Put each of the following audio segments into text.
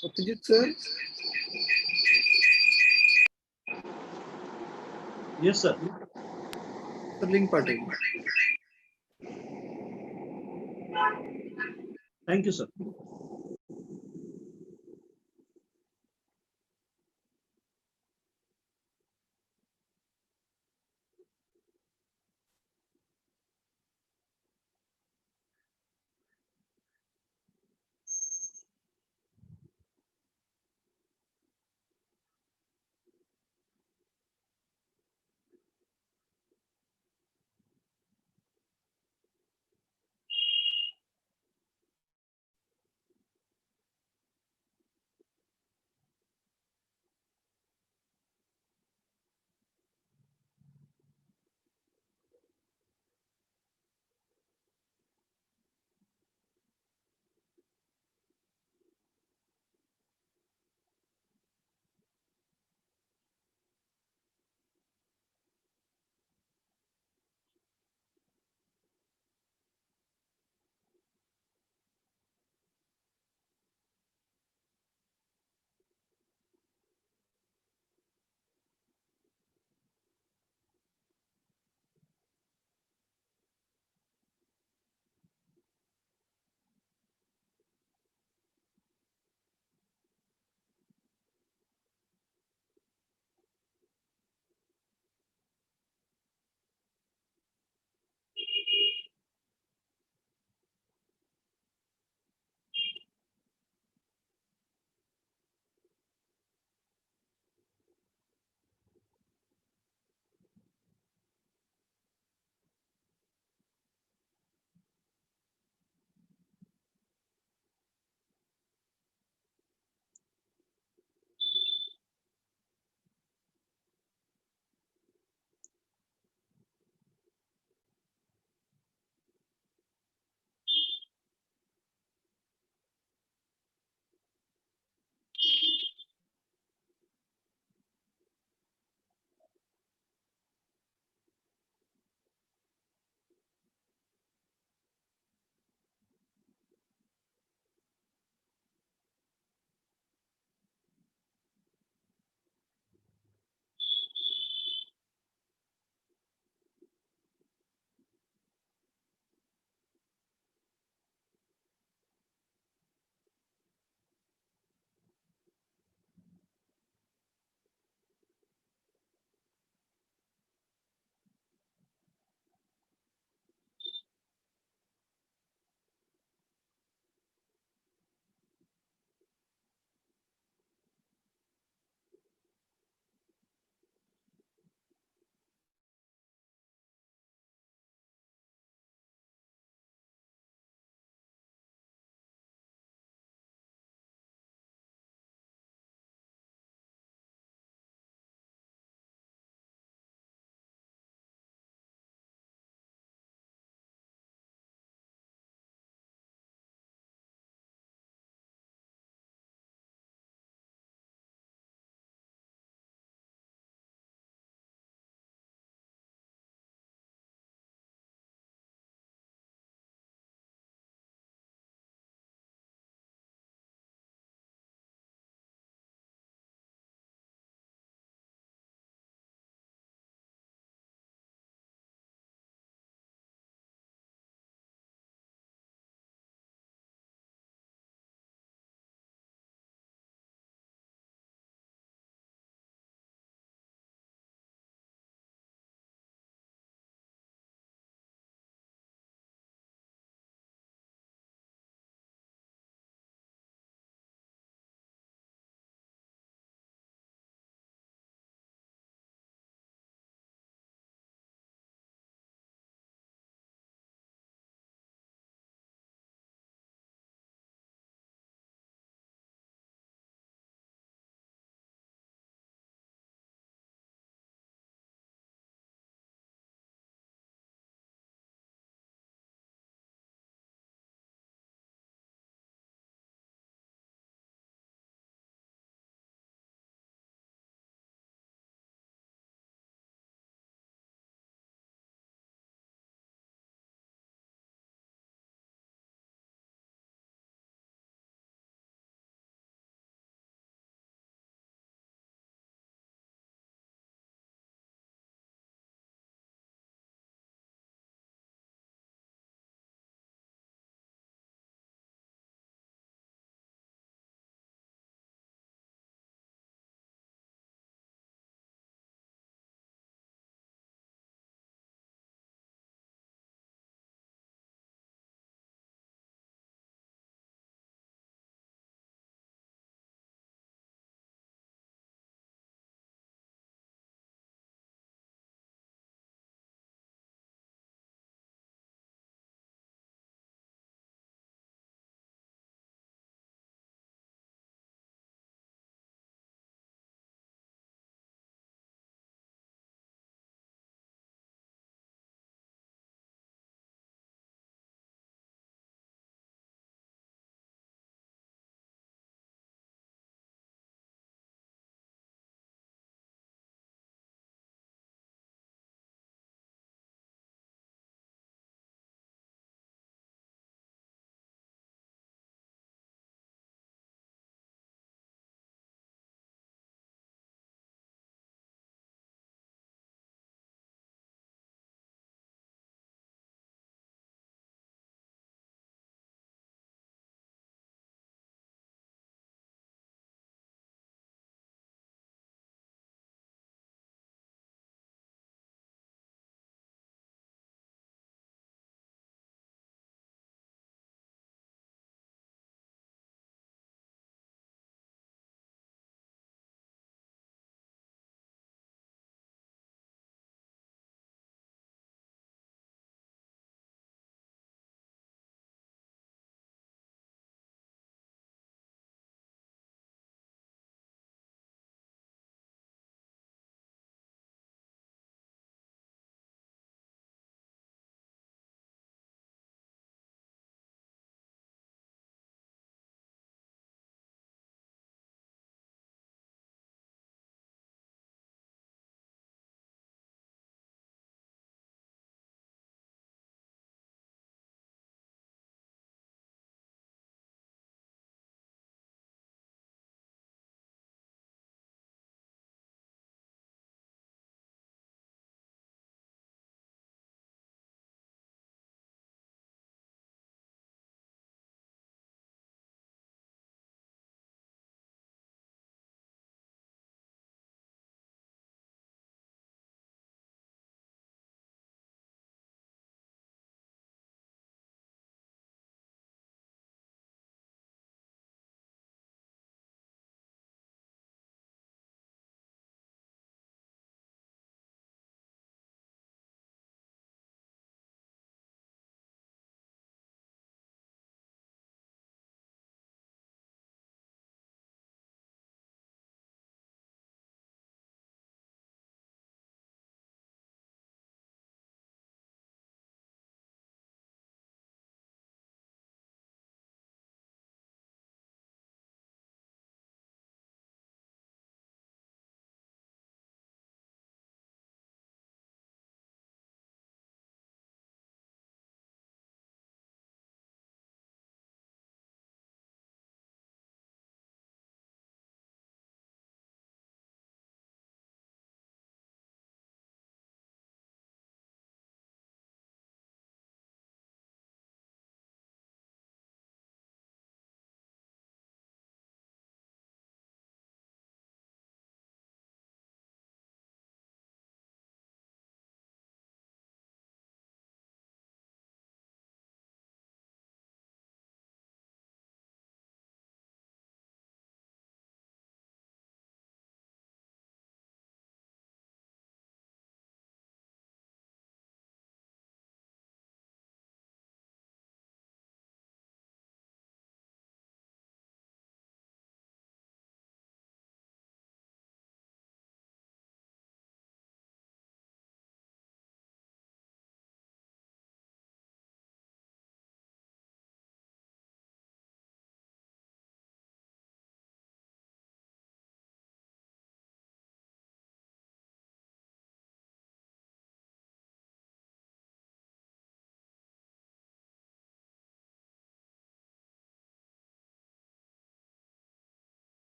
Satyajit sir, Yes, sir. Sterling Patel. Thank you, sir.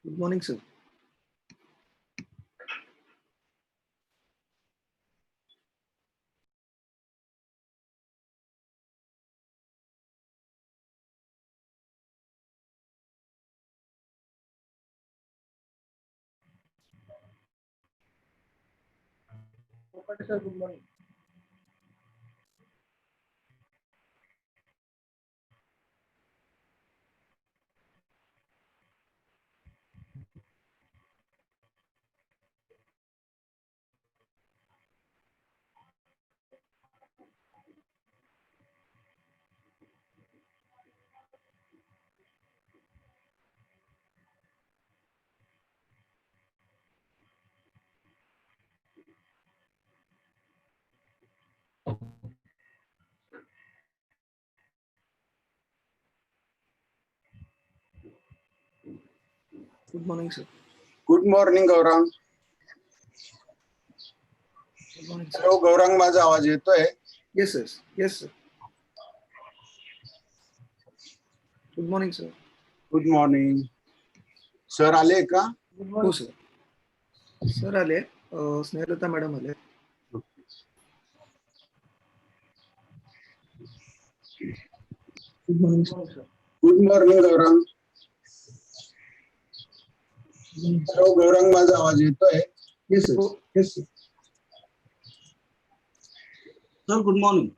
Good morning, sir. Okay, sir, good morning. Good morning, sir. Good morning Gaurang. Good morning, sir. Hello Gaurang, माझा आवाज येतोय? Yes, sir. Yes, sir. Good morning, sir. Good morning. Sir आले का? Good हो morning. Sir. Sir आले. Snehlata madam आले. Good morning, Good sir. morning, sir. Good morning Gaurang. Hello Gaurang, माझा आवाज येतोय? Yes, sir. Yes, sir. Sir good morning.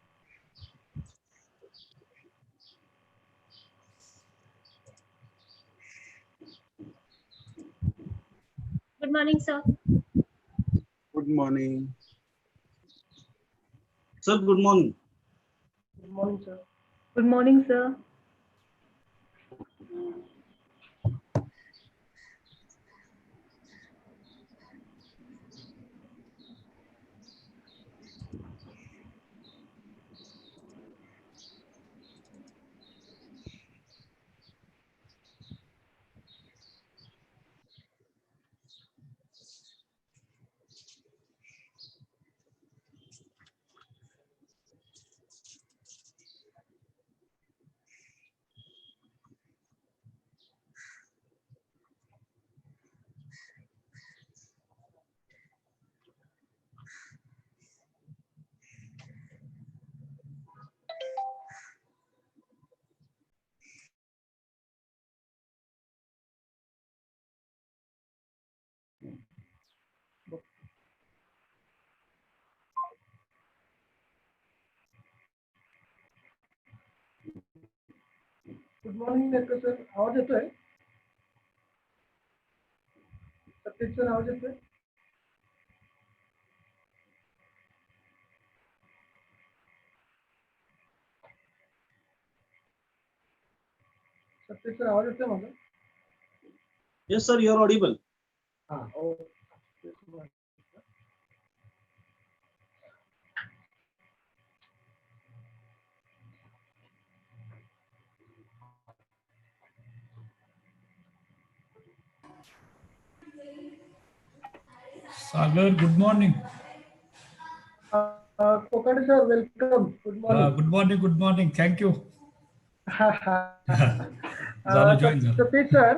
Good morning, sir. Good morning. Sir good morning. Good morning, sir. Good morning, sir. Good morning, Nerkar sir. आवाज येतोय? Satish sir आवाज येतोय? Satish sir आवाज येतोय माझा? Yes sir, you are audible. हा. Okay. Sagar, good morning. Kokade sir, welcome. Good morning. Good morning, good morning. Thank you. झालं join झालं. सतीश सर,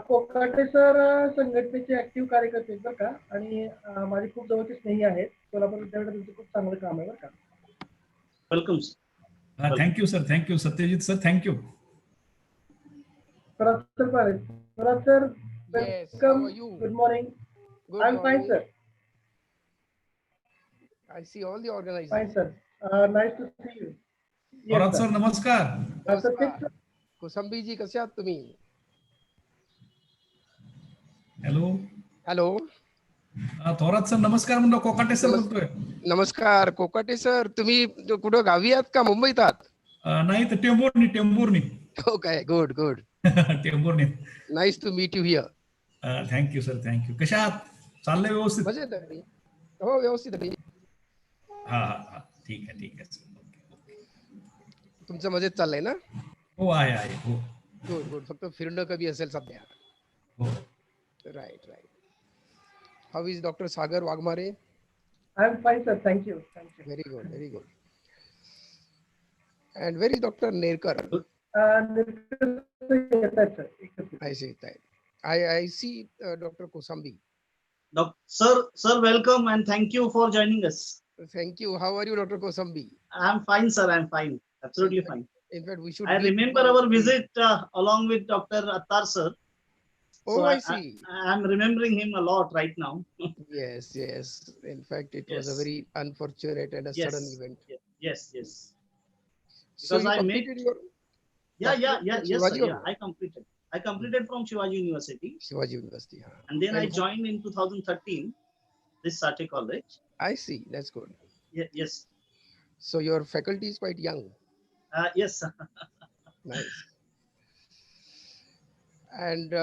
कोकाटे सर संघटनेचे ऍक्टिव्ह कार्यकर्ते आहेत बरं का, आणि माझे खूप जवळचे स्नेही आहेत. सोलापूर विद्यापीठात त्यांचं खूप चांगलं काम आहे बरं का. Welcome. Thank you sir, thank you Satyajit sir, thank you. Parag sir, Parag sir, Yes, how welcome. are you? Good morning. Good I'm fine, morning. sir. I see all the organizers. Fine, sir. Nice to see you. Thorat sir. Sir नमस्कार. नमस्कार. sir. कुसंबीजी कसे आहात तुम्ही? Hello. Hello. Thorat sir नमस्कार म्हणतो. Kokate sir बोलतोय. नमस्कार Kokate sir, तुम्ही कुठं गावी आहात का मुंबईत आहात? नाही तर टेंभुर्णी. हो काय, good good. Tembhurni. Nice to meet you here. Thank you sir, thank you. कशा आहात? चाललंय व्यवस्थित? मजेत आहे. हो व्यवस्थित आहे. हा ठीक आहे सर. तुमचं मजेत चाललंय ना? हो आहे हो. Good good. फक्त फिरणं कमी असेल सध्या. हो. Right. How is doctor Sagar Waghmare? I'm fine, sir. Thank you. Very good. And where is Dr. Nerkar? येत आहेत सर एकत्रित. I see that. I see Dr. Kosambi. Sir, welcome and thank you for joining us. Thank you. How are you, Dr. Kosambi? I'm fine, sir. I'm fine. Absolutely fine. In fact, we should. I meet remember more. our visit along with Dr. Attar, sir. Oh, So I see. I'm remembering him a lot right now. Yes, yes. In fact, it was a Yes. very unfortunate and a sudden event. Yes. So Because you I completed your yes, sir. Shivaji Yeah, or I completed from Shivaji University, Shivaji University. Huh? and then I And joined in 2013 this Sate College. I see. That's good. Yes. So your faculty is quite young. Yes. Nice. And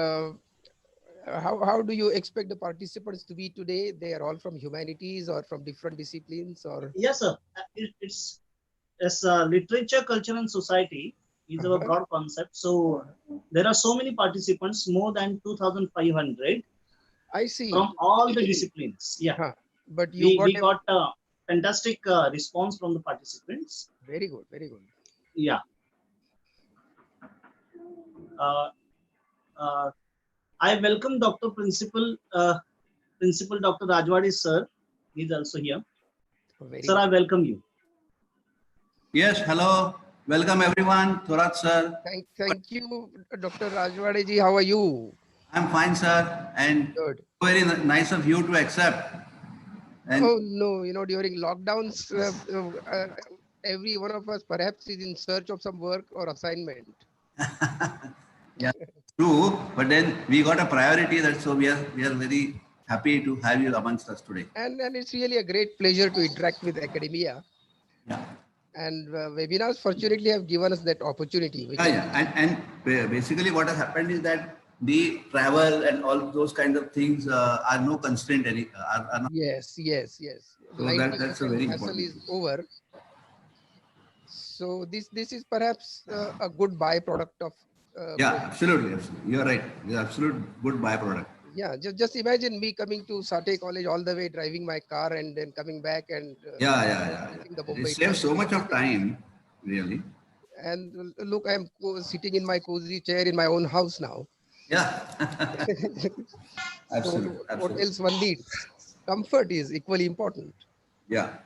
how do you expect the participants to be today? They are all from humanities or from different disciplines or? Yes, sir. It's literature, culture, and society is our broad concept. So there are so many participants, more than 2,500 I see. from all the disciplines. Yeah, Huh. But you we got a fantastic response from the participants. Very good, very good. Yeah. I welcome Dr. Principal Dr. Rajwadi sir. He's also here. Very Sir, good. I welcome you. Yes, hello. Welcome everyone. Thorat sir. Thank you, Dr. Rajwade ji. How are you? I'm fine, sir. And Good. very nice of you to accept. And Oh no, during lockdowns, every one of us perhaps is in search of some work or assignment. yeah, true. But then we got a priority that so we are very happy to have you amongst us today. And it's really a great pleasure to interact with academia. Yeah. And webinars fortunately have given us that opportunity. And basically what has happened is that the travel and all those kinds of things are no constraint are not. Yes. So that's a very hassle important is thing. over. So this is perhaps a good byproduct of. Yeah, absolutely. You're right. It's absolute good byproduct. Yeah, just imagine me coming to Sate College all the way, driving my car and then coming back and Yeah. taking the It Bombay saves so train. much of time, really. And look, I'm sitting in my cozy chair in my own house now. Yeah. So Absolutely. what else one needs? Comfort is equally important. Yeah.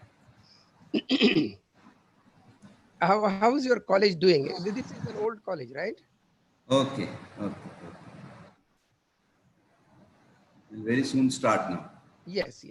How is your college doing? This is an old college, right? Okay. We'll very soon start now. Yes.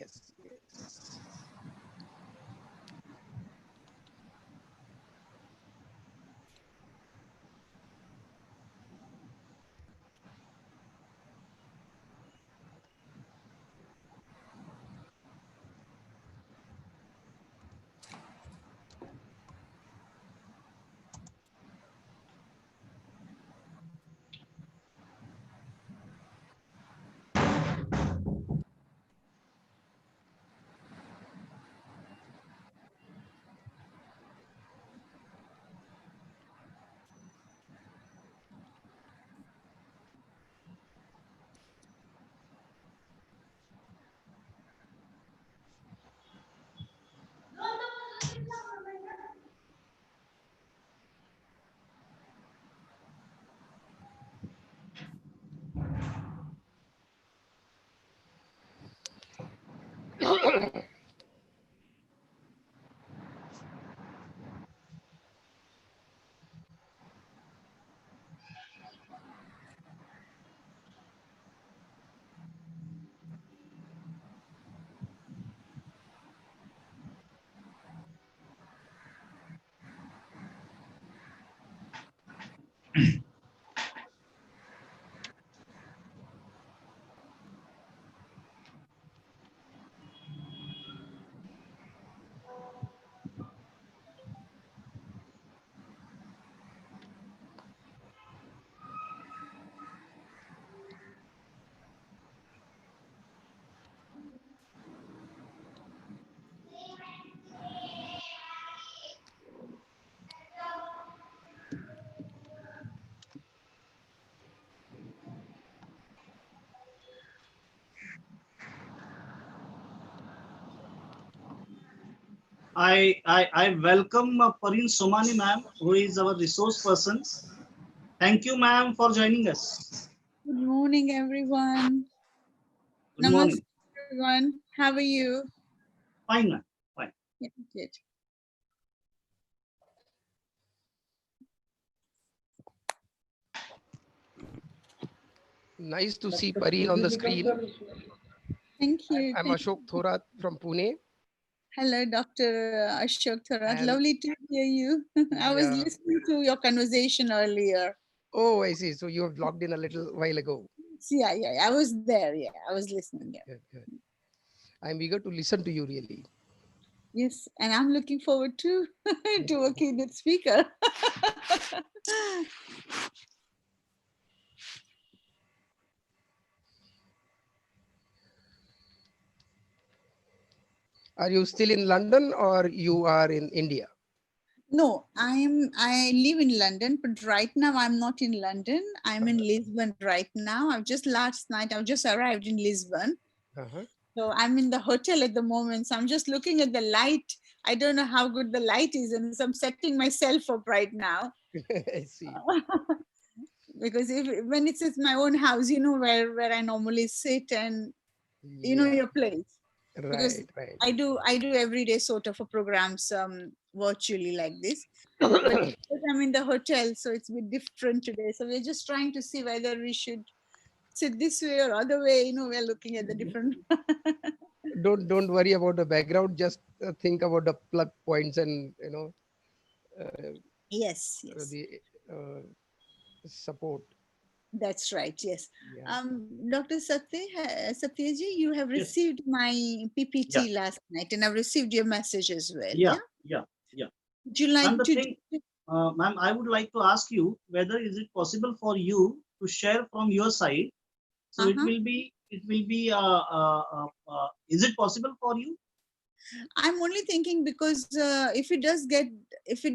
I welcome Parin Somani ma'am, who is our resource person. Thank you, ma'am, for joining us. Good morning, everyone. Good morning. Namaste, everyone. How are you? Fine, ma'am. Fine. Yeah, good. Nice to see Pari on the screen. Thank you. I'm Ashok Thorat from Pune. Hello, Dr. Ashok Thorat. And- Lovely to hear you. I was Yeah. listening to your conversation earlier. Oh, I see. So you have logged in a little while ago. Yeah. I was there. Yeah, I was listening. Yeah. Good. I'm eager to listen to you really. Yes, and I'm looking forward to to a keynote speaker. Are you still in London or you are in India? No, I live in London, but right now I'm not in London. I'm in Lisbon right now. Last night I've just arrived in Lisbon. Uh-huh. So I'm in the hotel at the moment. So I'm just looking at the light. I don't know how good the light is, and so I'm setting myself up right now. I see. Because when it's my own house, you know where I normally sit and you know your place. Because Right. I do everyday sort of a programs virtually like this. But because I'm in the hotel, so it's a bit different today. So we're just trying to see whether we should sit this way or other way. You know, we're looking at the different. Don't worry about the background. Just think about the plug points and Yes. the support. That's right. Yes. Yeah. Dr. Satyaji, you have Yes. received my PPT last night, and I've received your message as well. Yeah. Would you like And the to? thing, ma'am, I would like to ask you whether is it possible for you to share from your side? So it will be. Is it possible for you? I'm only thinking because if it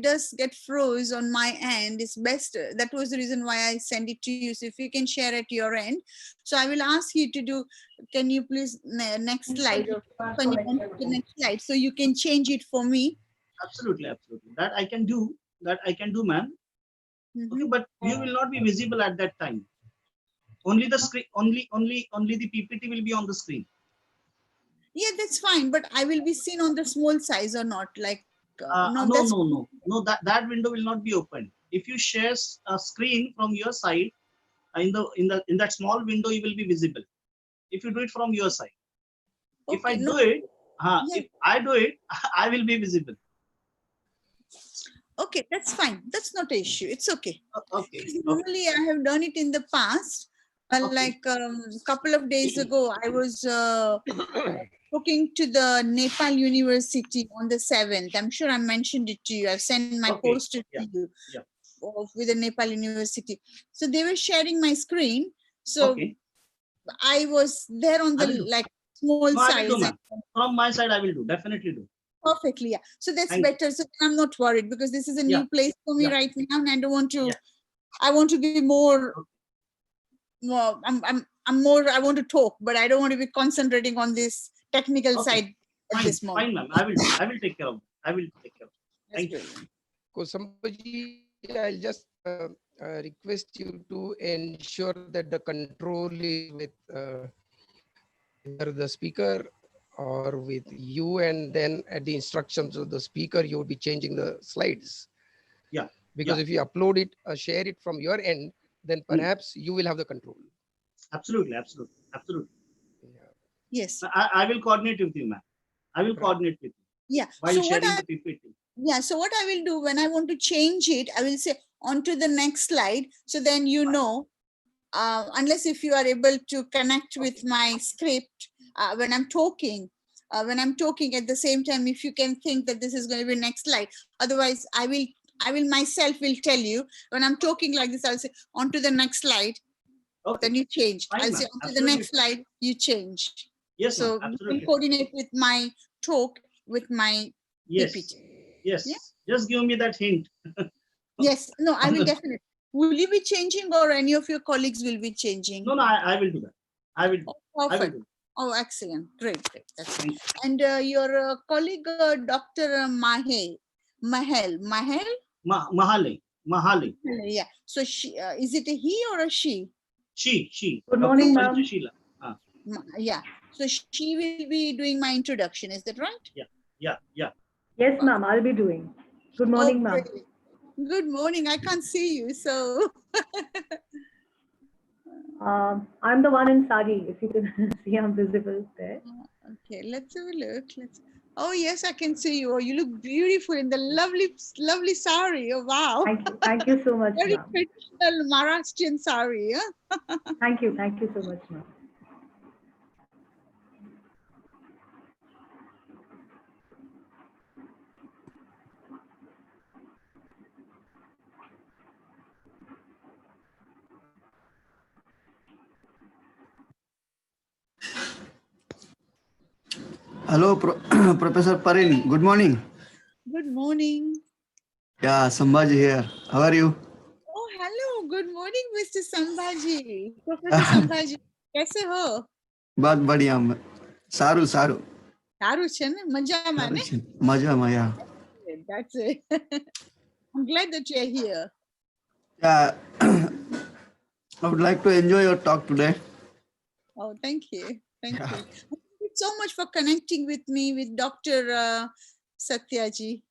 does get froze on my end, it's best. That was the reason why I send it to you. So if you can share at your end, so I will ask you to do. Can you please next slide or when you want the next slide, so you can change it for me. Absolutely. That I can do, ma'am. Okay, but you will not be visible at that time. Only the screen, only the PPT will be on the screen. Yeah, that's fine, but I will be seen on the small size or not? Like No. That window will not be open. If you share a screen from your side, in that small window, you will be visible. If you do it from your side. Okay, if I do it, I will be visible. Okay, that's fine. That's not an issue. It's okay. Okay. Normally, I have done it in the past. Like a couple of days ago, I was talking to the Nepal University on the 7th. I'm sure I mentioned it to you. I've sent my poster to you with the Nepal University. So they were sharing my screen. So I was there on the small size. From my side, I will do. Definitely do. Perfectly, yeah. So that's better. So I'm not worried because this is a new place for me right now, and I don't want to. I want to be more. I'm more. I want to talk, but I don't want to be concentrating on this technical side at this moment. Fine, ma'am. I will take care of it. Thank you. Kosambaji, I'll just request you to ensure that the control is with either the speaker or with you, and then at the instructions of the speaker, you will be changing the slides. Yeah. Because if you upload it, share it from your end, then perhaps you will have the control. Absolutely. Yeah. Yes. I will coordinate with you, ma'am. I will coordinate with you. Yeah. While sharing the PPT. Yeah. So what I will do when I want to change it, I will say on to the next slide. So then unless if you are able to connect with my script when I'm talking at the same time, if you can think that this is going to be next slide. Otherwise, I will myself will tell you when I'm talking like this, I'll say on to the next slide. Then you change. Fine, I'll say on to the next slide, you change. Yes, so you can coordinate with my talk with my PPT. Yes. Yeah? Just give me that hint. Yes. No, I will definitely. Will you be changing or any of your colleagues will be changing? No, I will do that. I will. Perfect. Oh, excellent. Great. That's fine. And your colleague, Dr. Mahale. Mahali. Yeah. So she is it a he or a she? She. Good Dr. morning, ma'am. Panchashila. Yeah. So she will be doing my introduction. Is that right? Yeah. Yes, ma'am. I'll be doing. Good morning, ma'am. great. Good morning. I can't see you, so I'm the one in sari. If you can see, I'm visible there. okay. Let's have a look. Oh yes, I can see you. Oh, you look beautiful in the lovely sari. Oh wow. Thank you. Thank you so much, Very ma'am. traditional Maharashtrian sari. Huh? Thank you. Thank you so much, ma'am. Hello, Professor Parin. Good morning. Good morning. Yeah, Sambhaji here. How are you? Oh, hello. Good morning, Mr. Sambhaji. Professor Sambhaji. कैसे हो? बहुत बढ़िया. सारू. सारू છે ને? મજામાં ને? મજામાં, yeah. That's it. I'm glad that you're here. Yeah, I would like to enjoy your talk today. Oh, thank you. Thank you. Thank you so much for connecting with me, with Dr. Satyaji.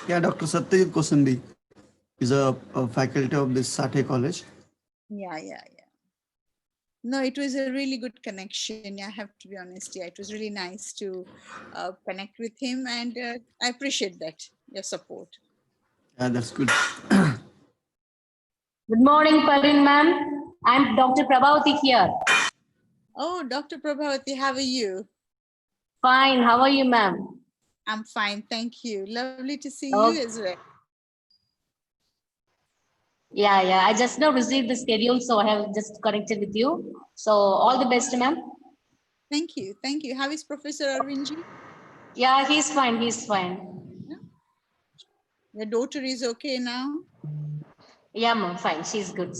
Yeah, Dr. Satyajit Kosandi is a faculty of this Sathe College. Yeah. No, it was a really good connection. I have to be honest. Yeah, it was really nice to connect with him, and I appreciate that, your support. Yeah, that's good. Good morning, Parin ma'am. I'm Dr. Prabhavati here. Oh, Dr. Prabhavati, how are you? Fine. How are you, ma'am? I'm fine, thank you. Lovely to see Oh. you as well. Yeah. I just now received the schedule, so I have just connected with you. So all the best, ma'am. Thank you. How is Professor Arvindji? Yeah, he's fine. Your daughter is okay now? Yeah, ma'am, fine. She's good.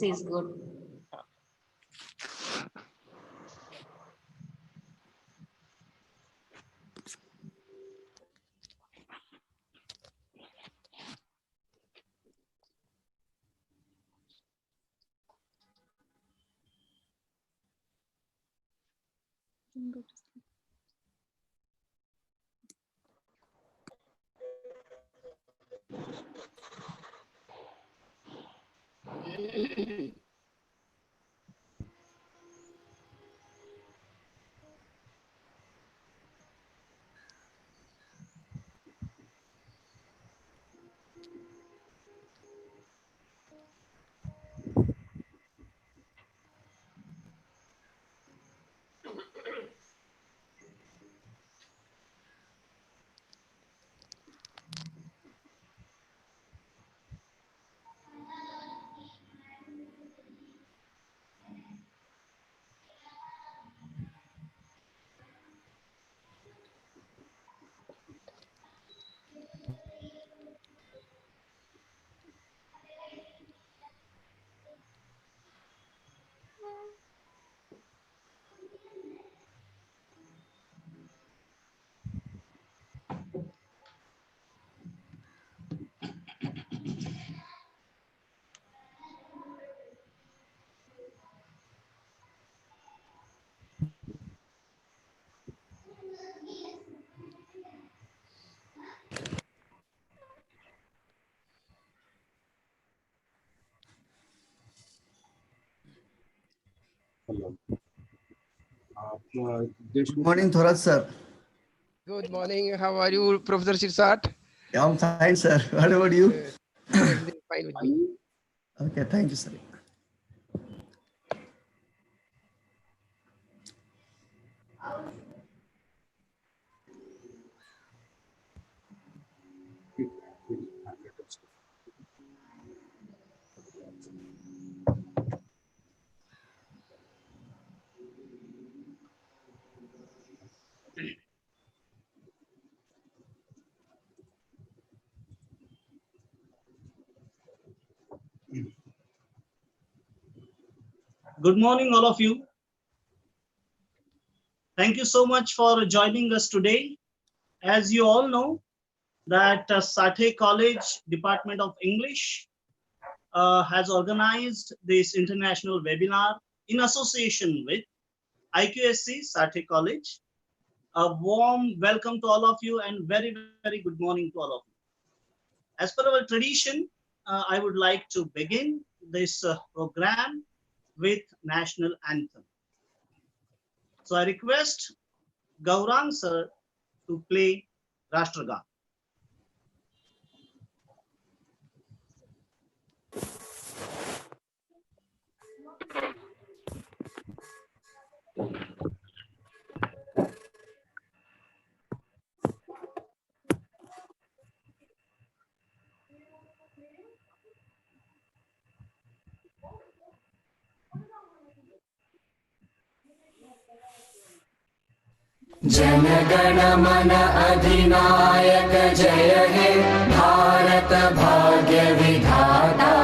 Good morning, Thorat sir. Good morning. How are you, Professor Sirsat? Yeah, I'm fine, sir. What about you? Everything fine with me. Okay, thank you, sir. Good morning, all of you. Thank you so much for joining us today. As you all know, that Sathe College Department of English has organized this international webinar in association with IQAC Sathe College. A warm welcome to all of you and very, very good morning to all of you. As per our tradition, I would like to begin this program with national anthem. So I request Gaurang sir to play Rashtragan. जनगण मन अधिनायक जय हे भारत भाग्य विधाता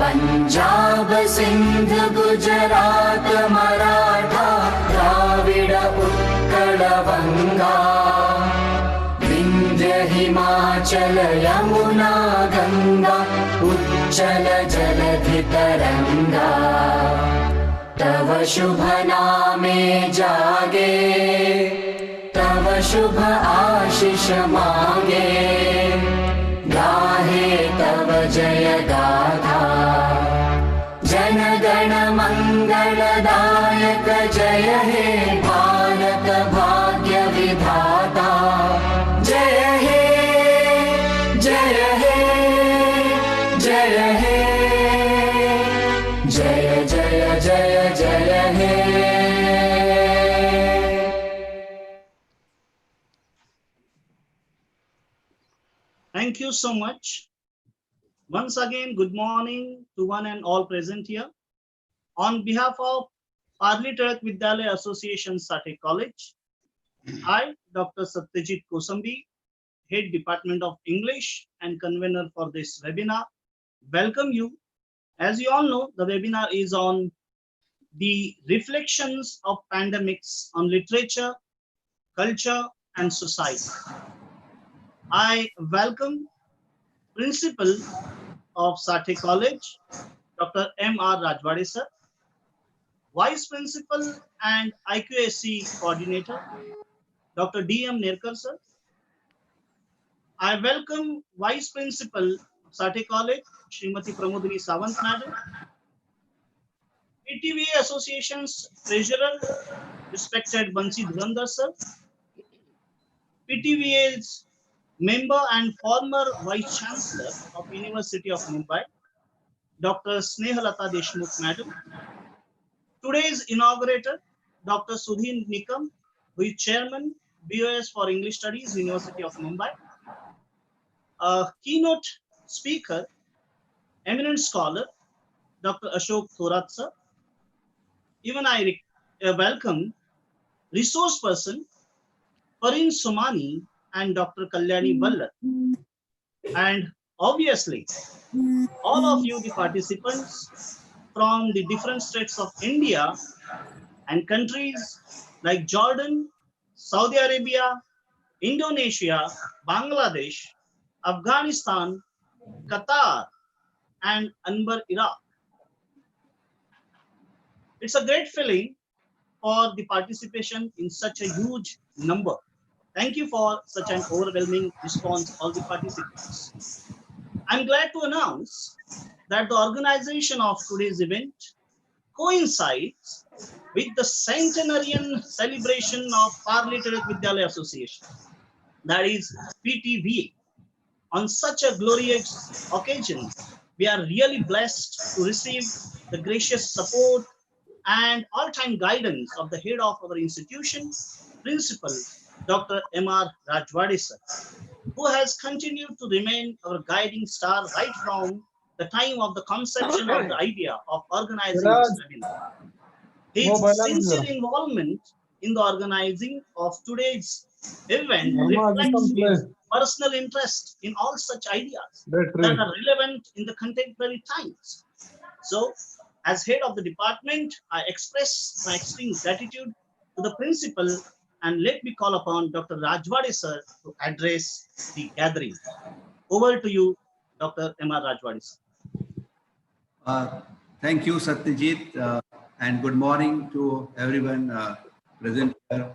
पंजाब सिंध गुजरात मराठा द्राविड उत्कल बंगा विंध्य हिमाचल यमुना गंगा उच्चल जलधि तरंगा तव शुभ नामे जागे तव शुभ आशीष मांगे गाहे तव जय गाथा जन गण मंगलदायक जय हे भारत भाग्य विधाता जय हे जय हे जय हे जय जय जय जय हे। Thank you so much. Once again, good morning to one and all present here. On behalf of Parli Tirak Vidyalaya Association Sathe College, I, Dr. Satyajit Kosambi, Head Department of English and convener for this webinar, welcome you. As you all know, the webinar is on the reflections of pandemics on literature, culture, and society. I welcome Principal of Sathe College, Dr. M.R. Rajwade sir, Vice Principal and IQAC Coordinator, Dr. D.M. Nerkar sir. I welcome Vice Principal of Sathe College, Srimati Pramodini Sawant Madam, PTVA Association's Treasurer, respected Bansi Dhurandhar sir, PTVA's member and former Vice Chancellor of University of Mumbai, Dr. Snehalata Deshmukh Madam, today's inaugurator, Dr. Sudhin Nikam, who is Chairman, BOS for English Studies, University of Mumbai, keynote speaker, eminent scholar, Dr. Ashok Thorat sir. Even I welcome resource person, Parin Somani and Dr. Kalyani Ballar. And obviously, all of you, the participants from the different states of India and countries like Jordan, Saudi Arabia, Indonesia, Bangladesh, Afghanistan, Qatar, and Anbar, Iraq. It's a great feeling for the participation in such a huge number. Thank you for such an overwhelming response, all the participants. I'm glad to announce that the organization of today's event coincides with the centenarian celebration of Parli Tirak Vidyalaya Association, that is PTVA. On such a glorious occasion, we are really blessed to receive the gracious support and all-time guidance of the head of our institution, Principal Dr. M.R. Rajwade sir, who has continued to remain our guiding star right from the time of the conception of the idea of organizing this webinar. His sincere involvement in the organizing of today's event reflects his personal interest in all such ideas that are relevant in the contemporary times. So, as head of the department, I express my extreme gratitude to the principal and let me call upon Dr. Rajwade sir to address the gathering. Over to you, Dr. M.R. Rajwade sir. Thank you, Satyajit, and good morning to everyone present here.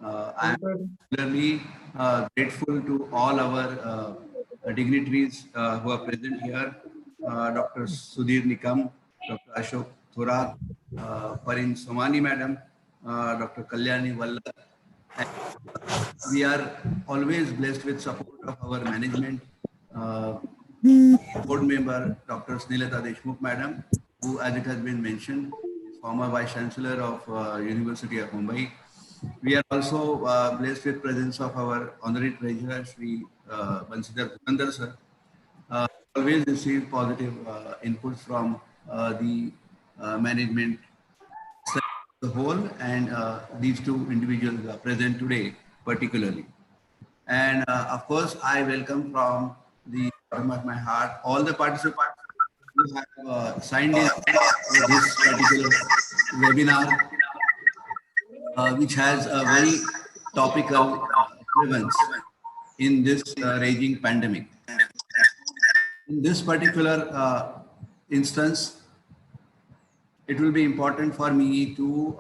I am particularly grateful to all our dignitaries who are present here, Dr. Sudhir Nikam, Dr. Ashok Thorat, Parin Somani Madam, Dr. Kalyani Vallabh. We are always blessed with support of our management. Board member Dr. Snilata Deshmukh Madam, who, as it has been mentioned, is former Vice Chancellor of University of Mumbai. We are also blessed with presence of our Honorary Treasurer, Sri Bansidhar Purandar sir. Always receive positive inputs from the management as a whole, and these two individuals are present today particularly. And of course, I welcome from the bottom of my heart all the participants who have signed in for this particular webinar, which has a very topical relevance in this raging pandemic. In this particular instance, it will be important for me to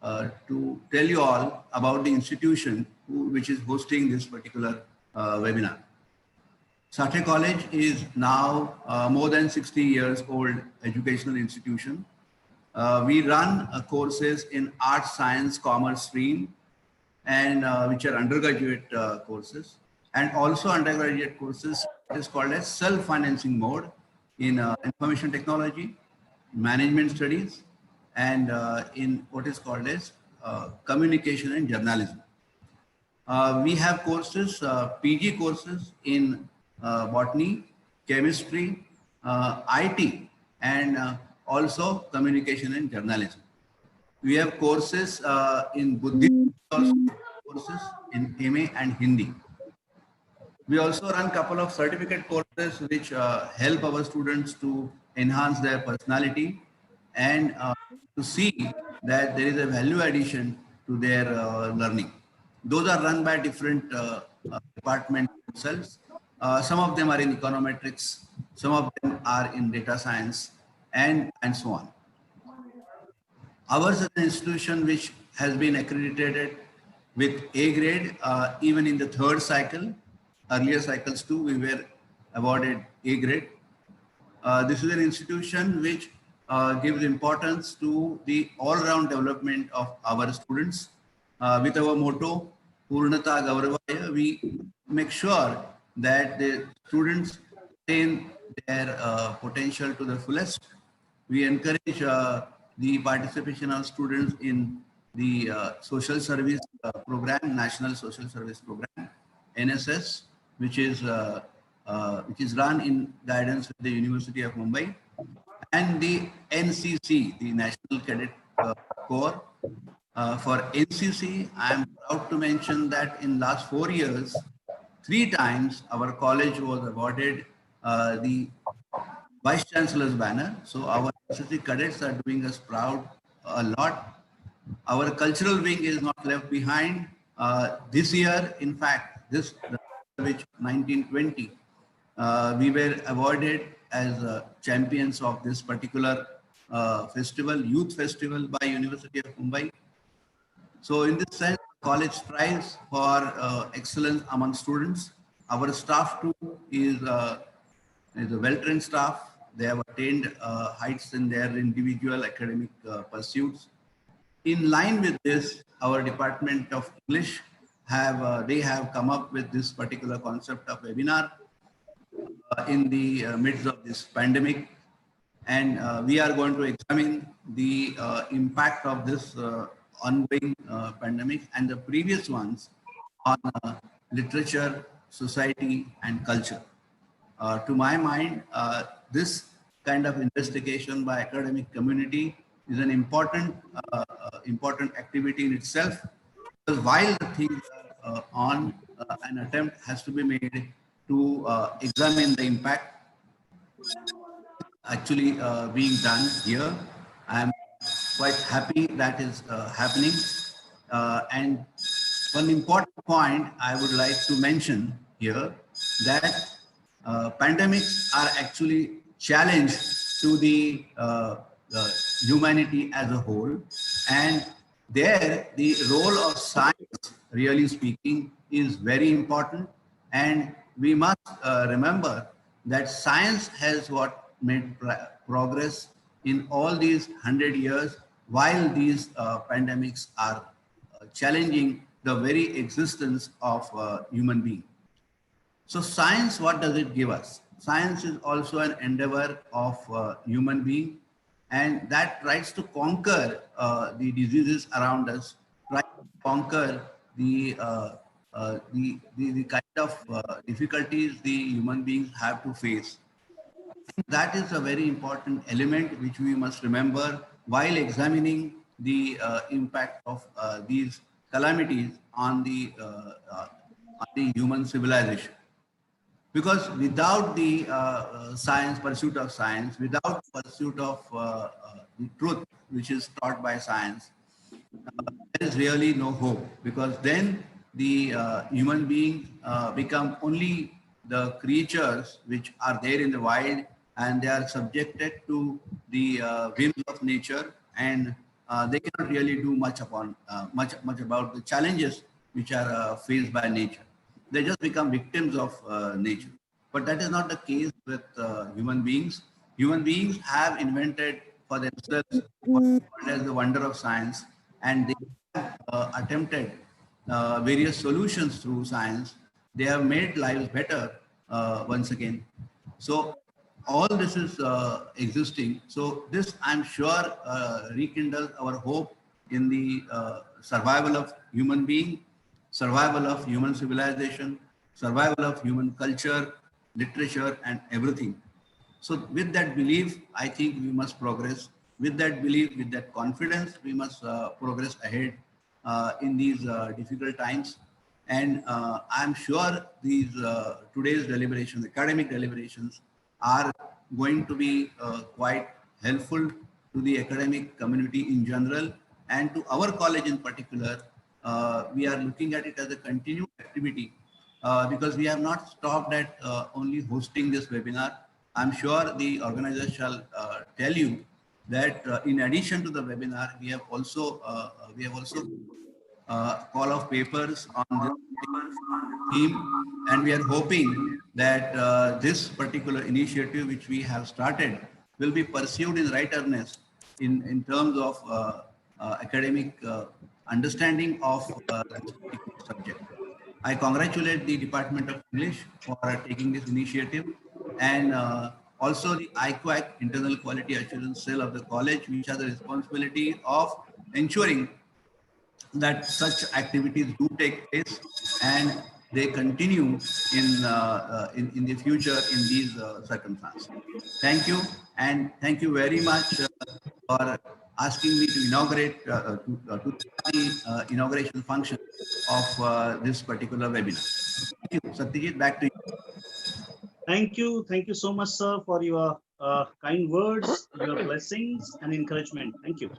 tell you all about the institution which is hosting this particular webinar. Sathe College is now more than 60 years old educational institution. We run courses in arts, science, commerce stream, and which are undergraduate courses, and also undergraduate courses that is called as self-financing mode in information technology, management studies, and in what is called as communication and journalism. We have courses, PG courses in botany, chemistry, IT, and also communication and journalism. We have courses in Buddhism, courses in MA and Hindi. We also run a couple of certificate courses which help our students to enhance their personality and to see that there is a value addition to their learning. Those are run by different departments themselves. Some of them are in econometrics, some of them are in data science, and so on. Ours is an institution which has been accredited with A grade even in the third cycle. Earlier cycles too, we were awarded A grade. This is an institution which gives importance to the all-round development of our students. With our motto, Purnata Gauravaya, we make sure that the students attain their potential to the fullest. We encourage the participation of students in the social service program, National Social Service Program, NSS, which is run in guidance with the University of Mumbai, and the NCC, the National Cadet Corps. For NCC, I am proud to mention that in last 4 years, 3 times our college was awarded the Vice Chancellor's banner. So our NCC cadets are doing us proud a lot. Our cultural wing is not left behind. This year, in fact, this which 1920, we were awarded as champions of this particular festival, youth festival by University of Mumbai. So in this sense, college strives for excellence among students. Our staff too is a well-trained staff. They have attained heights in their individual academic pursuits. In line with this, our Department of English they have come up with this particular concept of webinar in the midst of this pandemic, and we are going to examine the impact of this ongoing pandemic and the previous ones on literature, society, and culture. To my mind, this kind of investigation by academic community is an important activity in itself, because while the things are on, an attempt has to be made to examine the impact actually being done here. I am quite happy that is happening, and one important point I would like to mention here, that pandemics are actually challenge to the humanity as a whole, and there the role of science, really speaking, is very important. And we must remember that science has what made progress in all these 100 years, while these pandemics are challenging the very existence of human being. So science, what does it give us? Science is also an endeavor of human being, and that tries to conquer the diseases around us, tries to conquer the kind of difficulties the human beings have to face. That is a very important element which we must remember while examining the impact of these calamities on the human civilization. Because without the science, pursuit of science, without pursuit of the truth, which is taught by science, there is really no hope, because then the human beings become only the creatures which are there in the wild, and they are subjected to the whims of nature, and they cannot really do much upon much about the challenges which are faced by nature. They just become victims of nature. But that is not the case with human beings. Human beings have invented for themselves what is called as the wonder of science, and they have attempted various solutions through science. They have made lives better once again. So all this is existing. So this, I'm sure, rekindles our hope in the survival of human being, survival of human civilization, survival of human culture, literature, and everything. So with that belief, I think we must progress. With that belief, with that confidence, we must progress ahead in these difficult times. And I'm sure these today's deliberations, academic deliberations, are going to be quite helpful to the academic community in general, and to our college in particular. We are looking at it as a continued activity, because we have not stopped at only hosting this webinar. I'm sure the organizer shall tell you that in addition to the webinar, we have also call of papers on this theme, and we are hoping that this particular initiative which we have started will be pursued in right earnest in terms of academic understanding of this particular subject. I congratulate the Department of English for taking this initiative, and also the IQAC, Internal Quality Assurance Cell of the college, which has the responsibility of ensuring that such activities do take place and they continue in the future in these circumstances. Thank you, and thank you very much for asking me to inaugurate to the inauguration function of this particular webinar. Thank you, Satyajit. Back to you. Thank you so much, sir, for your kind words, your blessings and encouragement. Thank you.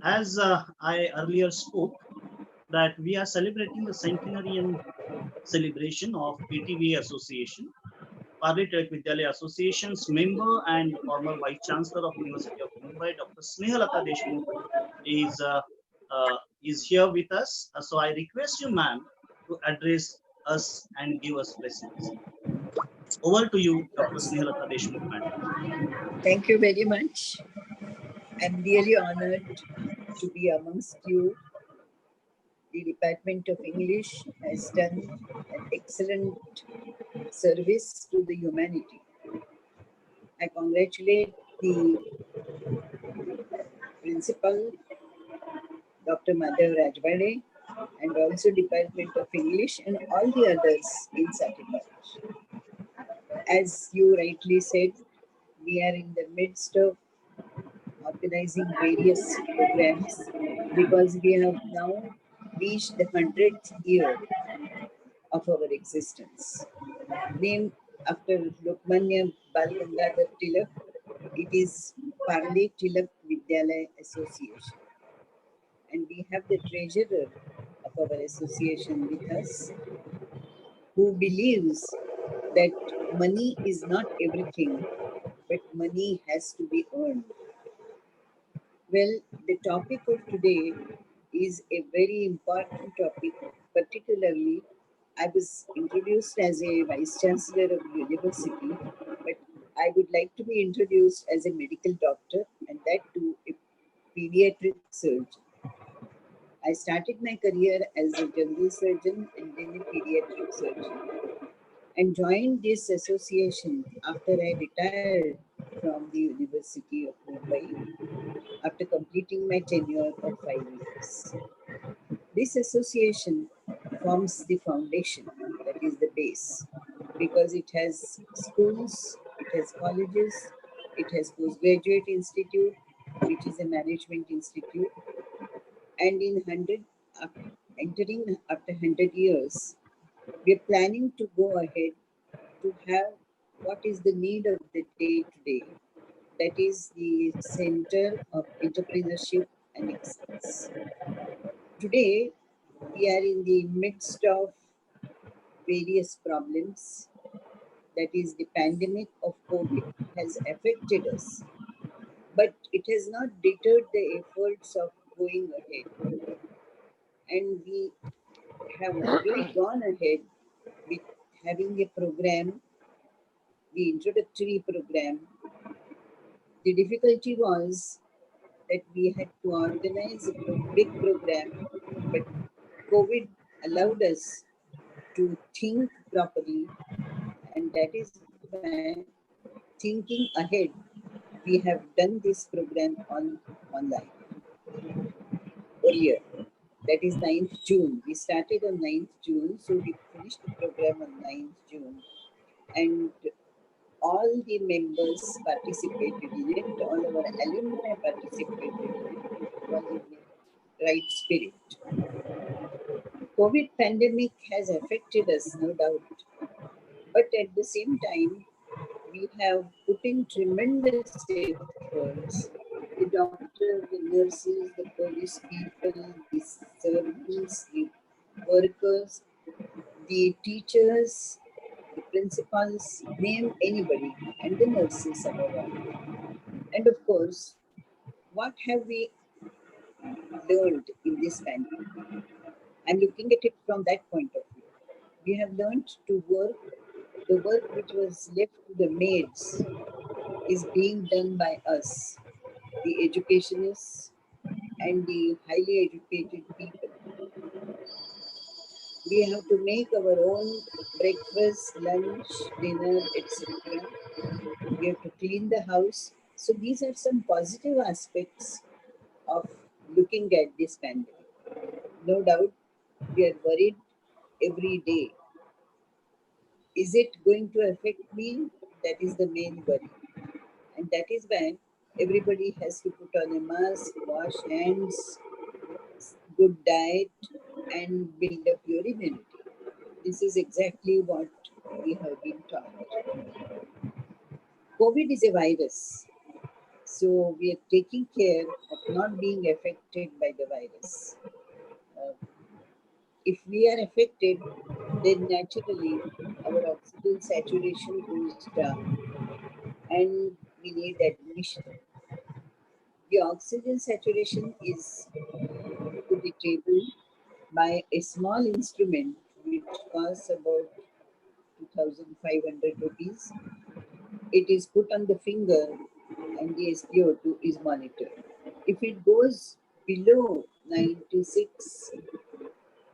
As I earlier spoke, that we are celebrating the centenarian celebration of ATVA Association. Parle Tilak Vidyalaya Association's member and former Vice Chancellor of University of Mumbai, Dr. Snehalata Deshmukh, is here with us. So I request you, ma'am, to address us and give us blessings. Over to you, Dr. Snehalata Deshmukh, ma'am. Thank you very much. I'm really honored to be amongst you. The Department of English has done an excellent service to the humanity. I congratulate the principal, Dr. Madhav Rajwade, and also Department of English and all the others in Sati College. As you rightly said, we are in the midst of organizing various programs because we have now reached the 100th year of our existence. Named after Lokmanya Balgangadhar Tilak, it is Parle Tilak Vidyalaya Association. And we have the treasurer of our association with us, who believes that money is not everything, but money has to be earned. Well, the topic of today is a very important topic, particularly I was introduced as a vice chancellor of the university, but I would like to be introduced as a medical doctor, and that too a pediatric surgeon. I started my career as a general surgeon and then a pediatric surgeon, and joined this association after I retired from the University of Mumbai after completing my tenure of 5 years. This association forms the foundation, that is the base, because it has schools, it has colleges, it has postgraduate institute, which is a management institute, and in 100, entering after 100 years, we are planning to go ahead to have what is the need of the day today, that is the center of entrepreneurship and excellence. Today, we are in the midst of various problems. That is, the pandemic of COVID has affected us, but it has not deterred the efforts of going ahead. And we have already gone ahead with having a program, the introductory program. The difficulty was that we had to organize a big program, but COVID allowed us to think properly, and that is why, thinking ahead, we have done this program online earlier. That is 9th June. We started on 9th June, so we finished the program on 9th June. And all the members participated in it, all our alumni participated in it. It was in the right spirit. COVID pandemic has affected us, no doubt. But at the same time, we have put in tremendous efforts. The doctors, the nurses, the police people, the servants, the workers, the teachers, the principals, name anybody, and the nurses above all. And of course, what have we learned in this pandemic? I'm looking at it from that point of view. We have learned to work. The work which was left to the maids is being done by us, the educationists and the highly educated people. We have to make our own breakfast, lunch, dinner, etc. We have to clean the house. So these are some positive aspects of looking at this pandemic. No doubt, we are worried every day. Is it going to affect me? That is the main worry. And that is why everybody has to put on a mask, wash hands, good diet, and build up your immunity. This is exactly what we have been taught. COVID is a virus. So we are taking care of not being affected by the virus. If we are affected, then naturally our oxygen saturation goes down and we need admission. The oxygen saturation is to be tabled by a small instrument which costs about 2,500 rupees. It is put on the finger and the SpO2 is monitored. If it goes below 96,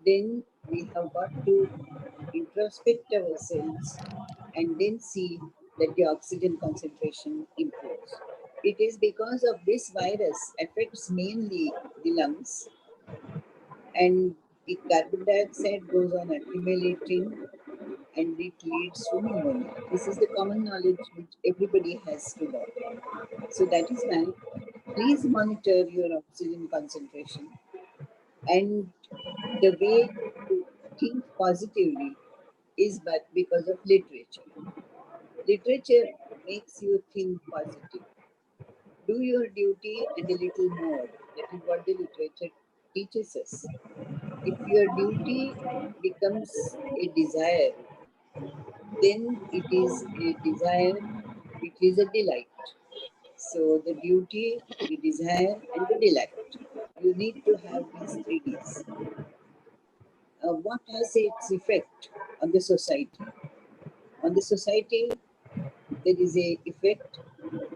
then we have got to introspect ourselves and then see that the oxygen concentration improves. It is because of this virus affects mainly the lungs, and the carbon dioxide goes on accumulating and it leads to pneumonia. This is the common knowledge which everybody has to know. So that is why please monitor your oxygen concentration, and the way to think positively is but because of literature. Literature makes you think positive. Do your duty and a little more. That is what the literature teaches us. If your duty becomes a desire, then it is a desire which is a delight. So the duty, the desire, and the delight. You need to have these three Ds. What has its effect on the society? On the society, there is a effect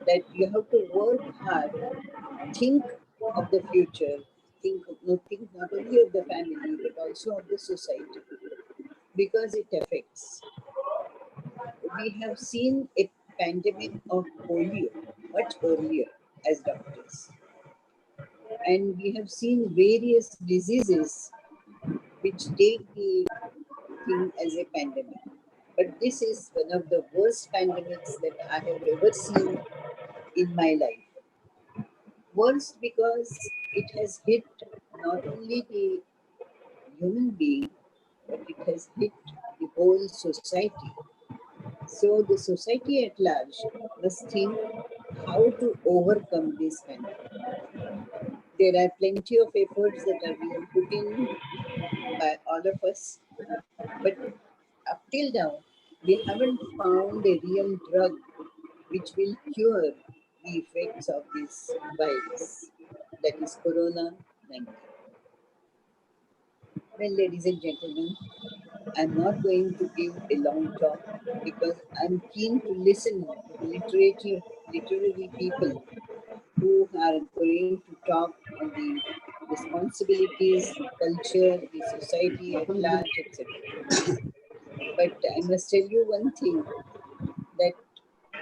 that you have to work hard, think of the future, think not only of the family but also of the society, because it affects. We have seen a pandemic of polio much earlier as doctors, and we have seen various diseases which take the thing as a pandemic. But this is one of the worst pandemics that I have ever seen in my life. Worst because it has hit not only the human being, but it has hit the whole society. So the society at large must think how to overcome this pandemic. There are plenty of efforts that are being put in by all of us, but up till now, we haven't found a real drug which will cure the effects of this virus, that is Corona 19. Well, ladies and gentlemen, I'm not going to give a long talk because I'm keen to listen to literary people who are going to talk on the responsibilities, culture, the society at large, etc. But I must tell you one thing, that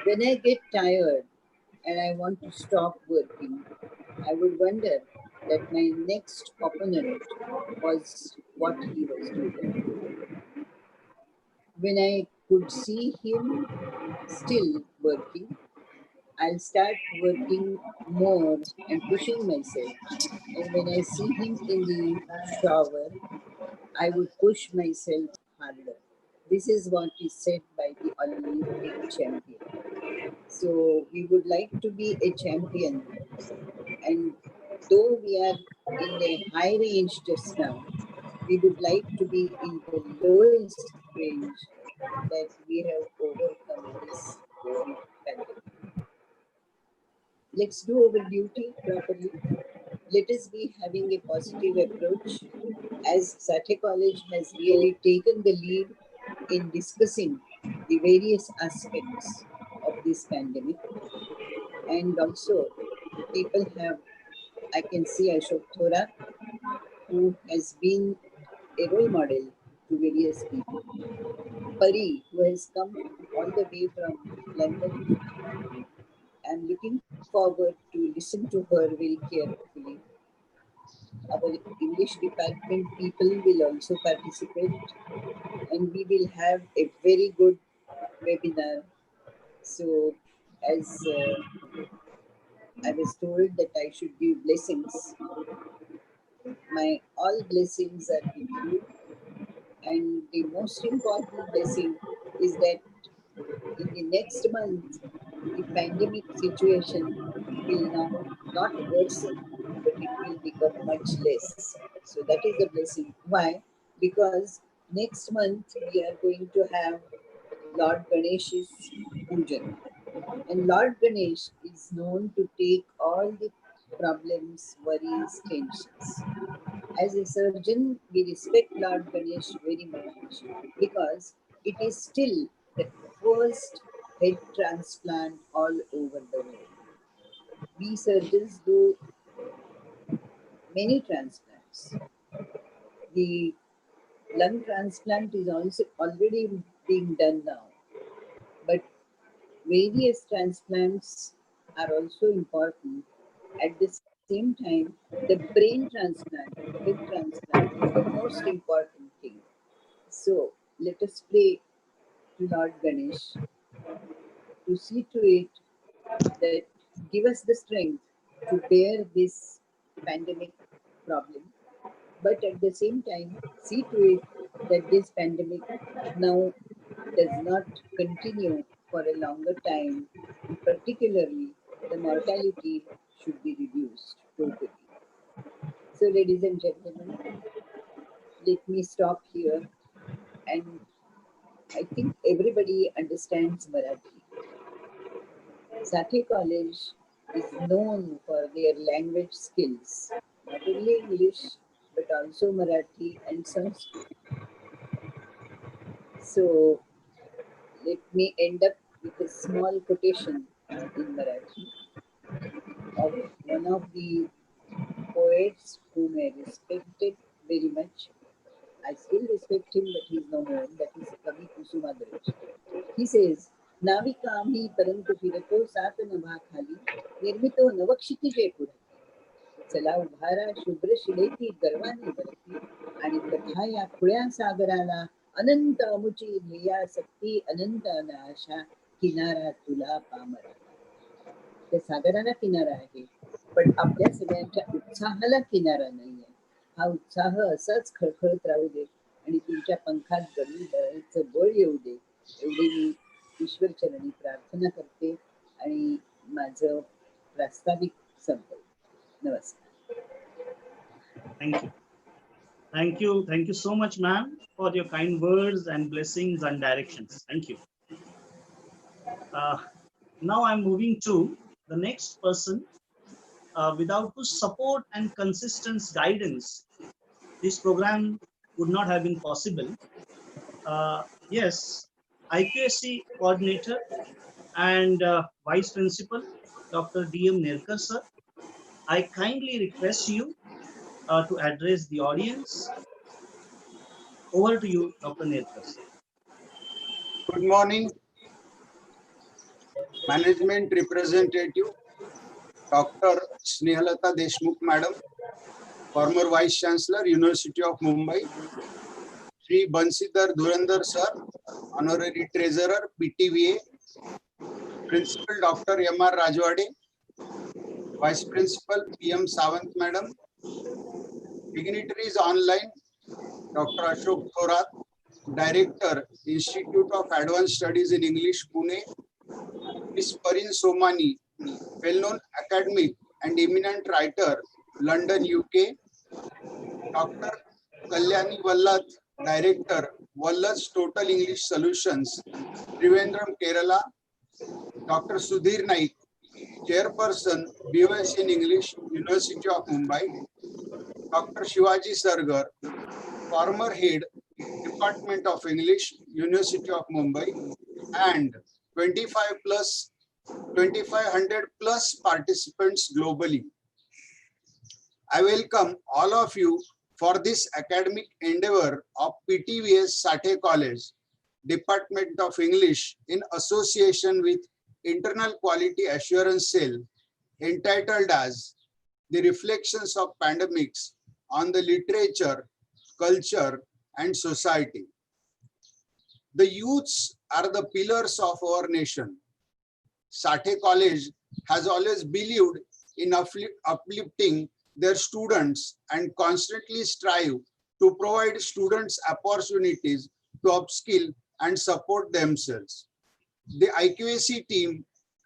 when I get tired and I want to stop working, I would wonder that my next opponent was what he was doing. When I could see him still working, I'll start working more and pushing myself. And when I see him in the shower, I would push myself harder. This is what is said by the Olympic champion. So we would like to be a champion, and though we are in the high range just now, we would like to be in the lowest range, that we have overcome this COVID pandemic. Let's do our duty properly. Let us be having a positive approach, as Satya College has really taken the lead in discussing the various aspects of this pandemic. And also, people have, I can see Ashok Thora, who has been a role model to various people. Pari, who has come all the way from London. I'm looking forward to listen to her very carefully. Our English department people will also participate, and we will have a very good webinar. So, as I was told that I should give blessings, my all blessings are with you. And the most important blessing is that in the next month, the pandemic situation will not worsen, but it will become much less. So that is the blessing. Why? Because next month we are going to have Lord Ganesh's pujan. And Lord Ganesh is known to take all the problems, worries, tensions. As a surgeon, we respect Lord Ganesh very much because it is still the first head transplant all over the world. We surgeons do many transplants. The lung transplant is also already being done now, but various transplants are also important. At the same time, the brain transplant, head transplant is the most important thing. So let us pray to Lord Ganesh to see to it that give us the strength to bear this pandemic problem, but at the same time see to it that this pandemic now does not continue for a longer time. Particularly, the mortality should be reduced totally. So, ladies and gentlemen, let me stop here. And I think everybody understands Marathi. Sathe College is known for their language skills, not only English, but also Marathi and Sanskrit. So let me end up with a small quotation in Marathi of one of the poets whom I respected very much. I still respect him, but he is no more. That is Kavi Kusumagraj. He says, नाविकामी परंतु फिरतो सात नभा खाली निर्मितो नवक्षितिजे पुढे चला उभारा शुभ्र शिलेती गर्वाने भरती आणि कथा या खुळ्या सागराला अनंत अमुची ध्येया सक्ती अनंत अनाशा किनारा तुला पामरा. त्या सागराला किनारा आहे, पण आपल्या सगळ्यांच्या उत्साहाला किनारा नाहीये. हा उत्साह असाच खळखळत राहू दे आणि तुमच्या पंखात गरुडाचं बळ येऊ दे, एवढी मी ईश्वर चरणी प्रार्थना करते आणि माझं प्रास्ताविक संपवते. नमस्कार. Thank you so much, ma'am, for your kind words and blessings and directions. Thank you. Now I'm moving to the next person. Without whose support and consistent guidance, this program would not have been possible. Yes, IQAC coordinator and vice principal, Dr. D.M. Nerkar sir, I kindly request you to address the audience. Over to you, Dr. Nerkar sir. Good morning, management representative, Dr. Snehalata Deshmukh Madam, former Vice Chancellor, University of Mumbai, Sri Bansidhar Dhurandhar Sir, Honorary Treasurer, PTVA, Principal Dr. M.R. Rajwade, Vice Principal P.M. Sawant Madam, dignitaries online, Dr. Ashok Thorat, Director, Institute of Advanced Studies in English, Pune, Ms. Parin Somani, well-known academic and eminent writer, London, UK, Dr. Kalyani Vallath, Director, Vallath's Total English Solutions, Trivandrum, Kerala, Dr. Sudhir Naik, Chairperson, BOS in English, University of Mumbai, Dr. Shivaji Sargar, former Head, Department of English, University of Mumbai, and 2,500 plus participants globally. I welcome all of you for this academic endeavor of PTVS Sathe College, Department of English in association with Internal Quality Assurance Cell, entitled as The Reflections of Pandemics on the Literature, Culture, and Society. The youths are the pillars of our nation. Sathe College has always believed in uplifting their students and constantly strive to provide students opportunities to upskill and support themselves. The IQAC team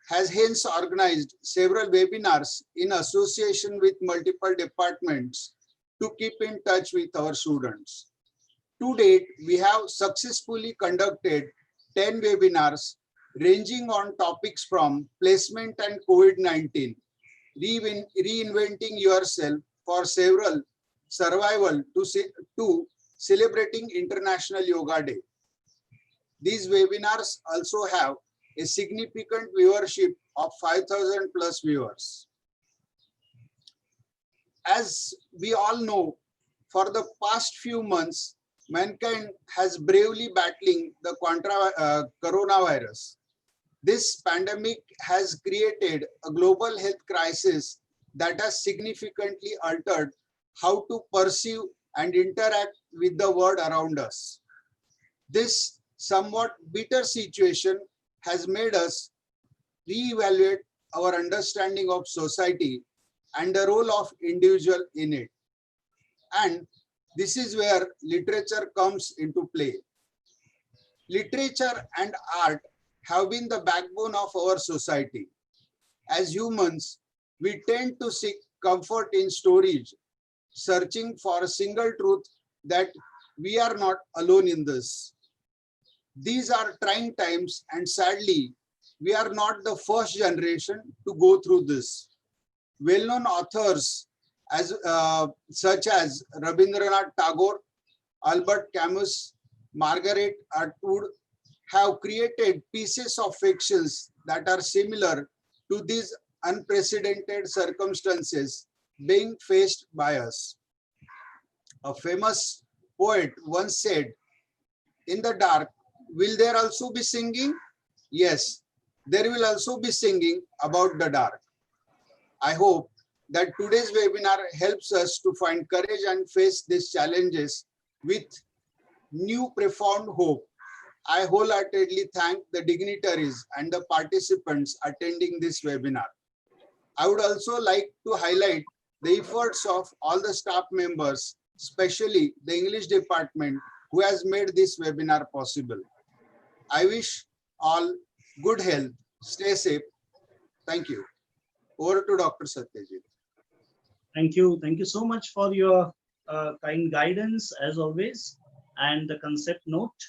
has hence organized several webinars in association with multiple departments to keep in touch with our students. To date, we have successfully conducted 10 webinars ranging on topics from placement and COVID-19, reinventing yourself for several survival to celebrating International Yoga Day. These webinars also have a significant viewership of 5,000 plus viewers. As we all know, for the past few months, mankind has bravely battling the coronavirus. This pandemic has created a global health crisis that has significantly altered how to perceive and interact with the world around us. This somewhat bitter situation has made us reevaluate our understanding of society and the role of individual in it. And this is where literature comes into play. Literature and art have been the backbone of our society. As humans, we tend to seek comfort in stories, searching for a single truth that we are not alone in this. These are trying times, and sadly, we are not the first generation to go through this. Well-known authors such as Rabindranath Tagore, Albert Camus, Margaret Atwood have created pieces of fictions that are similar to these unprecedented circumstances being faced by us. A famous poet once said, "In the dark, will there also be singing?" Yes, there will also be singing about the dark. I hope that today's webinar helps us to find courage and face these challenges with new profound hope. I wholeheartedly thank the dignitaries and the participants attending this webinar. I would also like to highlight the efforts of all the staff members, especially the English department, who has made this webinar possible. I wish all good health, stay safe. Thank you. Over to Dr. Satyajit. Thank you. Thank you so much for your kind guidance as always, and the concept note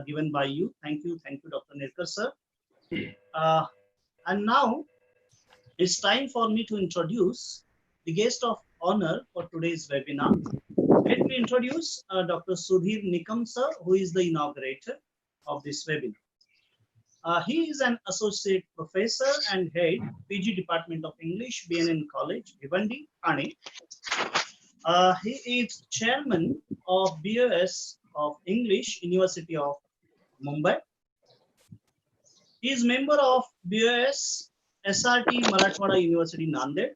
given by you. Thank you. Thank you, Dr. Nirkar, sir. And now it's time for me to introduce the guest of honor for today's webinar. Let me introduce Dr. Sudhir Nikam, sir, who is the inaugurator of this webinar. He is an associate professor and head PG Department of English, BNN College, Bhiwandi, Thane. He is chairman of BOS of English, University of Mumbai. He is member of BOS SRT Marathwada University, Nanded.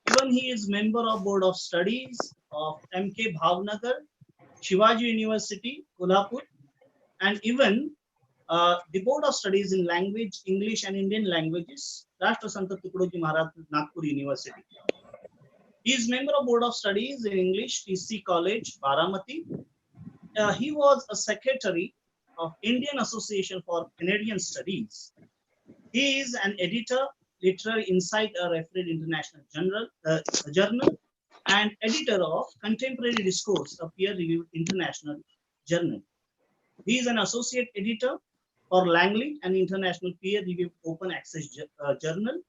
Even he is member of Board of Studies of MK Bhavnagar, Shivaji University, Kolhapur, and even the Board of Studies in Language, English and Indian Languages, Rashtra Santa Tukadoji Maharaj, Nagpur University. He is member of Board of Studies in English, TC College, Baramati. He was a secretary of Indian Association for Canadian Studies. He is an editor, Literary Insight, a referred international journal, and editor of Contemporary Discourse, a peer-reviewed international journal. He is an associate editor for Langley, an international peer-reviewed open access journal,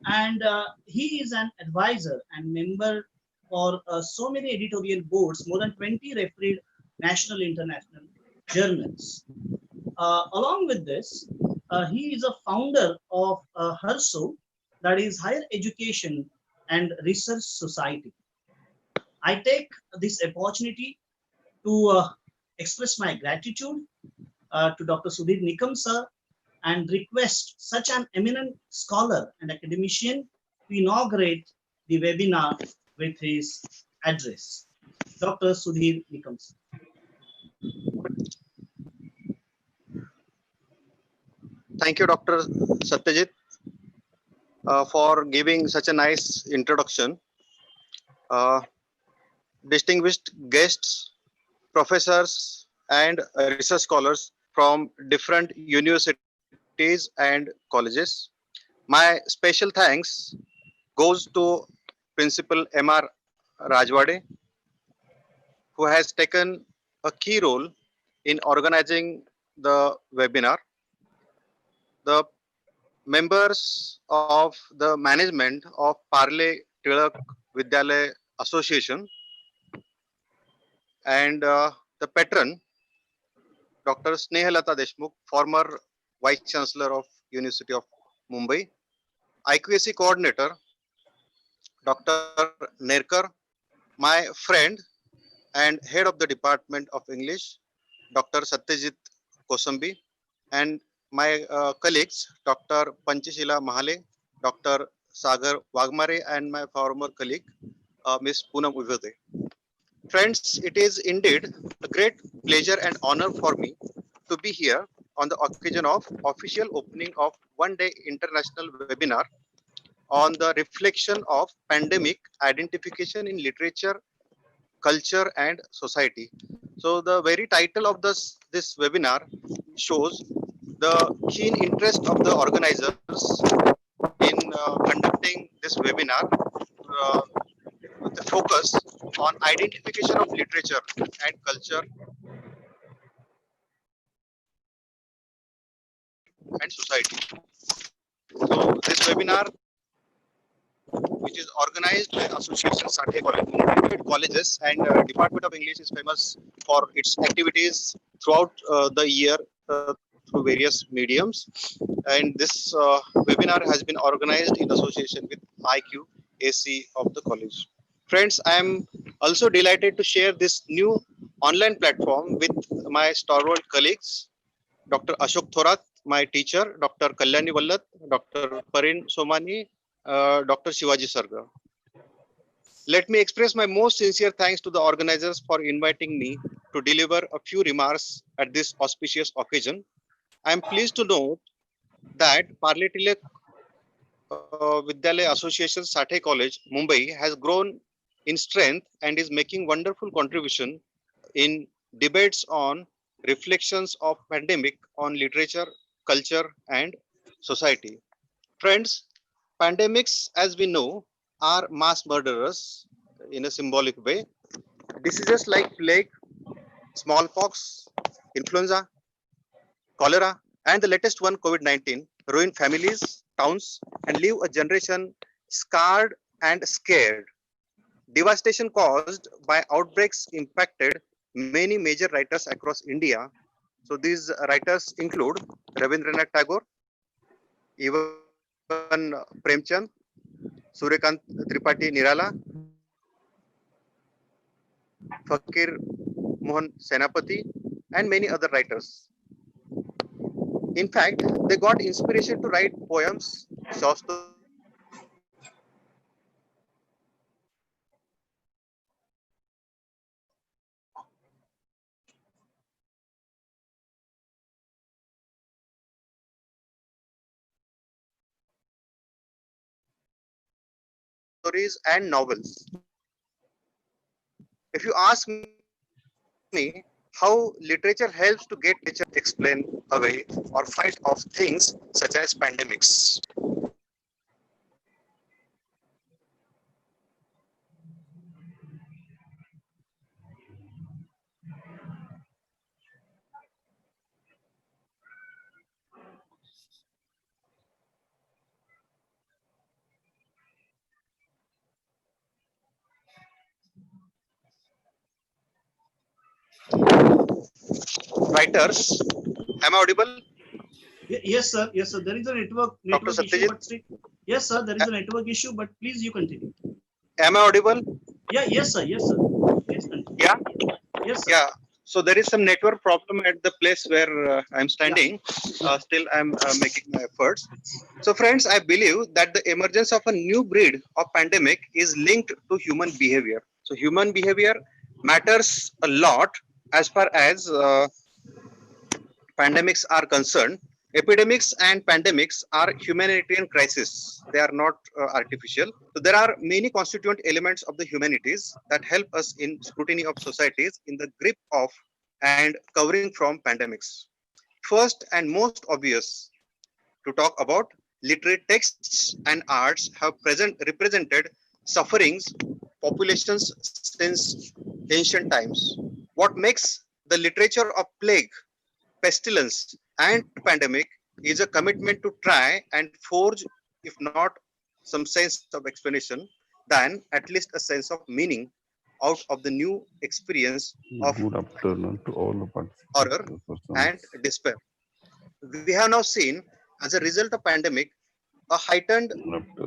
and he is an advisor and member for so many editorial boards, more than 20 refereed national international journals. Along with this, he is a founder of HERSO, that is Higher Education and Research Society. I take this opportunity to express my gratitude to Dr. Sudhir Nikam, sir, and request such an eminent scholar and academician to inaugurate the webinar with his address. Dr. Sudhir Nikam, sir. Thank you, Dr. Satyajit, for giving such a nice introduction. Distinguished guests, professors, and research scholars from different universities and colleges. My special thanks goes to Principal M.R. Rajwade, who has taken a key role in organizing the webinar. The members of the management of Parle Tilak Vidyalaya Association and the patron, Dr. Snehalata Deshmukh, former Vice Chancellor of University of Mumbai, IQAC coordinator, Dr. Nirkar, my friend and head of the Department of English, Dr. Satyajit Kosambi, and my colleagues, Dr. Panchashila Mahale, Dr. Sagar Wagmare, and my former colleague, Ms. Poonam Uvyote. Friends, it is indeed a great pleasure and honor for me to be here on the occasion of official opening of one-day international webinar on the reflection of pandemic identification in literature, culture, and society. So the very title of this webinar shows the keen interest of the organizers in conducting this webinar with the focus on identification of literature and culture and society. So this webinar, which is organized by Association Sathe Colleges, and Department of English is famous for its activities throughout the year through various mediums. And this webinar has been organized in association with IQAC of the college. Friends, I am also delighted to share this new online platform with my stalwart colleagues, Dr. Ashok Thorat, my teacher, Dr. Kalyani Vallat, Dr. Parin Somani, Dr. Shivaji Sarga. Let me express my most sincere thanks to the organizers for inviting me to deliver a few remarks at this auspicious occasion. I am pleased to note that Parle-Tilak Vidyalaya Association Sathe College, Mumbai has grown in strength and is making wonderful contribution in debates on reflections of pandemic on literature, culture, and society. Friends, pandemics, as we know, are mass murderers in a symbolic way. Diseases like plague, smallpox, influenza, cholera, and the latest one, COVID-19, ruin families, towns, and leave a generation scarred and scared. Devastation caused by outbreaks impacted many major writers across India. So these writers include Rabindranath Tagore, even Premchand, Suryakant Tripathi Nirala, Fakir Mohan Senapati, and many other writers. In fact, they got inspiration to write poems, short stories, and novels. If you ask me how literature helps to get nature explain away or fight off things such as pandemics. Writers, am I audible? Yes, sir. Yes, sir. There is a network issue, but yes, sir. There is a network issue, but please you continue. Am I audible? Yeah. Yes, sir. Yes, sir. Please continue. Yeah. Yes, sir. Yeah. So there is some network problem at the place where I'm standing. Still, I'm making my efforts. So, friends, I believe that the emergence of a new breed of pandemic is linked to human behavior. So, human behavior matters a lot as far as pandemics are concerned. Epidemics and pandemics are humanitarian crises. They are not artificial. So there are many constituent elements of the humanities that help us in scrutiny of societies in the grip of and covering from pandemics. First and most obvious to talk about, literary texts and arts have represented sufferings populations since ancient times. What makes the literature of plague, pestilence, and pandemic is a commitment to try and forge, if not some sense of explanation, then at least a sense of meaning out of the new experience of Good afternoon to all the horror participants. and despair. We have now seen, as a result of pandemic, a heightened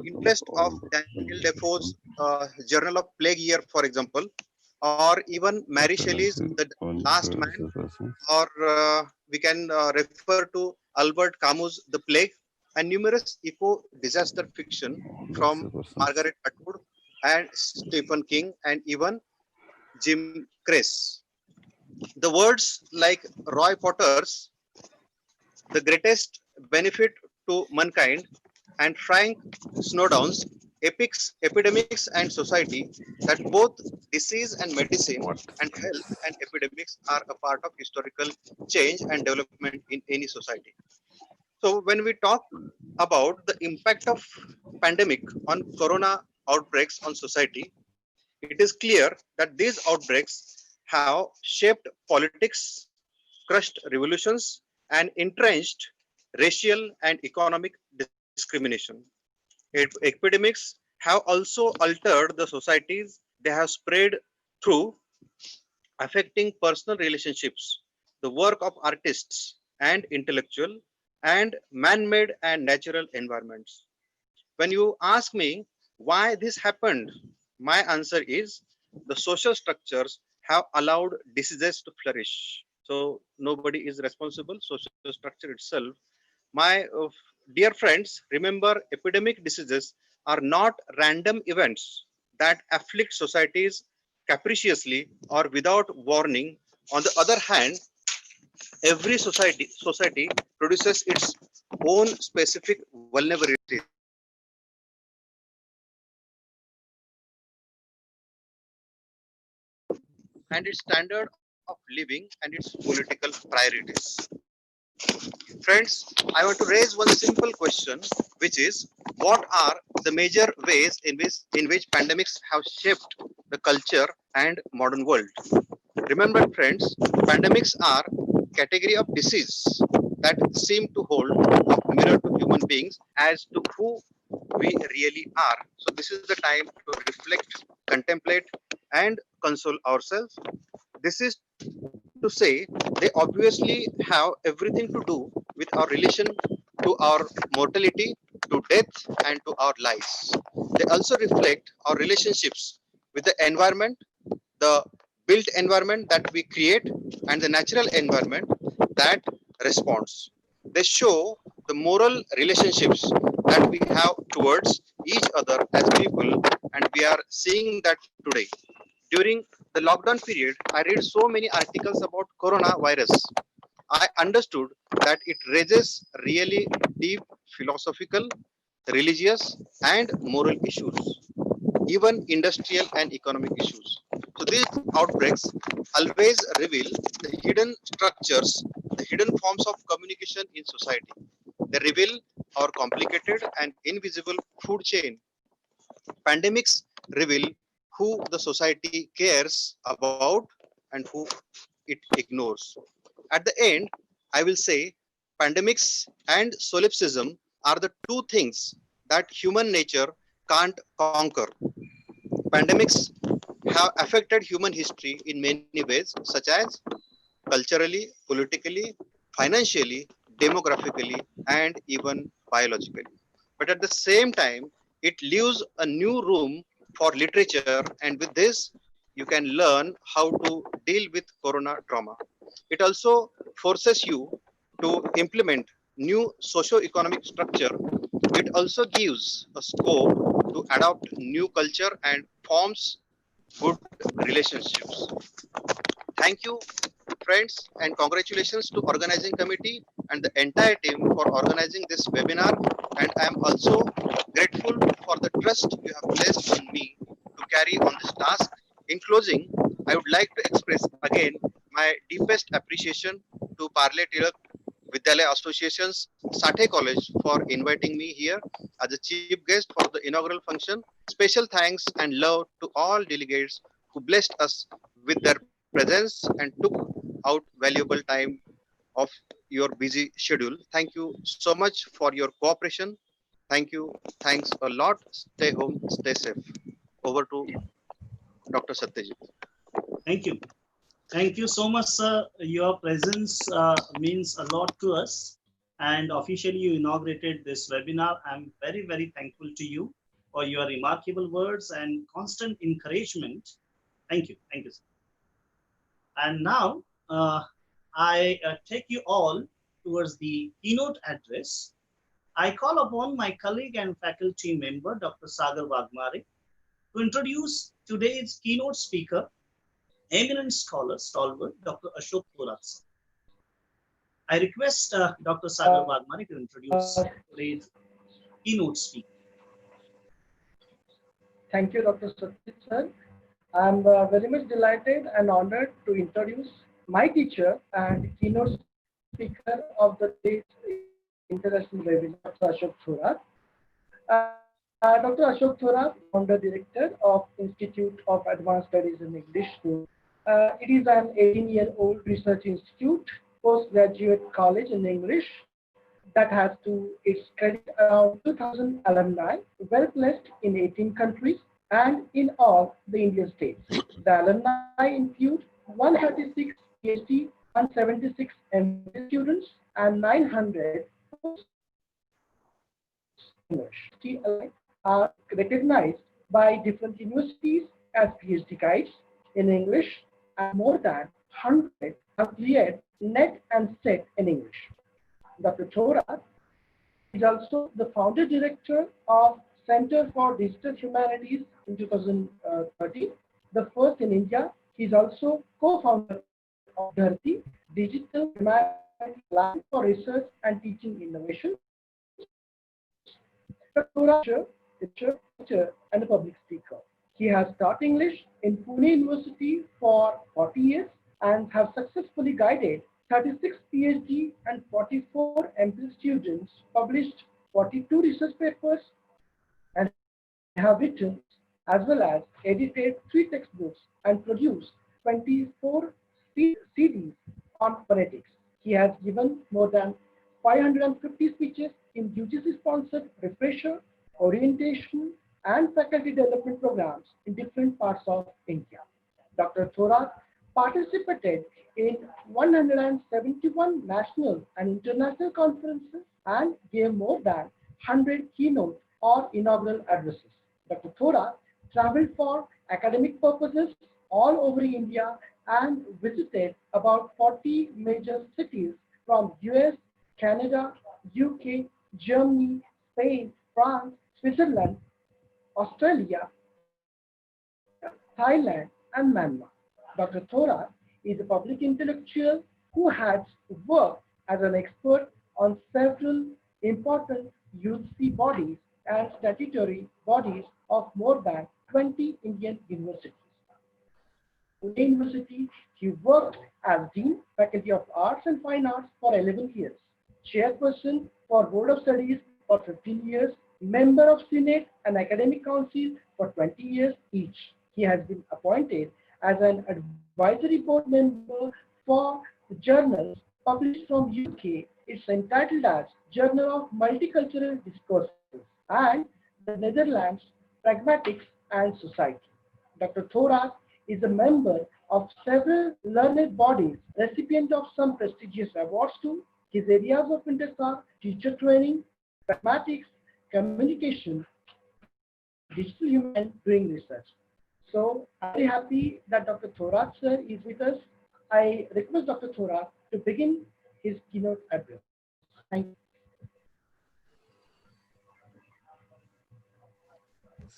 interest of Daniel Defoe's Journal of Plague Year, for example, or even Mary Shelley's The Last Man, or we can refer to Albert Camus' The Plague, and numerous eco-disaster fiction from Margaret Atwood and Stephen King, and even Jim Kress. The words like Roy Potter's The Greatest Benefit to Mankind and Frank Snowdown's Epics, Epidemics and Society, that both disease and medicine and health and epidemics are a part of historical change and development in any society. So when we talk about the impact of pandemic on corona outbreaks on society, it is clear that these outbreaks have shaped politics, crushed revolutions, and entrenched racial and economic discrimination. Epidemics have also altered the societies they have spread through, affecting personal relationships, the work of artists and intellectual, and man-made and natural environments. When you ask me why this happened, my answer is the social structures have allowed diseases to flourish. So nobody is responsible, social structure itself. My dear friends, remember epidemic diseases are not random events that afflict societies capriciously or without warning. On the other hand, every society produces its own specific vulnerabilities and its standard of living and its political priorities. Friends, I want to raise one simple question, which is what are the major ways in which pandemics have shaped the culture and modern world? Remember, friends, pandemics are category of disease that seem to hold a mirror to human beings as to who we really are. So this is the time to reflect, contemplate, and console ourselves. This is to say they obviously have everything to do with our relation to our mortality, to death, and to our lives. They also reflect our relationships with the environment, the built environment that we create, and the natural environment that responds. They show the moral relationships that we have towards each other as people, and we are seeing that today. During the lockdown period, I read so many articles about coronavirus. I understood that it raises really deep philosophical, religious, and moral issues, even industrial and economic issues. So these outbreaks always reveal the hidden structures, the hidden forms of communication in society. They reveal our complicated and invisible food chain. Pandemics reveal who the society cares about and who it ignores. At the end, I will say pandemics and solipsism are the two things that human nature can't conquer. Pandemics have affected human history in many ways, such as culturally, politically, financially, demographically, and even biologically. But at the same time, it leaves a new room for literature, and with this, you can learn how to deal with corona trauma. It also forces you to implement new socio-economic structure. It also gives a scope to adopt new culture and forms good relationships. Thank you, friends, and congratulations to organizing committee and the entire team for organizing this webinar. And I am also grateful for the trust you have placed in me to carry on this task. In closing, I would like to express again my deepest appreciation to Parle Tilak Vidyalaya Association's Sathe College for inviting me here as a chief guest for the inaugural function. Special thanks and love to all delegates who blessed us with their presence and took out valuable time of your busy schedule. Thank you so much for your cooperation. Thank you. Thanks a lot. Stay home, stay safe. Over to Dr. Satyajit. Thank you. Thank you so much, sir. Your presence means a lot to us. And officially, you inaugurated this webinar. I'm very, very thankful to you for your remarkable words and constant encouragement. Thank you. Thank you, sir. And now, I take you all towards the keynote address. I call upon my colleague and faculty member, Dr. Sagar Wagmare, to introduce today's keynote speaker, eminent scholar, stalwart, Dr. Ashok Thorat. I request Dr. Sagar Wagmare to introduce today's keynote speaker. Thank you, Dr. Satyajit, sir. I'm very much delighted and honored to introduce my teacher and keynote speaker of the day's international webinar, Dr. Ashok Thorat. Dr. Ashok Thorat, founder director of Institute of Advanced Studies in English School. It is an 18-year-old research institute, postgraduate college in English that has to its credit around 2,000 alumni, well placed in 18 countries and in all the Indian states. The alumni include 136 PhD, 176 MPhil students, and 900 English alumni are recognized by different universities as PhD guides in English, and more than 100 have cleared NET and SET in English. Dr. Thorat is also the founder director of Center for Digital Humanities in 2013, the first in India. He is also co-founder of Dharti, Digital Humanities Lab for Research and Teaching Innovation. Dr. Thorat is a teacher and a public speaker. He has taught English in Pune University for 40 years and have successfully guided 36 PhD and 44 MPhil students, published 42 research papers, and have written as well as edited 3 textbooks and produced 24 CDs on phonetics. He has given more than 550 speeches in UGC-sponsored refresher, orientation, and faculty development programs in different parts of India. Dr. Thorat participated in 171 national and international conferences and gave more than 100 keynote or inaugural addresses. Dr. Thorat traveled for academic purposes all over India and visited about 40 major cities from US, Canada, UK, Germany, Spain, France, Switzerland, Australia, Thailand, and Myanmar. Dr. Thorat is a public intellectual who has worked as an expert on several important UC bodies and statutory bodies of more than 20 Indian universities. Pune University, he worked as Dean, Faculty of Arts and Fine Arts for 11 years, Chairperson for Board of Studies for 15 years, Member of Senate and Academic Council for 20 years each. He has been appointed as an advisory board member for the journals published from UK. It's entitled as Journal of Multicultural Discourses, and the Netherlands Pragmatics and Society. Dr. Thorat is a member of several learned bodies, recipient of some prestigious awards too. His areas of interest are teacher training, pragmatics, communication, digital human, and doing research. So I'm very happy that Dr. Thorat sir is with us. I request Dr. Thorat to begin his keynote address. Thank you.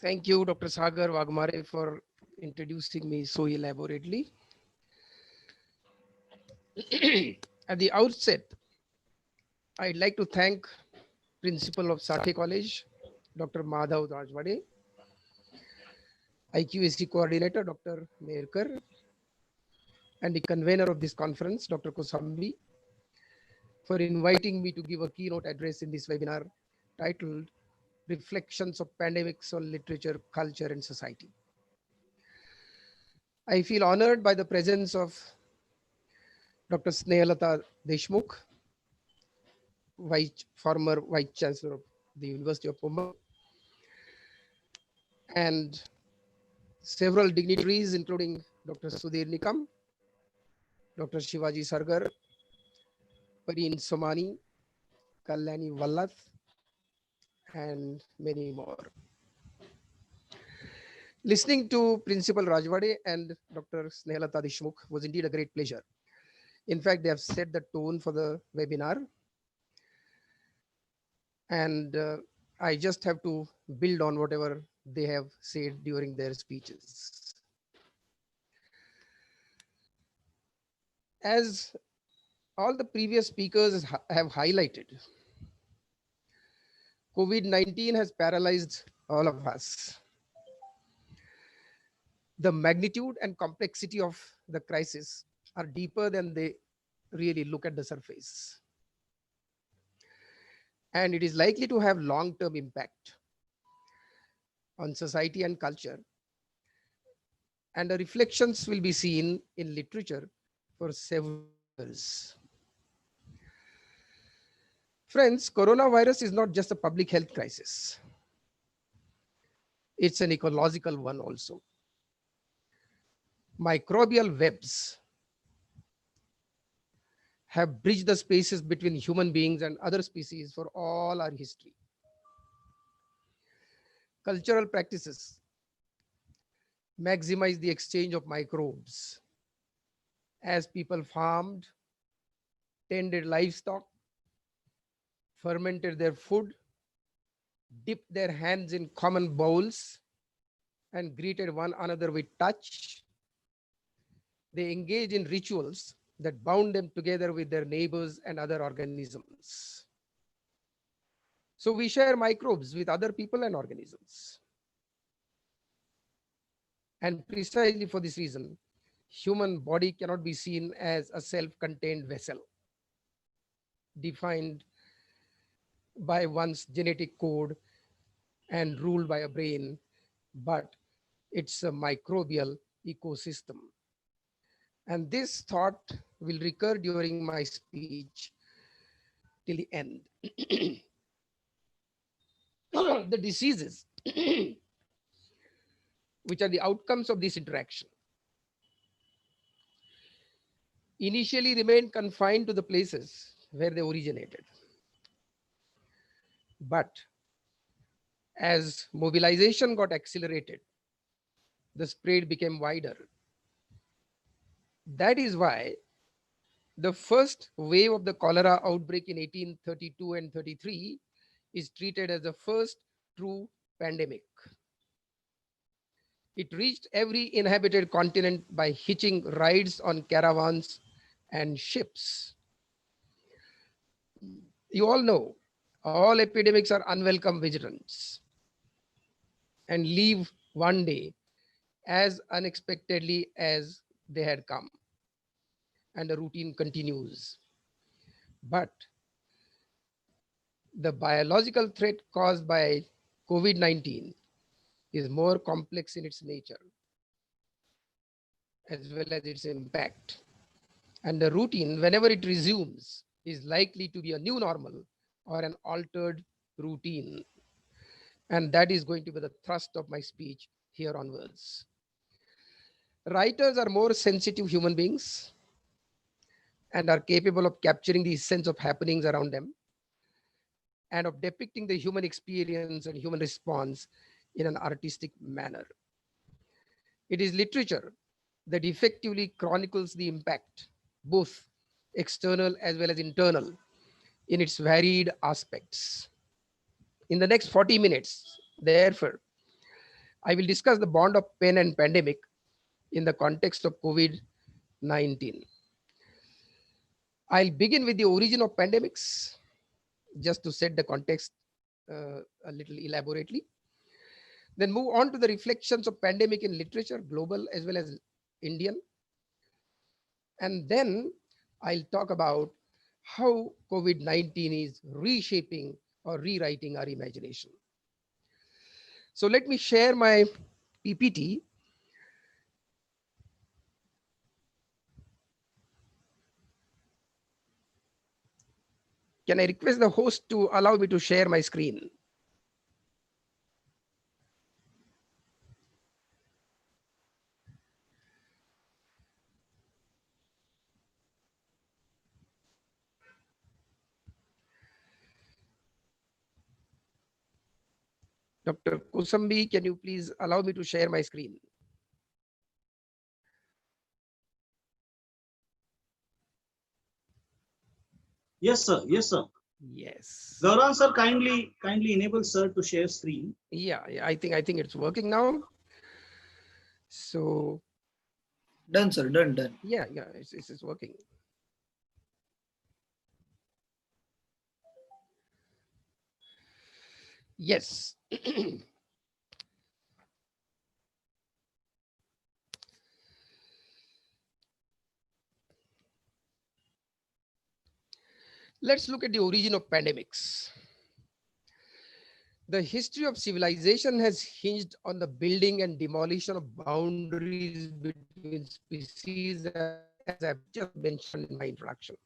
Thank you, Dr. Sagar Wagmare, for introducing me so elaborately. At the outset, I'd like to thank Principal of Sathe College, Dr. Madhav Rajwade, IQAC Coordinator, Dr. Merkar, and the convener of this conference, Dr. Kosambi, for inviting me to give a keynote address in this webinar titled Reflections of Pandemics on Literature, Culture, and Society. I feel honored by the presence of Dr. Snehalata Deshmukh, former Vice Chancellor of the University of Mumbai, and several dignitaries, including Dr. Sudhir Nikam, Dr. Shivaji Sargar, Pareen Somani, Kalyani Vallath, and many more. Listening to Principal Rajwade and Dr. Snehalata Deshmukh was indeed a great pleasure. In fact, they have set the tone for the webinar. And I just have to build on whatever they have said during their speeches. As all the previous speakers have highlighted, COVID-19 has paralyzed all of us. The magnitude and complexity of the crisis are deeper than they really look at the surface. And it is likely to have long-term impact. on society and culture, and the reflections will be seen in literature for several years. Friends, coronavirus is not just a public health crisis. It's an ecological one also. Microbial webs have bridged the spaces between human beings and other species for all our history. Cultural practices maximize the exchange of microbes as people farmed, tended livestock, fermented their food, dipped their hands in common bowls, and greeted one another with touch. They engaged in rituals that bound them together with their neighbors and other organisms. So we share microbes with other people and organisms. And precisely for this reason, human body cannot be seen as a self-contained vessel defined by one's genetic code and ruled by a brain, but it's a microbial ecosystem. And this thought will recur during my speech till the end. The diseases which are the outcomes of this interaction initially remained confined to the places where they originated. But as mobilization got accelerated, the spread became wider. That is why the first wave of the cholera outbreak in 1832 and 33 is treated as the first true pandemic. It reached every inhabited continent by hitching rides on caravans and ships. You all know, all epidemics are unwelcome visitants and leave one day as unexpectedly as they had come, and the routine continues. But the biological threat caused by COVID-19 is more complex in its nature as well as its impact. And the routine, whenever it resumes, is likely to be a new normal or an altered routine. And that is going to be the thrust of my speech here onwards. Writers are more sensitive human beings and are capable of capturing the essence of happenings around them and of depicting the human experience and human response in an artistic manner. It is literature that effectively chronicles the impact, both external as well as internal, in its varied aspects. In the next 40 minutes, therefore, I will discuss the bond of pen and pandemic in the context of COVID-19. I'll begin with the origin of pandemics, just to set the context a little elaborately. Then move on to the reflections of pandemic in literature, global as well as Indian. And then I'll talk about how COVID-19 is reshaping or rewriting our imagination. So let me share my PPT. Can I request the host to allow me to share my screen? Dr. Kusambi, can you please allow me to share my screen? Yes, sir. Yes, sir. Yes. Gaurav sir, kindly enable sir to share screen. Yeah, I think it's working now. So Done, sir. Done. yeah, it's working. Yes. Let's look at the origin of pandemics. The history of civilization has hinged on the building and demolition of boundaries between species, as I've just mentioned in my introduction.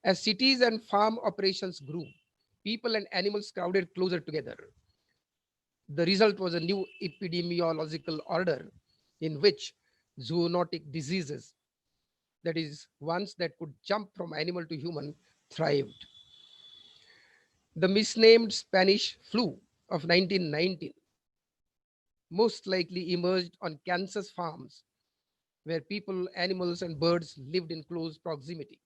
As cities and farm operations grew, people and animals crowded closer together. The result was a new epidemiological order in which zoonotic diseases, that is, ones that could jump from animal to human, thrived. The misnamed Spanish flu of 1919 most likely emerged on Kansas farms where people, animals, and birds lived in close proximity.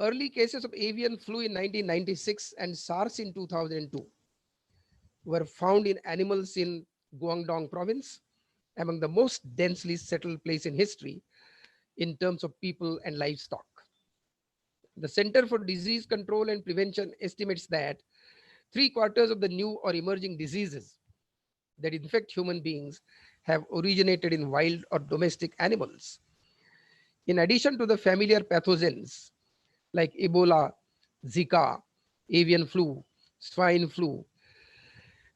Early cases of avian flu in 1996 and SARS in 2002 were found in animals in Guangdong province, among the most densely settled place in history in terms of people and livestock. The Center for Disease Control and Prevention estimates that 3/4 of the new or emerging diseases that infect human beings have originated in wild or domestic animals. In addition to the familiar pathogens like Ebola, Zika, avian flu, swine flu,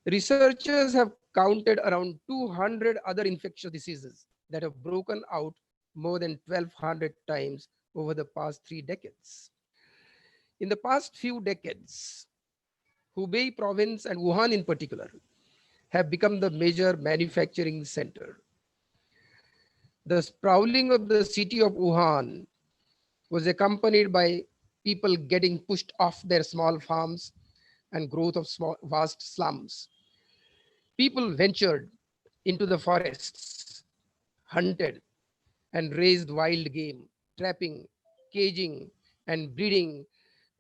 researchers have counted around 200 other infectious diseases that have broken out more than 1,200 times over the past 3 decades. In the past few decades, Hubei province and Wuhan in particular have become the major manufacturing center. The sprawling of the city of Wuhan was accompanied by people getting pushed off their small farms and growth of vast slums. People ventured into the forests, hunted, and raised wild game, trapping, caging, and breeding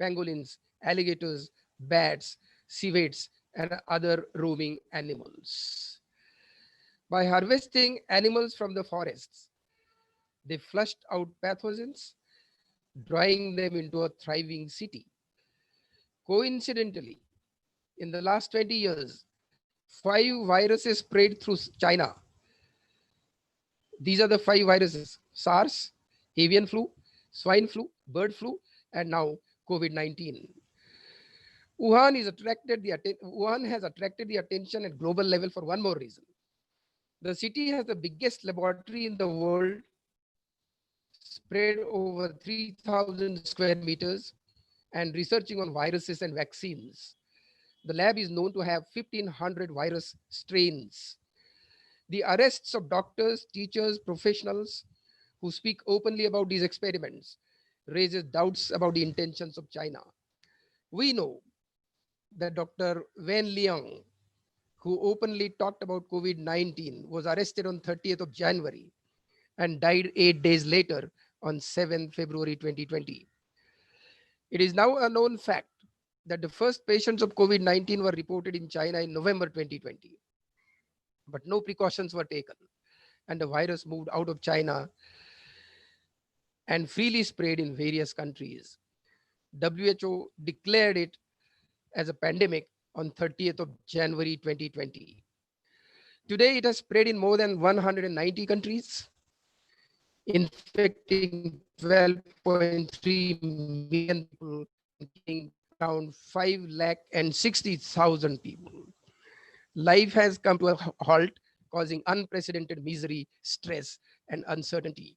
pangolins, alligators, bats, civets, and other roaming animals. By harvesting animals from the forests, they flushed out pathogens, drawing them into a thriving city. Coincidentally, in the last 20 years, 5 viruses spread through China. These are the 5 viruses: SARS, avian flu, swine flu, bird flu, and now COVID-19. Wuhan has attracted the attention at global level for one more reason. The city has the biggest laboratory in the world, spread over 3,000 square meters, and researching on viruses and vaccines. The lab is known to have 1,500 virus strains. The arrests of doctors, teachers, professionals who speak openly about these experiments raises doubts about the intentions of China. We know that Dr. Wen Liang, who openly talked about COVID-19, was arrested on 30th of January and died 8 days later on 7 February 2020. It is now a known fact that the first patients of COVID-19 were reported in China in November 2020. But no precautions were taken, and the virus moved out of China and freely spread in various countries. WHO declared it as a pandemic on 30th of January 2020. Today, it has spread in more than 190 countries, infecting 12.3 million people, killing around 5,60,000 people. Life has come to a halt, causing unprecedented misery, stress, and uncertainty.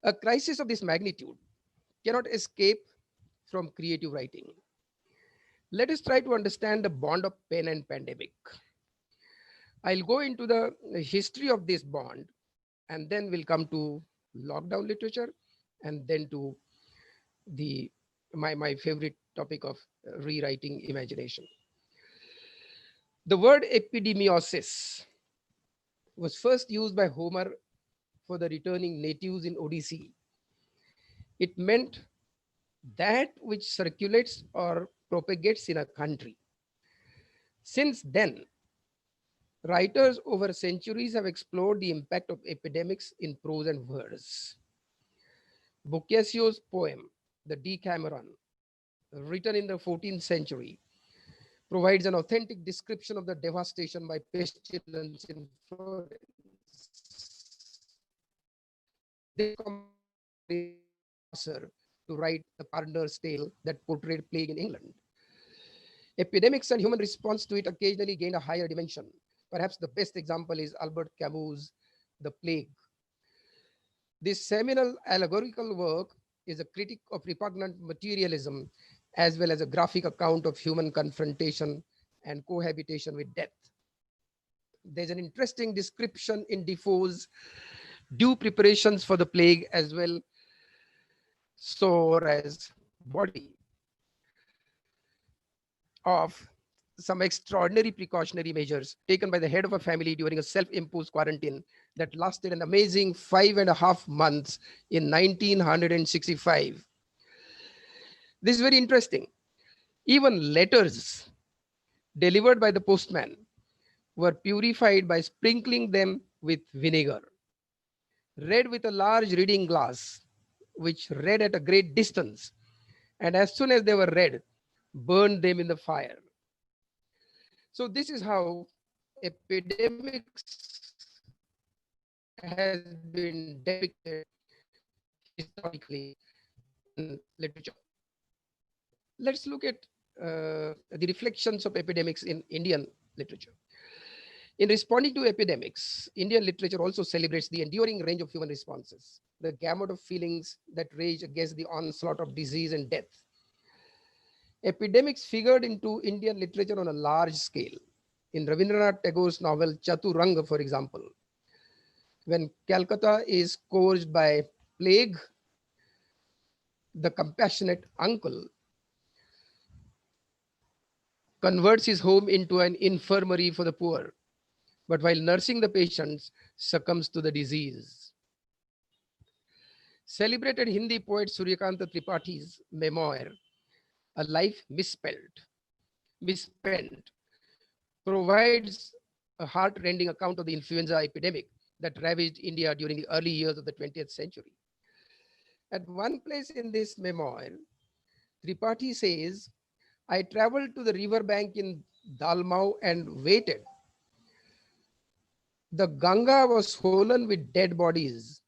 A crisis of this magnitude cannot escape from creative writing. Let us try to understand the bond of pen and pandemic. I'll go into the history of this bond, and then we'll come to lockdown literature, and then to my favorite topic of rewriting imagination. The word epidemiosis was first used by Homer for the returning natives in Odyssey. It meant that which circulates or propagates in a country. Since then, writers over centuries have explored the impact of epidemics in prose and verse. Boccaccio's poem, The Decameron, written in the 14th century, provides an authentic description of the devastation by pestilence in Florence. This to write The Pardoner's Tale that portrayed plague in England. Epidemics and human response to it occasionally gained a higher dimension. Perhaps the best example is Albert Camus' The Plague. This seminal allegorical work is a critique of repugnant materialism as well as a graphic account of human confrontation and cohabitation with death. There's an interesting description in Defoe's Due Preparations for the Plague as well so as Body of some extraordinary precautionary measures taken by the head of a family during a self-imposed quarantine that lasted an amazing 5.5 months in 1965. This is very interesting. Even letters delivered by the postman were purified by sprinkling them with vinegar, read with a large reading glass, which read at a great distance, and as soon as they were read, burned them in the fire. So this is how epidemics has been depicted historically in literature. Let's look at the reflections of epidemics in Indian literature. In responding to epidemics, Indian literature also celebrates the enduring range of human responses, the gamut of feelings that rage against the onslaught of disease and death. Epidemics figured into Indian literature on a large scale. In Rabindranath Tagore's novel Chaturanga, for example, when Calcutta is scourged by plague, the compassionate uncle converts his home into an infirmary for the poor, but while nursing the patients, succumbs to the disease. Celebrated Hindi poet Suryakanta Tripathi's memoir, A Life Misspent, provides a heart-rending account of the influenza epidemic that ravaged India during the early years of the 20th century. At one place in this memoir, Tripathi says, I traveled to the riverbank in Dalmau and waited. The Ganga was swollen with dead bodies,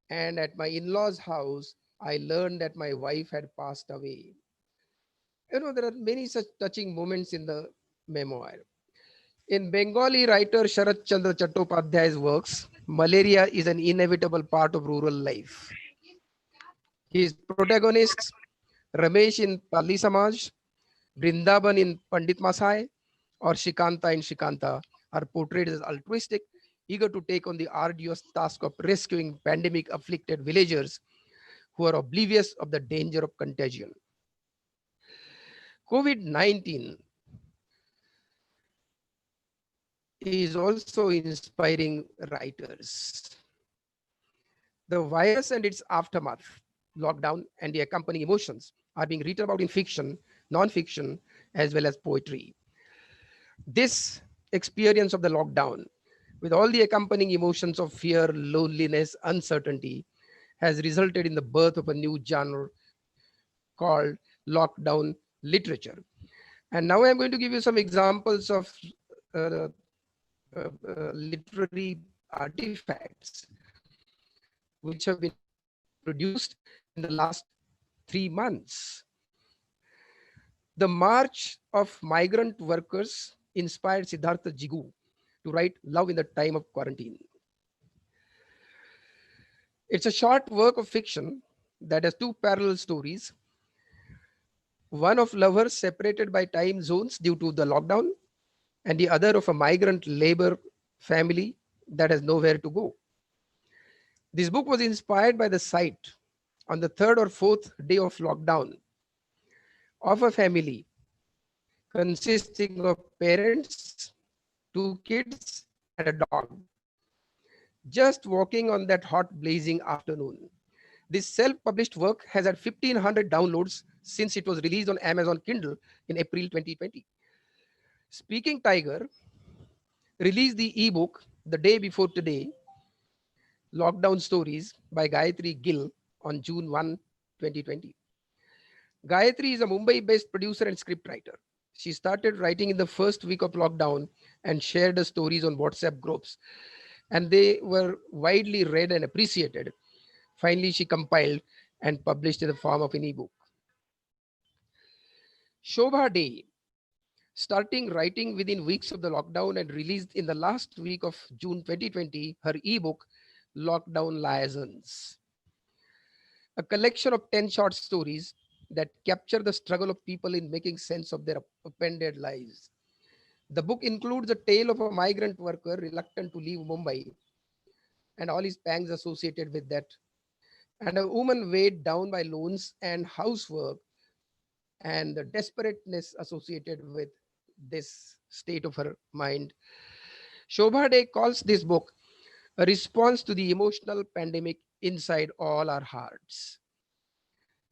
and at my in-laws' house, I learned that my wife had passed away. You know, there are many such touching moments in the memoir. In Bengali writer Sharat Chandra Chattopadhyay's works, malaria is an inevitable part of rural life. His protagonists, Ramesh in Pali Samaj, Vrindavan in Pandit Masai, or Shikanta in Shikanta, are portrayed as altruistic, eager to take on the arduous task of rescuing pandemic-afflicted villagers who are oblivious of the danger of contagion. COVID-19 is also inspiring writers. The virus and its aftermath, lockdown, and the accompanying emotions are being written about in fiction, non-fiction, as well as poetry. This experience of the lockdown, with all the accompanying emotions of fear, loneliness, uncertainty, has resulted in the birth of a new genre called lockdown literature. And now I'm going to give you some examples of literary artifacts which have been produced in the last 3 months. The March of Migrant Workers inspired Siddhartha Jigu to write Love in the Time of Quarantine. It's a short work of fiction that has 2 parallel stories. One of lovers separated by time zones due to the lockdown, and the other of a migrant labor family that has nowhere to go. This book was inspired by the sight on the 3rd or 4th day of lockdown of a family consisting of parents, 2 kids, and a dog, just walking on that hot blazing afternoon. This self-published work has had 1,500 downloads since it was released on Amazon Kindle in April 2020. Speaking Tiger released the ebook the day before today, Lockdown Stories by Gayatri Gill, on June 1, 2020. Gayatri is a Mumbai-based producer and scriptwriter. She started writing in the first week of lockdown and shared the stories on WhatsApp groups, and they were widely read and appreciated. Finally, she compiled and published in the form of an ebook. Shobha Day, starting writing within weeks of the lockdown and released in the last week of June 2020, her ebook, Lockdown Liaisons, a collection of 10 short stories that capture the struggle of people in making sense of their upended lives. The book includes a tale of a migrant worker reluctant to leave Mumbai and all his pangs associated with that, and a woman weighed down by loans and housework and the desperateness associated with this state of her mind. Shobha Day calls this book a response to the emotional pandemic inside all our hearts.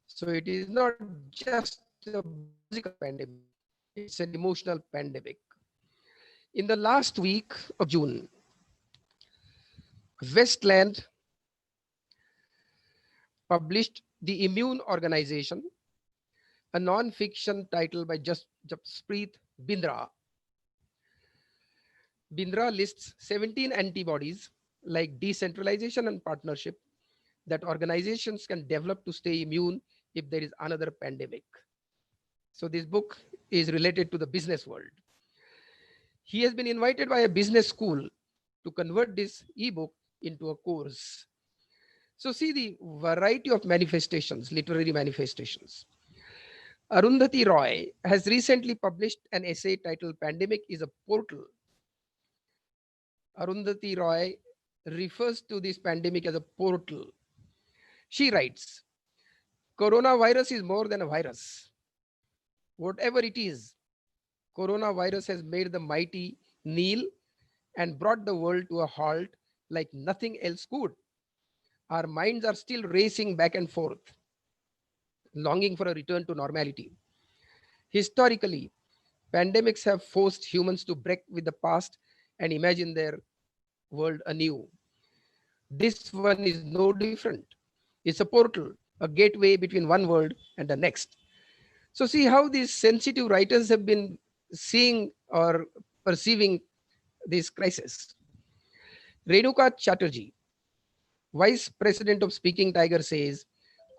So it is not just a biological pandemic, it's an emotional pandemic. In the last week of June, Westland published The Immune Organization, a non-fiction title by Jaspreet Bindra. Bindra lists 17 antibodies like decentralization and partnership that organizations can develop to stay immune if there is another pandemic. So this book is related to the business world. He has been invited by a business school to convert this ebook into a course. So see the variety of manifestations, literary manifestations. Arundhati Roy has recently published an essay titled Pandemic is a Portal. Arundhati Roy refers to this pandemic as a portal. She writes, coronavirus is more than a virus. Whatever it is, coronavirus has made the mighty kneel and brought the world to a halt like nothing else could. Our minds are still racing back and forth, longing for a return to normality. Historically, pandemics have forced humans to break with the past and imagine their world anew. This one is no different. It's a portal, a gateway between one world and the next. So see how these sensitive writers have been seeing or perceiving this crisis. Renuka Chatterjee, Vice President of Speaking Tiger, says,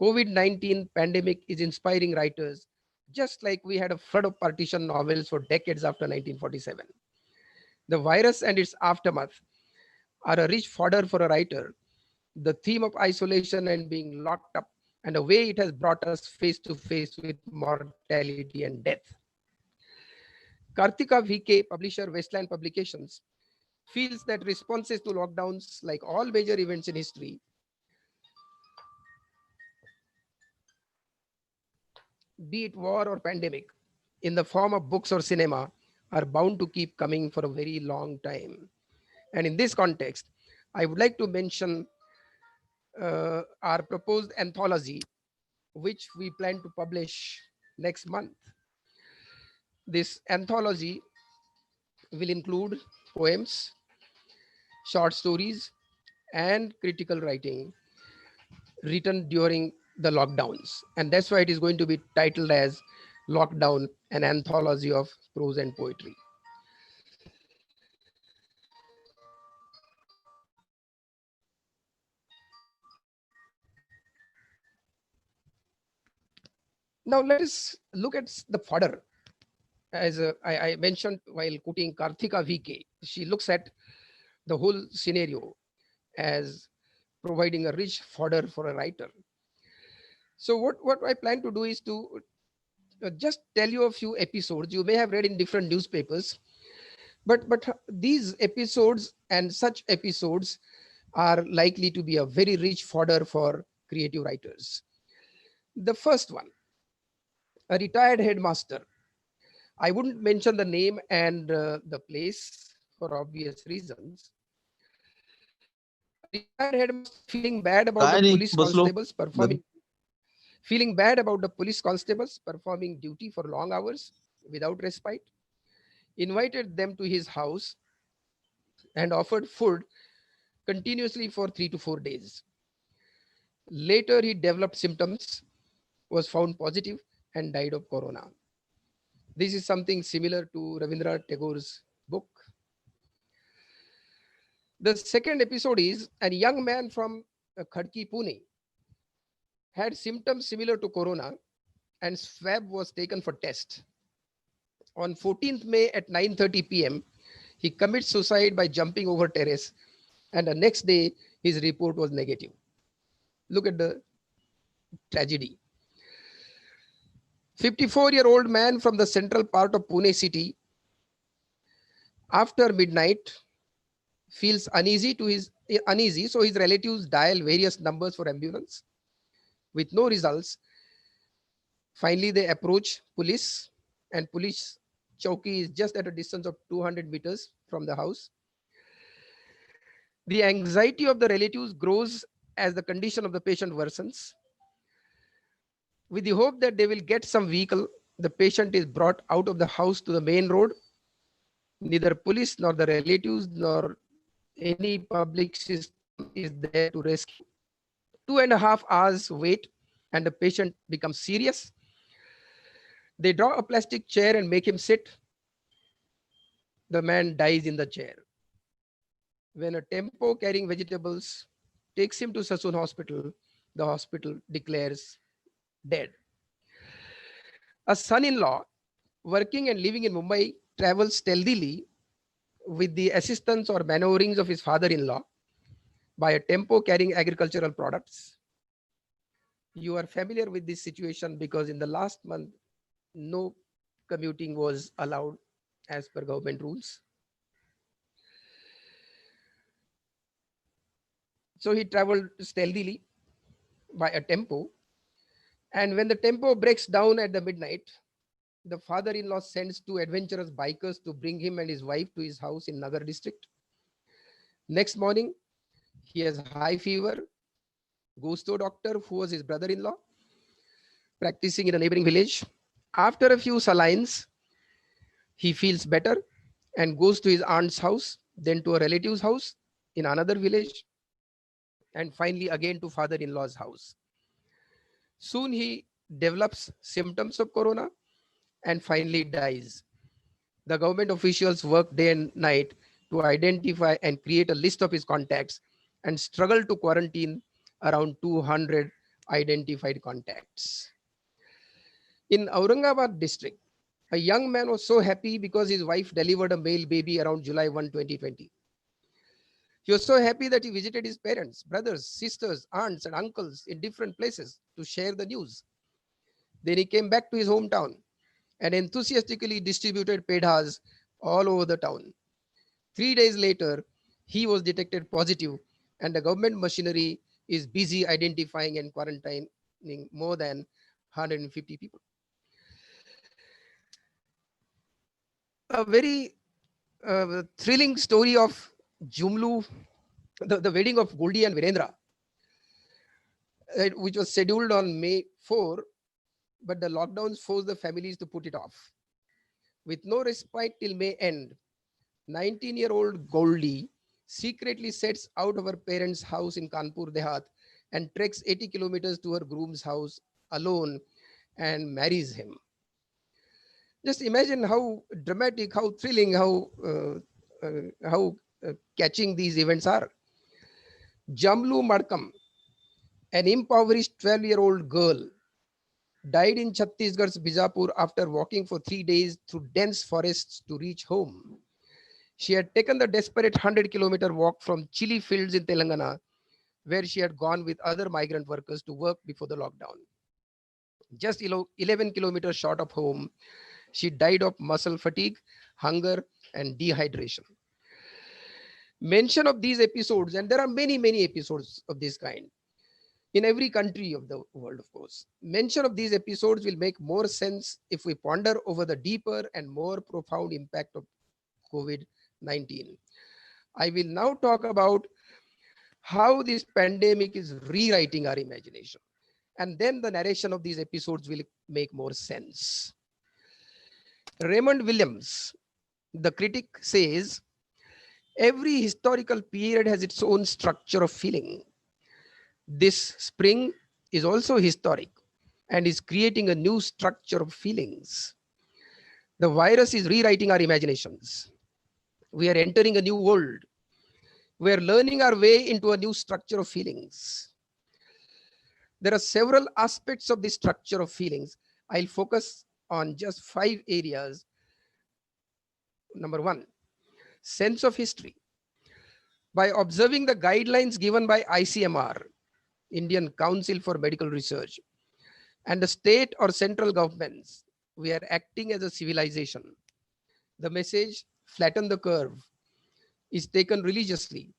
COVID-19 pandemic is inspiring writers, just like we had a flood of partition novels for decades after 1947. The virus and its aftermath are a rich fodder for a writer. The theme of isolation and being locked up and the way it has brought us face to face with mortality and death. Kartika VK, publisher, Westland Publications, feels that responses to lockdowns, like all major events in history, be it war or pandemic, in the form of books or cinema, are bound to keep coming for a very long time. And in this context, I would like to mention our proposed anthology, which we plan to publish next month. This anthology will include poems, short stories, and critical writing written during the lockdowns. And that's why it is going to be titled as Lockdown, an anthology of prose and poetry. Now let us look at the fodder. As I mentioned while quoting Karthika VK, she looks at the whole scenario as providing a rich fodder for a writer. So what I plan to do is to just tell you a few episodes you may have read in different newspapers, but these episodes and such episodes are likely to be a very rich fodder for creative writers. The first one, a retired headmaster. I wouldn't mention the name and the place for obvious reasons. A retired headmaster feeling bad about the police constables performing duty for long hours without respite, invited them to his house and offered food continuously for 3 to 4 days. Later, he developed symptoms, was found positive, and died of corona. This is something similar to Rabindranath Tagore's book. The second episode is a young man from Khadki, Pune, had symptoms similar to corona and swab was taken for test. On 14th May at 9:30 p.m., he commits suicide by jumping over terrace, and the next day his report was negative. Look at the tragedy. 54-year-old man from the central part of Pune city, after midnight, feels uneasy, so his relatives dial various numbers for ambulance. With no results, finally they approach police, and police chowki is just at a distance of 200 meters from the house. The anxiety of the relatives grows as the condition of the patient worsens. With the hope that they will get some vehicle, the patient is brought out of the house to the main road. Neither police nor the relatives nor any public system is there to rescue. 2.5 hours wait and the patient becomes serious. They draw a plastic chair and make him sit. The man dies in the chair. When a tempo carrying vegetables takes him to Sassoon Hospital, the hospital declares dead. A son-in-law working and living in Mumbai travels stealthily with the assistance or maneuverings of his father-in-law by a tempo carrying agricultural products. You are familiar with this situation because in the last month, no commuting was allowed as per government rules. So he traveled stealthily by a tempo. And when the tempo breaks down at the midnight, the father-in-law sends 2 adventurous bikers to bring him and his wife to his house in Nagar district. Next morning, he has high fever, goes to a doctor who was his brother-in-law, practicing in a neighboring village. After a few salines, he feels better and goes to his aunt's house, then to a relative's house in another village, and finally again to father-in-law's house. Soon he develops symptoms of corona and finally dies. The government officials work day and night to identify and create a list of his contacts and struggle to quarantine around 200 identified contacts. In Aurangabad district, a young man was so happy because his wife delivered a male baby around July 1, 2020. He was so happy that he visited his parents, brothers, sisters, aunts, and uncles in different places to share the news. Then he came back to his hometown and enthusiastically distributed pedhas all over the town. 3 days later, he was detected positive, and the government machinery is busy identifying and quarantining more than 150 people. A very thrilling story of Jumlu, the wedding of Goldie and Virendra, which was scheduled on May 4, but the lockdowns forced the families to put it off. With no respite till May end, 19-year-old Goldie secretly sets out of her parents' house in Kanpur Dehat and treks 80 kilometers to her groom's house alone and marries him. Just imagine how dramatic, how thrilling, how catching these events are. Jamlu Madkam, an impoverished 12-year-old girl, died in Chhattisgarh's Bijapur after walking for 3 days through dense forests to reach home. She had taken the desperate 100-kilometer walk from chili fields in Telangana, where she had gone with other migrant workers to work before the lockdown. Just 11 kilometers short of home, she died of muscle fatigue, hunger, and dehydration. Mention of these episodes, and there are many, many episodes of this kind in every country of the world, of course. Mention of these episodes will make more sense if we ponder over the deeper and more profound impact of COVID-19. I will now talk about how this pandemic is rewriting our imagination. And then the narration of these episodes will make more sense. Raymond Williams, the critic, says, every historical period has its own structure of feeling. This spring is also historic and is creating a new structure of feelings. The virus is rewriting our imaginations. We are entering a new world. We are learning our way into a new structure of feelings. There are several aspects of the structure of feelings. I'll focus on just 5 areas. Number 1, sense of history. By observing the guidelines given by ICMR, Indian Council for Medical Research, and the state or central governments, we are acting as a civilization. The message, flatten the curve, is taken religiously,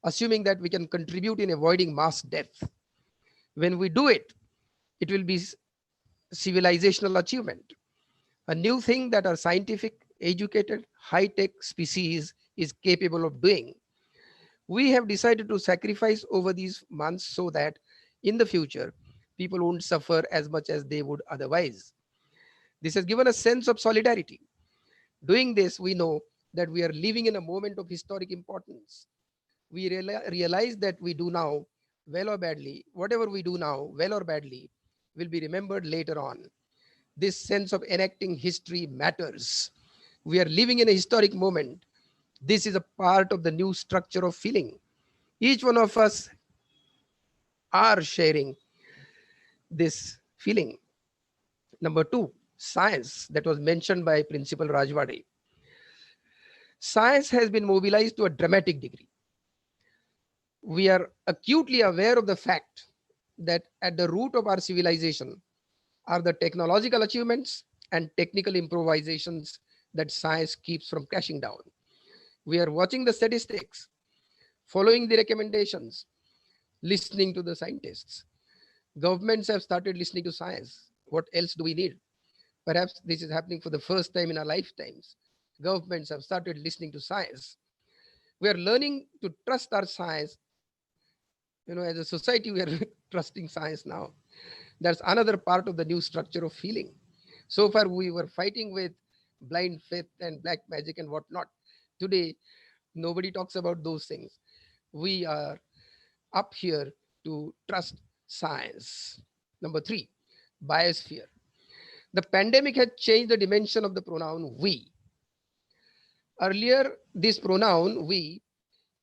assuming that we can contribute in avoiding mass death. When we do it, it will be civilizational achievement. A new thing that our scientific, educated, high-tech species is capable of doing. We have decided to sacrifice over these months so that in the future, people won't suffer as much as they would otherwise. This has given a sense of solidarity. Doing this, we know that we are living in a moment of historic importance. We realize that we do now, well or badly, whatever we do now, well or badly, will be remembered later on. This sense of enacting history matters. We are living in a historic moment. This is a part of the new structure of feeling. Each one of us are sharing this feeling. Number 2, science, that was mentioned by Principal Rajwade. Science has been mobilized to a dramatic degree. We are acutely aware of the fact that at the root of our civilization are the technological achievements and technical improvisations that science keeps from crashing down. We are watching the statistics, following the recommendations, listening to the scientists. Governments have started listening to science. What else do we need? Perhaps this is happening for the first time in our lifetimes. Governments have started listening to science. We are learning to trust our science. As a society, we are trusting science now. That's another part of the new structure of feeling. So far, we were fighting with blind faith and black magic and whatnot. Today, nobody talks about those things. We are up here to trust science. Number 3, biosphere. The pandemic has changed the dimension of the pronoun we. Earlier, this pronoun we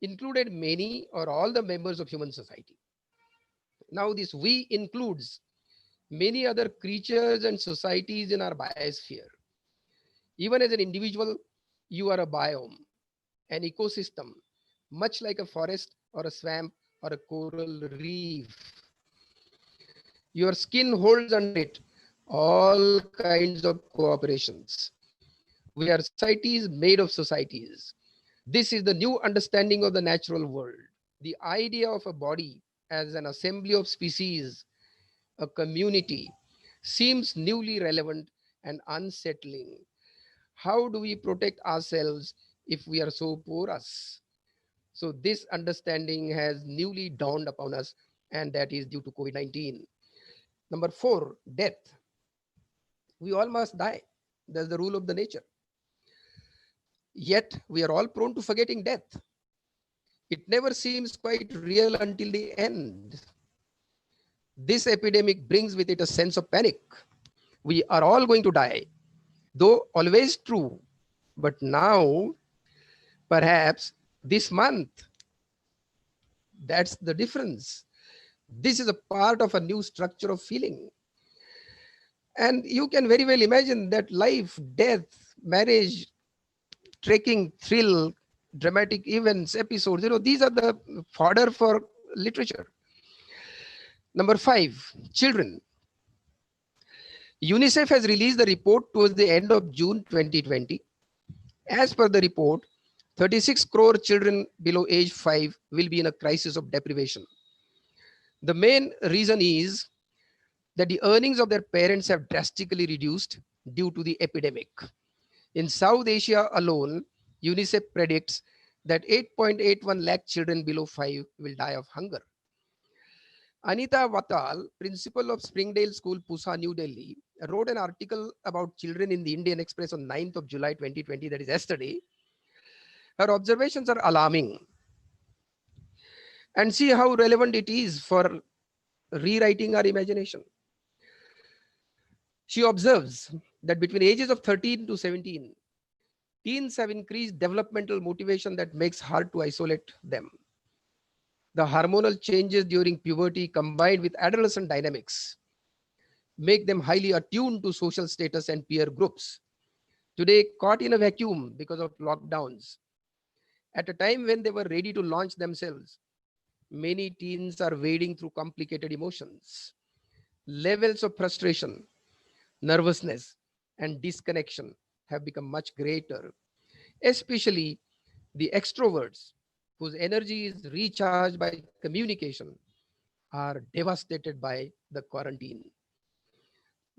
included many or all the members of human society. Now this we includes many other creatures and societies in our biosphere. Even as an individual, you are a biome, an ecosystem, much like a forest or a swamp or a coral reef. Your skin holds under it all kinds of cooperations. We are societies made of societies. This is the new understanding of the natural world. The idea of a body as an assembly of species, a community, seems newly relevant and unsettling. How do we protect ourselves if we are so porous? So this understanding has newly dawned upon us, and that is due to COVID-19. Number 4, death. We all must die. That's the rule of the nature. Yet we are all prone to forgetting death. It never seems quite real until the end. This epidemic brings with it a sense of panic. We are all going to die, though always true. But now, perhaps this month, that's the difference. This is a part of a new structure of feeling. And you can very well imagine that life, death, marriage, trekking, thrill, dramatic events, episodes, these are the fodder for literature. Number 5, children. UNICEF has released the report towards the end of June 2020. As per the report, 36 crore children below age 5 will be in a crisis of deprivation. The main reason is that the earnings of their parents have drastically reduced due to the epidemic. In South Asia alone, UNICEF predicts that 8.81 lakh children below 5 will die of hunger. Anita Vatal, principal of Springdale School, Pusa, New Delhi, wrote an article about children in the Indian Express on 9th of July 2020, that is yesterday. Her observations are alarming. And see how relevant it is for rewriting our imagination. She observes that between ages of 13 to 17, teens have increased developmental motivation that makes hard to isolate them. The hormonal changes during puberty combined with adolescent dynamics make them highly attuned to social status and peer groups. Today, caught in a vacuum because of lockdowns, at a time when they were ready to launch themselves, many teens are wading through complicated emotions. Levels of frustration, nervousness, and disconnection have become much greater, especially the extroverts whose energy is recharged by communication are devastated by the quarantine.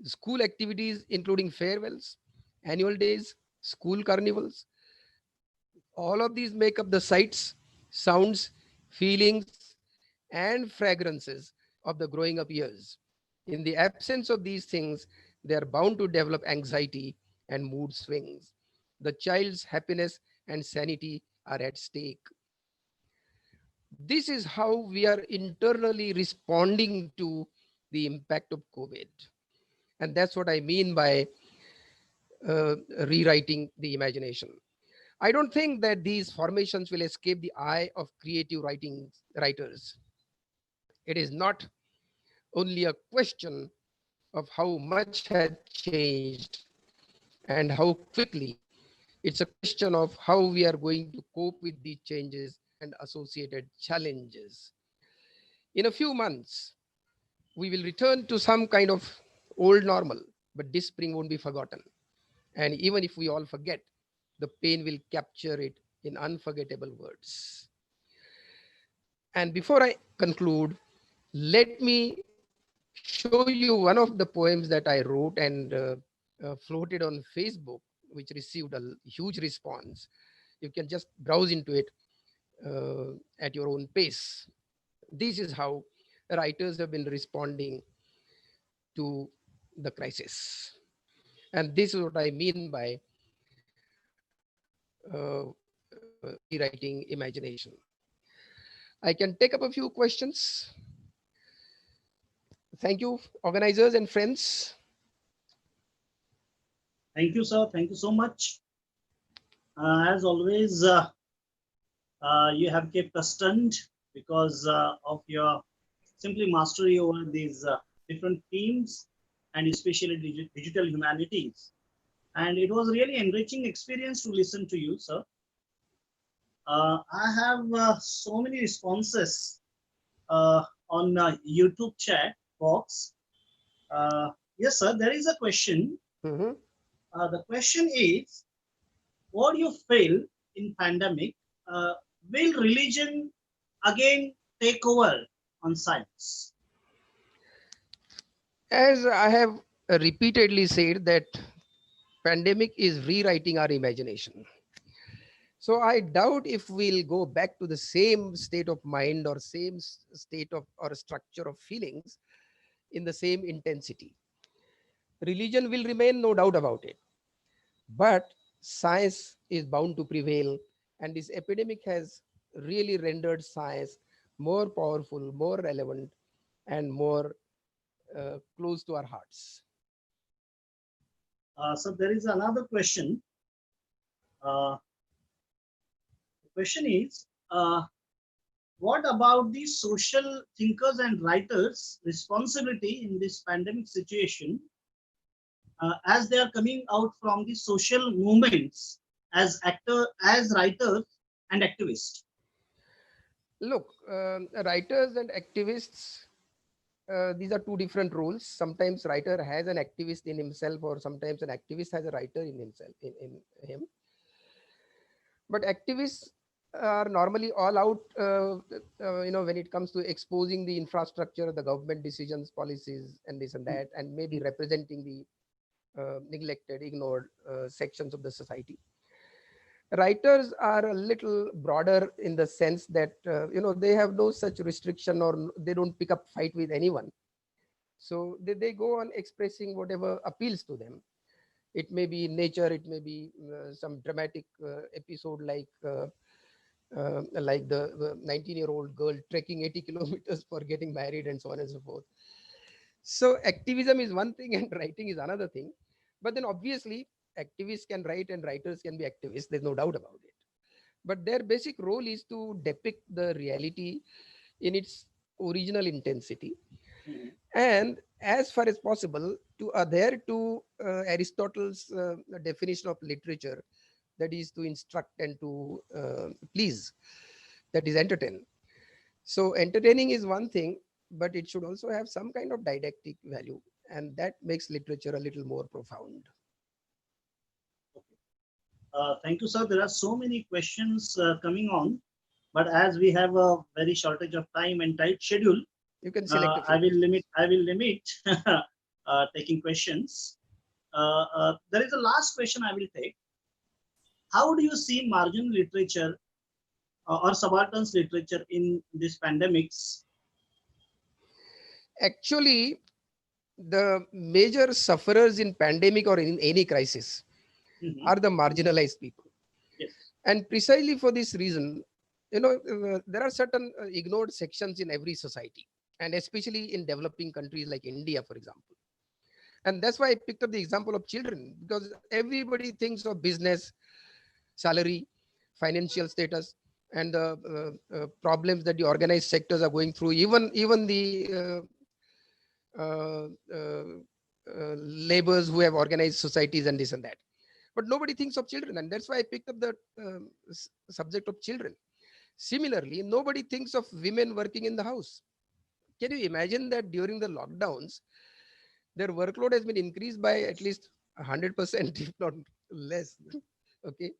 School activities, including farewells, annual days, school carnivals, all of these make up the sights, sounds, feelings, and fragrances of the growing up years. In the absence of these things, they are bound to develop anxiety and mood swings. The child's happiness and sanity are at stake. This is how we are internally responding to the impact of COVID. And that's what I mean by rewriting the imagination. I don't think that these formations will escape the eye of creative writers. It is not only a question of how much had changed and how quickly. It's a question of how we are going to cope with these changes and associated challenges. In a few months, we will return to some kind of old normal, but this spring won't be forgotten. And even if we all forget, the pain will capture it in unforgettable words. And before I conclude, let me show you one of the poems that I wrote and floated on Facebook, which received a huge response. You can just browse into it at your own pace. This is how writers have been responding to the crisis. And this is what I mean by rewriting imagination. I can take up a few questions. Thank you, organizers and friends. Thank you, sir. Thank you so much. As always, you have kept us stunned because of your simply mastery over these different themes and especially digital humanities. And it was really enriching experience to listen to you, sir. I have so many responses on YouTube chat box. Yes, sir, there is a question. The question is, what do you feel in pandemic? Will religion again take over on science? As I have repeatedly said that pandemic is rewriting our imagination. So I doubt if we'll go back to the same state of mind or same state of or structure of feelings in the same intensity. Religion will remain, no doubt about it. But science is bound to prevail, and this epidemic has really rendered science more powerful, more relevant, and more close to our hearts. So there is another question. The question is, what about the social thinkers and writers' responsibility in this pandemic situation as they are coming out from the social movements as writers and activists? Look, writers and activists, these are two different roles. Sometimes writer has an activist in himself, or sometimes an activist has a writer in himself, in him. But activists are normally all out, when it comes to exposing the infrastructure, the government decisions, policies, and this and that, and maybe representing the neglected, ignored sections of the society. Writers are a little broader in the sense that, they have no such restriction, or they don't pick up fight with anyone. So they go on expressing whatever appeals to them. It may be nature, it may be some dramatic episode like the 19-year-old girl trekking 80 kilometers for getting married and so on and so forth. So activism is one thing and writing is another thing. But then obviously activists can write and writers can be activists. There's no doubt about it. But their basic role is to depict the reality, in its original intensity, and as far as possible to adhere to Aristotle's definition of literature, that is to instruct and to please, that is entertain. So entertaining is one thing, but it should also have some kind of didactic value, and that makes literature a little more profound. Thank you, sir. There are so many questions coming on, but as we have a very shortage of time and tight schedule, you can select. I will limit taking questions. There is a last question I will take. How do you see marginal literature or subalterns literature in this pandemics? Actually, the major sufferers in pandemic or in any crisis are the marginalized people. Yes. And precisely for this reason, there are certain ignored sections in every society, and especially in developing countries like India, for example. And that's why I picked up the example of children, because everybody thinks of business, salary, financial status, and the problems that the organized sectors are going through, even the laborers who have organized societies and this and that. But nobody thinks of children, and that's why I picked up the subject of children. Similarly, nobody thinks of women working in the house. Can you imagine that during the lockdowns, their workload has been increased by at least 100%, if not less? Okay.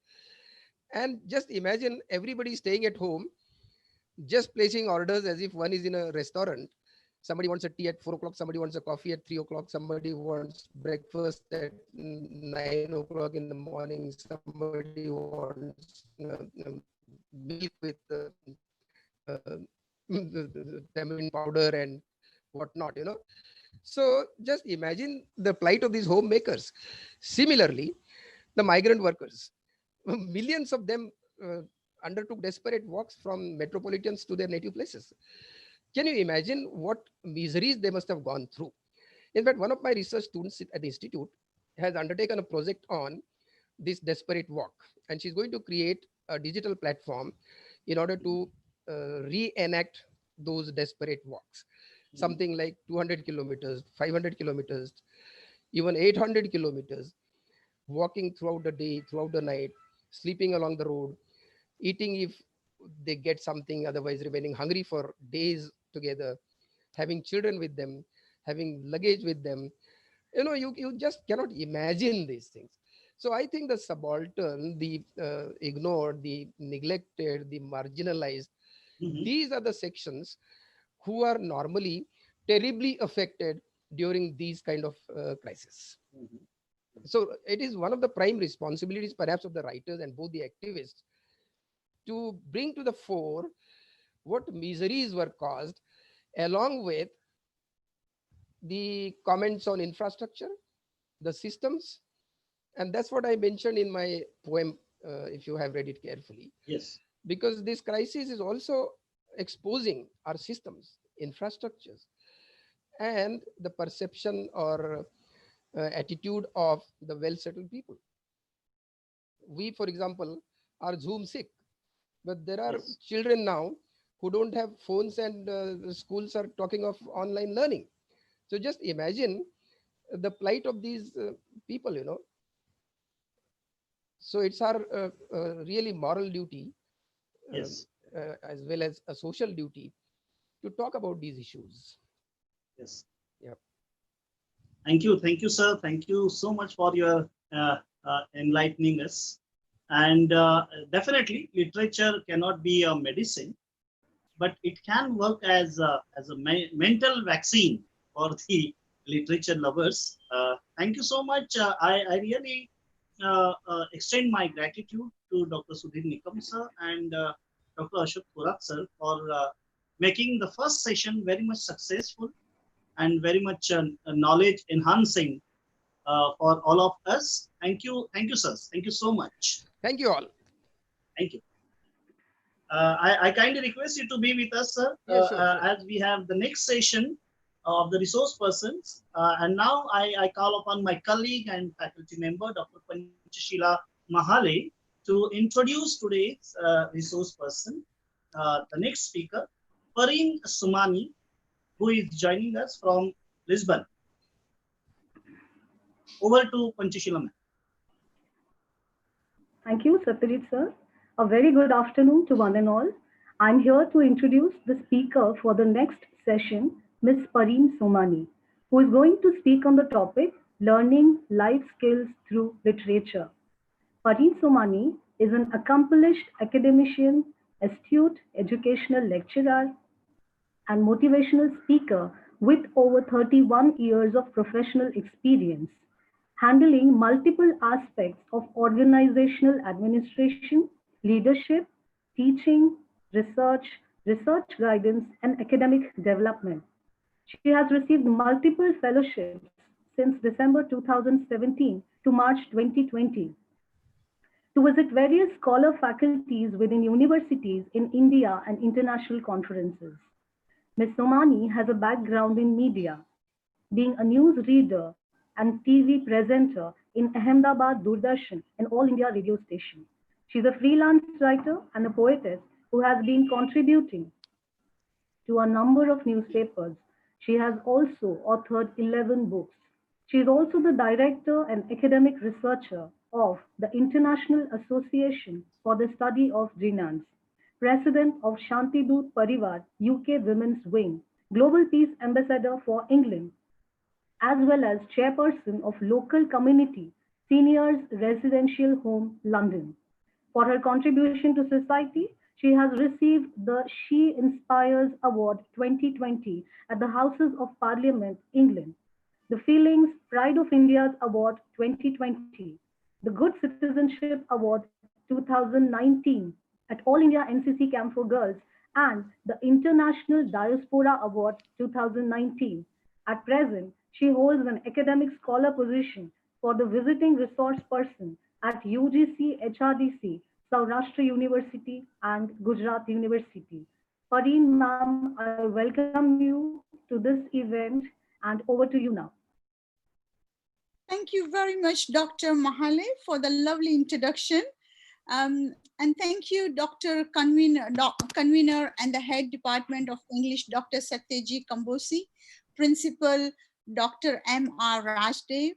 And just imagine everybody staying at home, just placing orders as if one is in a restaurant. Somebody wants a tea at 4 o'clock, somebody wants a coffee at 3 o'clock, somebody wants breakfast at 9 o'clock in the morning, somebody wants milk with tamarind powder and whatnot, So just imagine the plight of these homemakers. Similarly, the migrant workers, millions of them undertook desperate walks from metropolitans to their native places. Can you imagine what miseries they must have gone through? In fact, one of my research students at the institute has undertaken a project on this desperate walk, and she's going to create a digital platform in order to reenact those desperate walks. Something like 200 kilometers, 500 kilometers, even 800 kilometers, walking throughout the day, throughout the night, sleeping along the road, eating if they get something, otherwise remaining hungry for days together, having children with them, having luggage with them. You just cannot imagine these things. So I think the subaltern, the ignored, the neglected, the marginalized, these are the sections who are normally terribly affected during these kind of crises. So it is one of the prime responsibilities perhaps of the writers and both the activists to bring to the fore what miseries were caused, along with the comments on infrastructure, the systems. And that's what I mentioned in my poem, if you have read it carefully. Yes. Because this crisis is also exposing our systems, infrastructures, and the perception or attitude of the well-settled people. We, for example, are Zoom sick, but there are children now who don't have phones, and the schools are talking of online learning. So just imagine the plight of these people, So it's our really moral duty, yes, as well as a social duty, to talk about these issues. Yes. Yeah. Thank you, sir. Thank you so much for your enlightening us. And definitely, literature cannot be a medicine, but it can work as a mental vaccine for the literature lovers. Thank you so much. I really extend my gratitude to Dr. Sudhir Nikam sir and Dr. Ashok Thorat sir for making the first session very much successful and very much knowledge enhancing for all of us. Thank you, sirs. Thank you so much. Thank you all. Thank you. I kindly request you to be with us, sir, Yes, sure. as we have the next session of the resource persons. And now I call upon my colleague and faculty member, Dr. Panchashila Mahale, to introduce today's resource person, the next speaker. Pareen Sumani, who is joining us from Lisbon. Over to Panchashila ma'am. Thank you, Satyajit sir. A very good afternoon to one and all. I'm here to introduce the speaker for the next session, Ms. Pareen Somani, who is going to speak on the topic Learning Life Skills Through Literature. Pareen Somani is an accomplished academician, astute educational lecturer, and motivational speaker with over 31 years of professional experience, handling multiple aspects of organizational administration, leadership, teaching, research guidance, and academic development. She has received multiple fellowships since December 2017 to March 2020 to visit various scholar faculties within universities in India and international conferences. Ms. Somani has a background in media, being a news reader and TV presenter in Ahmedabad Doordarshan, an all-India radio station. She's a freelance writer and a poetess who has been contributing to a number of newspapers. She has also authored 11 books. She is also the director and academic researcher of the International Association for the Study of Renans, President of Shantidut Parivar, UK Women's Wing, Global Peace Ambassador for England, as well as chairperson of Local Community Seniors Residential Home, London. For her contribution to society, she has received the She Inspires Award 2020 at the Houses of Parliament, England, the Feelings Pride of India's Award 2020, the Good Citizenship Award 2019 at All India NCC Camp for Girls, and the International Diaspora Award 2019. At present, she holds an academic scholar position for the Visiting Resource Person at UGC HRDC, Saurashtra University and Gujarat University. Pareen ma'am, I welcome you to this event and over to you now. Thank you very much, Dr. Mahale, for the lovely introduction. And thank you, Dr. Convener and the Head Department of English, Dr. Satyaji Kambosi, Principal, Dr. M.R. Rajdev,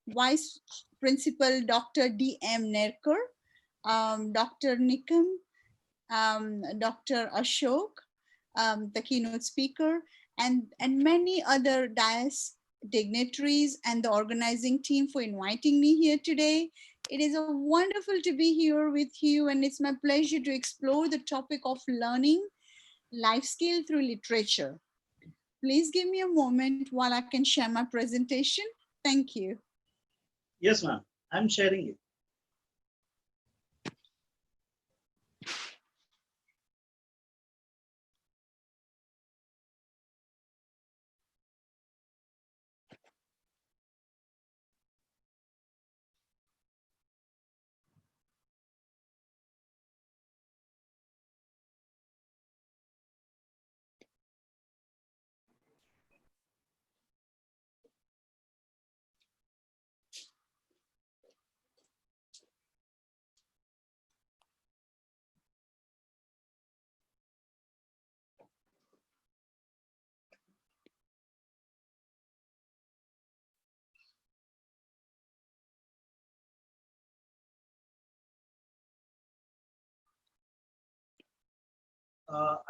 Vice Principal, Dr. D.M. Nerkar, Dr. Nikam, Dr. Ashok, the keynote speaker, and many other dais dignitaries and the organizing team for inviting me here today. It is wonderful to be here with you, and it's my pleasure to explore the topic of learning life skill through literature. Please give me a moment while I can share my presentation. Thank you. Yes, ma'am. I'm sharing it.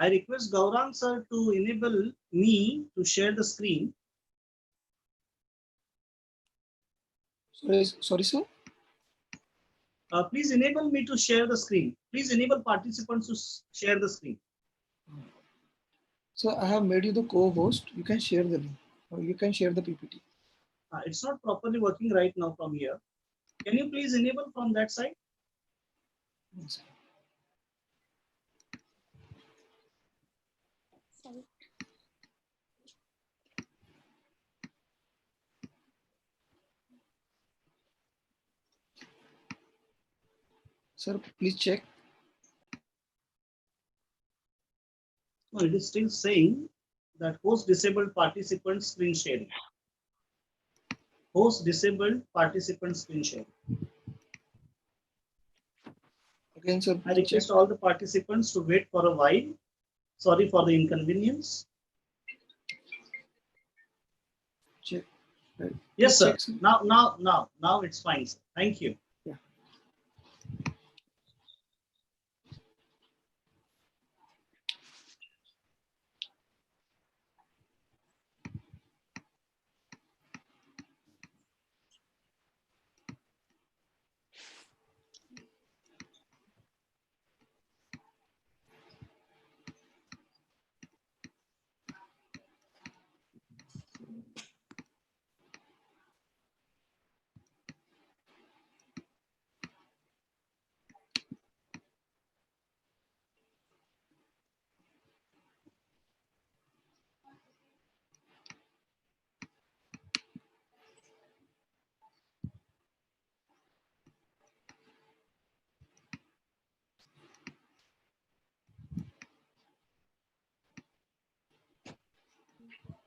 I request Gaurang sir to enable me to share the screen. Sorry, sir. Please enable me to share the screen. Please enable participants to share the screen. So I have made you the co-host. You can share the link or you can share the PPT. It's not properly working right now from here. Can you please enable from that side? Yes. Sir, please check. No, it is still saying that host disabled participant screen sharing. Host disabled participant screen sharing. Again, sir, I request all the participants to wait for a while Sorry for the inconvenience. Check. Yes, sir. Check, sir. Now it's fine, sir. Thank you. Yeah.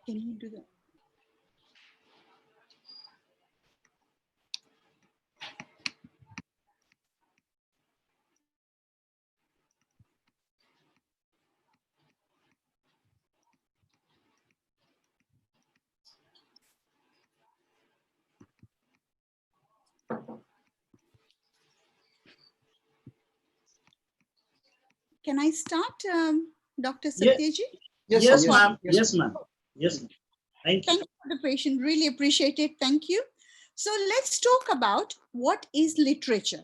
Can you do that? Can I start, Dr. Satyaji? Yes, ma'am. Yes, Yes, ma'am. Yes, ma'am. Thank you. Thank you for the patient. Really appreciate it. Thank you. So let's talk about what is literature.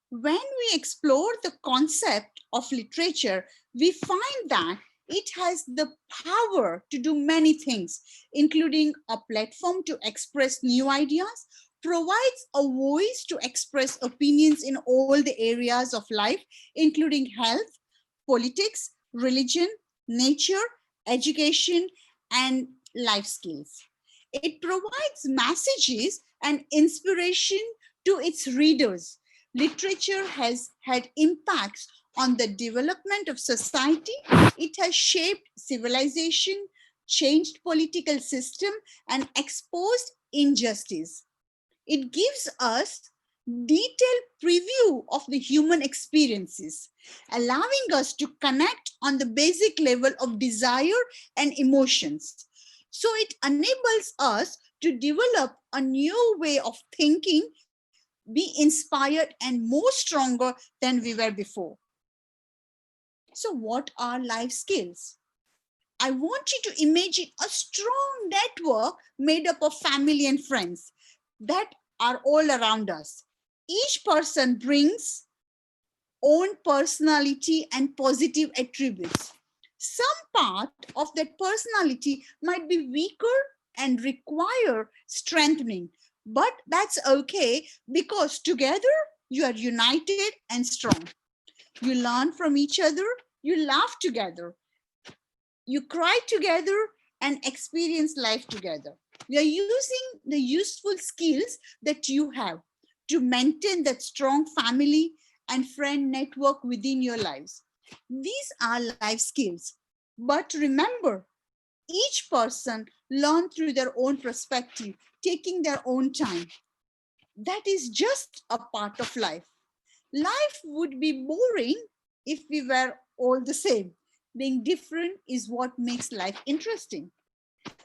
When we explore the concept of literature, we find that it has the power to do many things, including a platform to express new ideas, provides a voice to express opinions in all the areas of life, including health, politics, religion, nature, education, and life skills. It provides messages and inspiration to its readers. Literature has had impacts on the development of society. It has shaped civilization, changed political system, and exposed injustice. It gives us detailed preview of the human experiences, allowing us to connect on the basic level of desire and emotions. So it enables us to develop a new way of thinking, be inspired and more stronger than we were before. So what are life skills? I want you to imagine a strong network made up of family and friends that are all around us. Each person brings own personality and positive attributes. Some part of that personality might be weaker and require strengthening, but that's okay because together you are united and strong. You learn from each other, you laugh together, you cry together and experience life together. You are using the useful skills that you have to maintain that strong family and friend network within your lives. These are life skills. But remember, each person learns through their own perspective, taking their own time. That is just a part of life. Life would be boring if we were all the same. Being different is what makes life interesting.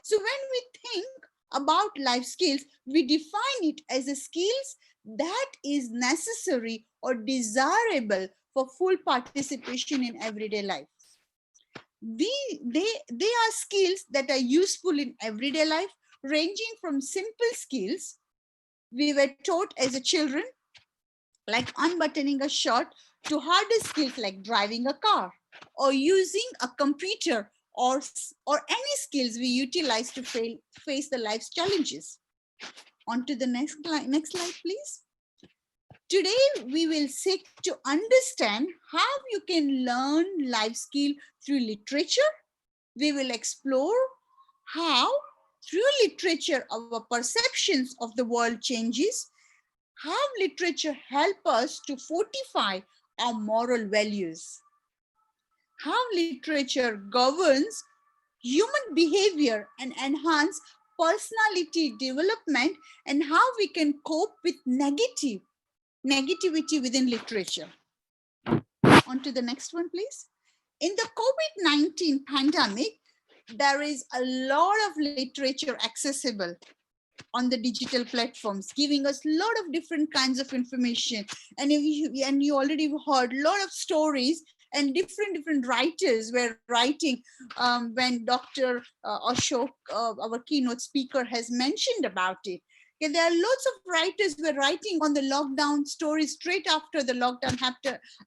So when we think about life skills, we define it as a skills that is necessary or desirable for full participation in everyday life. They are skills that are useful in everyday life, ranging from simple skills we were taught as a children, like unbuttoning a shirt, to harder skills like driving a car or using a computer, or any skills we utilize to face the life's challenges. On to the next slide, please. Today, we will seek to understand how you can learn life skill through literature. We will explore how through literature our perceptions of the world changes, how literature help us to fortify our moral values, how literature governs human behavior and enhance personality development, and how we can cope with negativity within literature. On to the next one, please. In the COVID-19 pandemic, there is a lot of literature accessible on the digital platforms, giving us a lot of different kinds of information. And you already heard a lot of stories, and different writers were writing when Dr. Ashok, our keynote speaker, has mentioned about it. Okay, there are lots of writers who were writing on the lockdown stories straight after the lockdown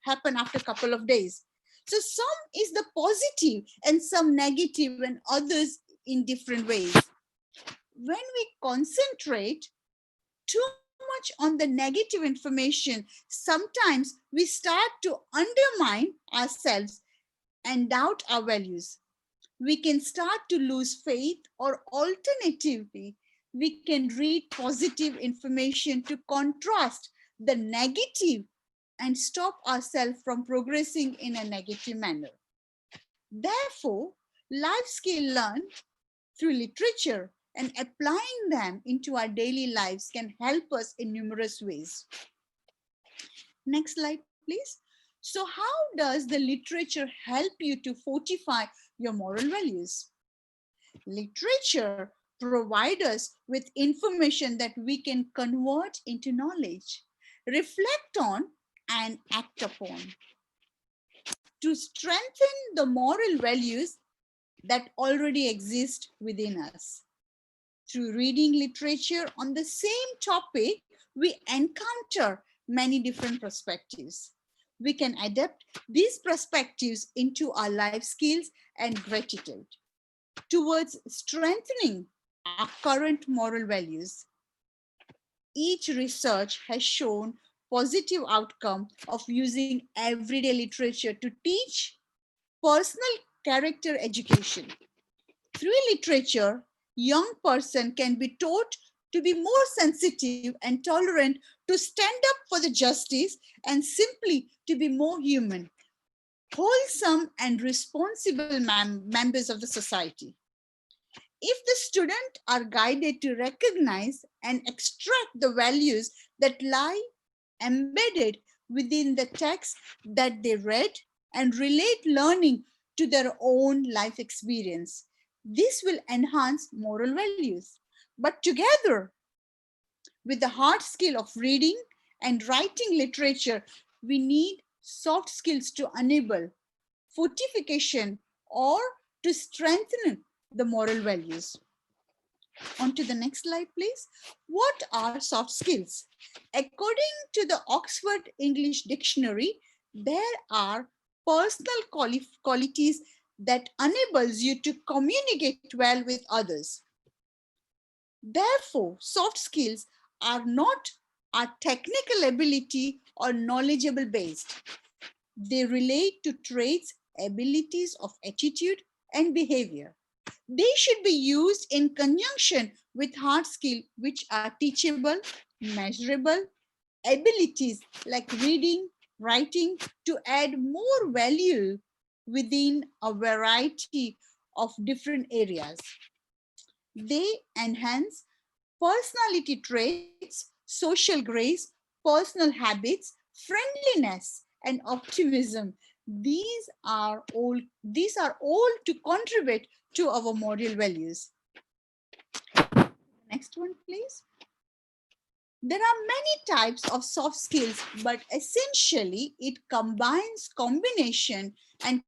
happened after a couple of days. So some is the positive and some negative, and others in different ways. When we concentrate too much on the negative information, sometimes we start to undermine ourselves and doubt our values. We can start to lose faith, or alternatively, we can read positive information to contrast the negative and stop ourselves from progressing in a negative manner. Therefore, life skill learned through literature and applying them into our daily lives can help us in numerous ways. Next slide, please. So how does the literature help you to fortify your moral values? Literature provides us with information that we can convert into knowledge, reflect on, and act upon. To strengthen the moral values that already exist within us. Through reading literature on the same topic, we encounter many different perspectives. We can adapt these perspectives into our life skills and gratitude towards strengthening our current moral values. Each research has shown positive outcome of using everyday literature to teach personal character education. Through literature, young person can be taught to be more sensitive and tolerant, to stand up for the justice, and simply to be more human, wholesome and responsible members of the society. If the students are guided to recognize and extract the values that lie embedded within the text that they read and relate learning to their own life experience, this will enhance moral values. But together with the hard skill of reading and writing literature, we need soft skills to enable fortification or to strengthen the moral values. On to the next slide, please. What are soft skills? According to the Oxford English Dictionary, there are personal qualities that enables you to communicate well with others. Therefore, soft skills are not a technical ability or knowledgeable based. They relate to traits, abilities of attitude and behavior. They should be used in conjunction with hard skills, which are teachable, measurable abilities like reading, writing, to add more value within a variety of different areas. They enhance personality traits, social grace, personal habits, friendliness, and optimism. These are all to contribute to our moral values. Next one, please. There are many types of soft skills, but essentially it combines combination and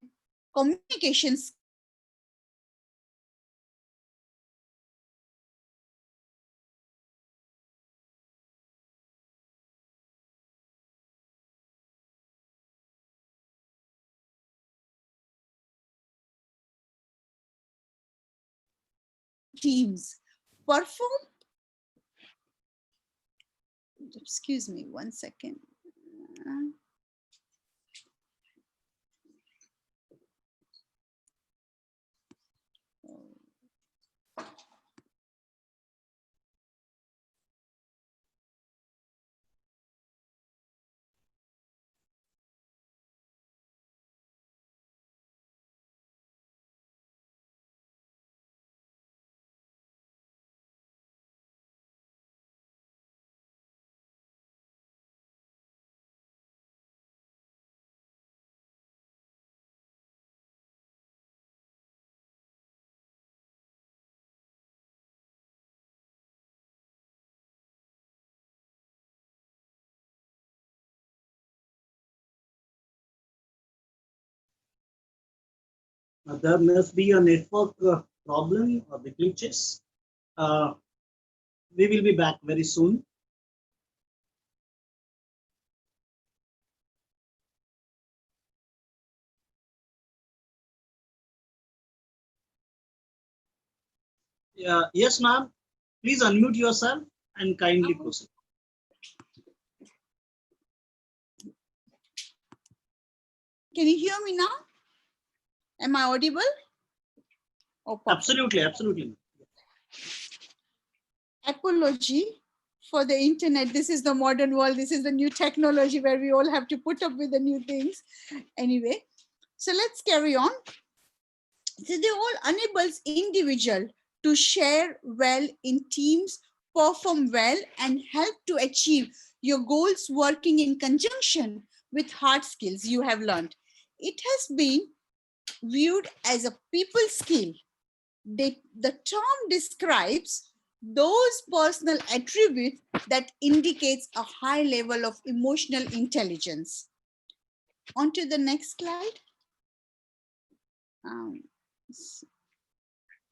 communication teams. Perform, excuse me, 1 second. There must be a network problem or the glitches. We will be back very soon. Yes, ma'am. Please unmute yourself and kindly proceed. Can you hear me now? Am I audible? Oh, absolutely, absolutely. Apology for the internet. This is the modern world. This is the new technology where we all have to put up with the new things. Anyway, so let's carry on. So they all enables individual to share well in teams, perform well, and help to achieve your goals working in conjunction with hard skills you have learned. It has been viewed as a people skill. The term describes those personal attributes that indicates a high level of emotional intelligence. On to the next slide.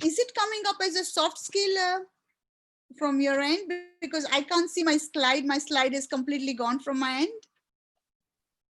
Is it coming up as a soft skill from your end? Because I can't see my slide. My slide is completely gone from my end.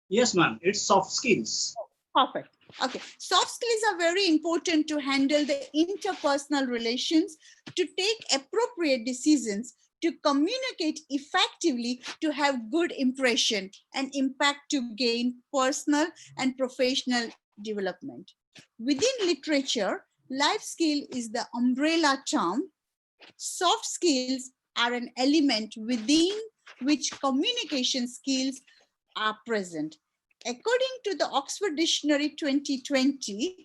Yes, ma'am. It's soft skills. Perfect. Okay. Soft skills are very important to handle the interpersonal relations, to take appropriate decisions, to communicate effectively, to have good impression and impact to gain personal and professional development. Within literature, life skill is the umbrella term. Soft skills are an element within which communication skills are present. According to the Oxford Dictionary 2020,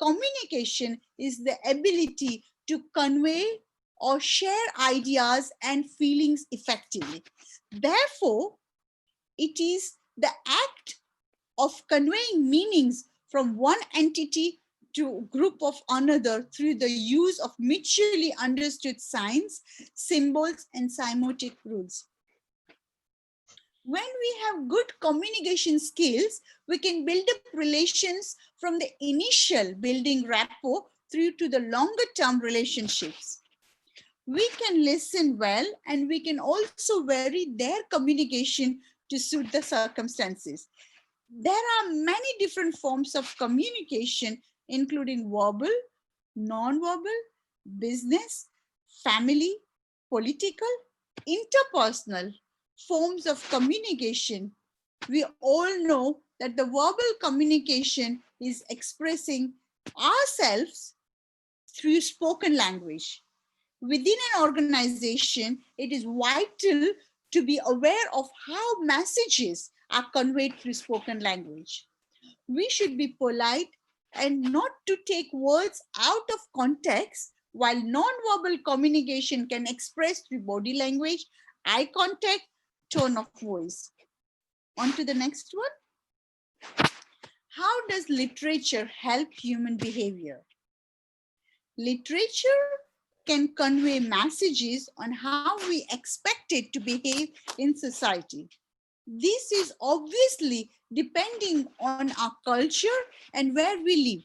communication is the ability to convey or share ideas and feelings effectively. Therefore, it is the act of conveying meanings from one entity to a group of another through the use of mutually understood signs, symbols, and semiotic rules. When we have good communication skills, we can build up relations from the initial building rapport through to the longer term relationships. We can listen well, and we can also vary their communication to suit the circumstances. There are many different forms of communication, including verbal, non-verbal, business, family, political, interpersonal forms of communication. We all know that the verbal communication is expressing ourselves through spoken language. Within an organization, it is vital to be aware of how messages are conveyed through spoken language. We should be polite and not to take words out of context, while non-verbal communication can express through body language, eye contact, tone of voice. On to the next one. How does literature help human behavior? Literature can convey messages on how we expect it to behave in society. This is obviously depending on our culture and where we live.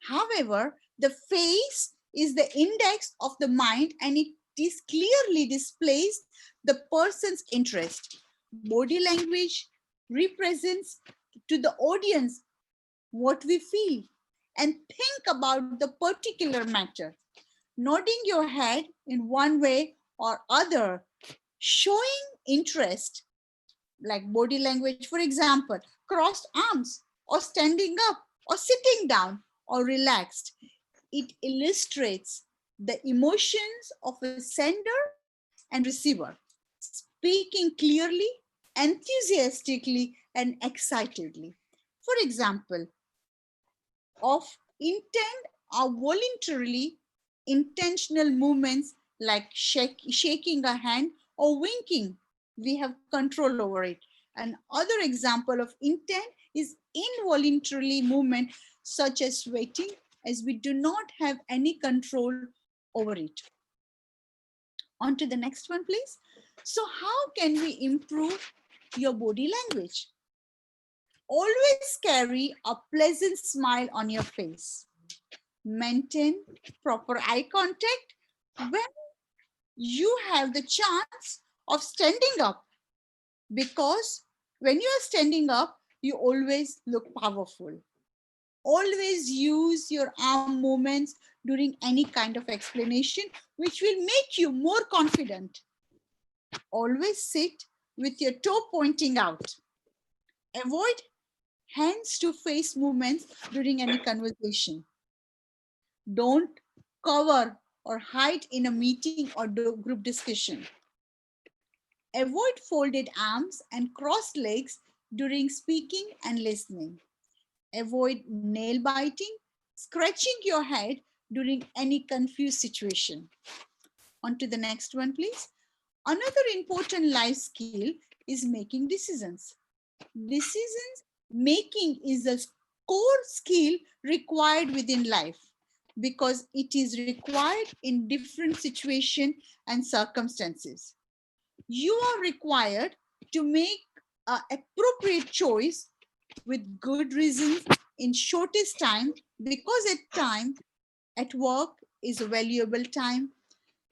However, the face is the index of the mind, and it is clearly displays the person's interest. Body language represents to the audience what we feel and think about the particular matter. Nodding your head in one way or other, showing interest, like body language, for example, crossed arms, or standing up, or sitting down, or relaxed. It illustrates the emotions of a sender and receiver, speaking clearly, enthusiastically, and excitedly. For example, of intent are voluntarily intentional movements like shaking a hand or winking. We have control over it. Another example of intent is involuntary movement, such as sweating, as we do not have any control over it. On to the next one, please. So how can we improve your body language? Always carry a pleasant smile on your face. maintain proper eye contact when you have the chance of standing up, because when you are standing up, you always look powerful. Always use your arm movements during any kind of explanation, which will make you more confident. Always sit with your toe pointing out. Avoid hands to face movements during any conversation. Don't cover or hide in a meeting or group discussion. Avoid folded arms and crossed legs during speaking and listening. Avoid nail biting, scratching your head during any confused situation. On to the next one, please. Another important life skill is making decisions. Decisions making is a core skill required within life because it is required in different situations and circumstances. You are required to make an appropriate choice with good reasons in shortest time, because at work is a valuable time.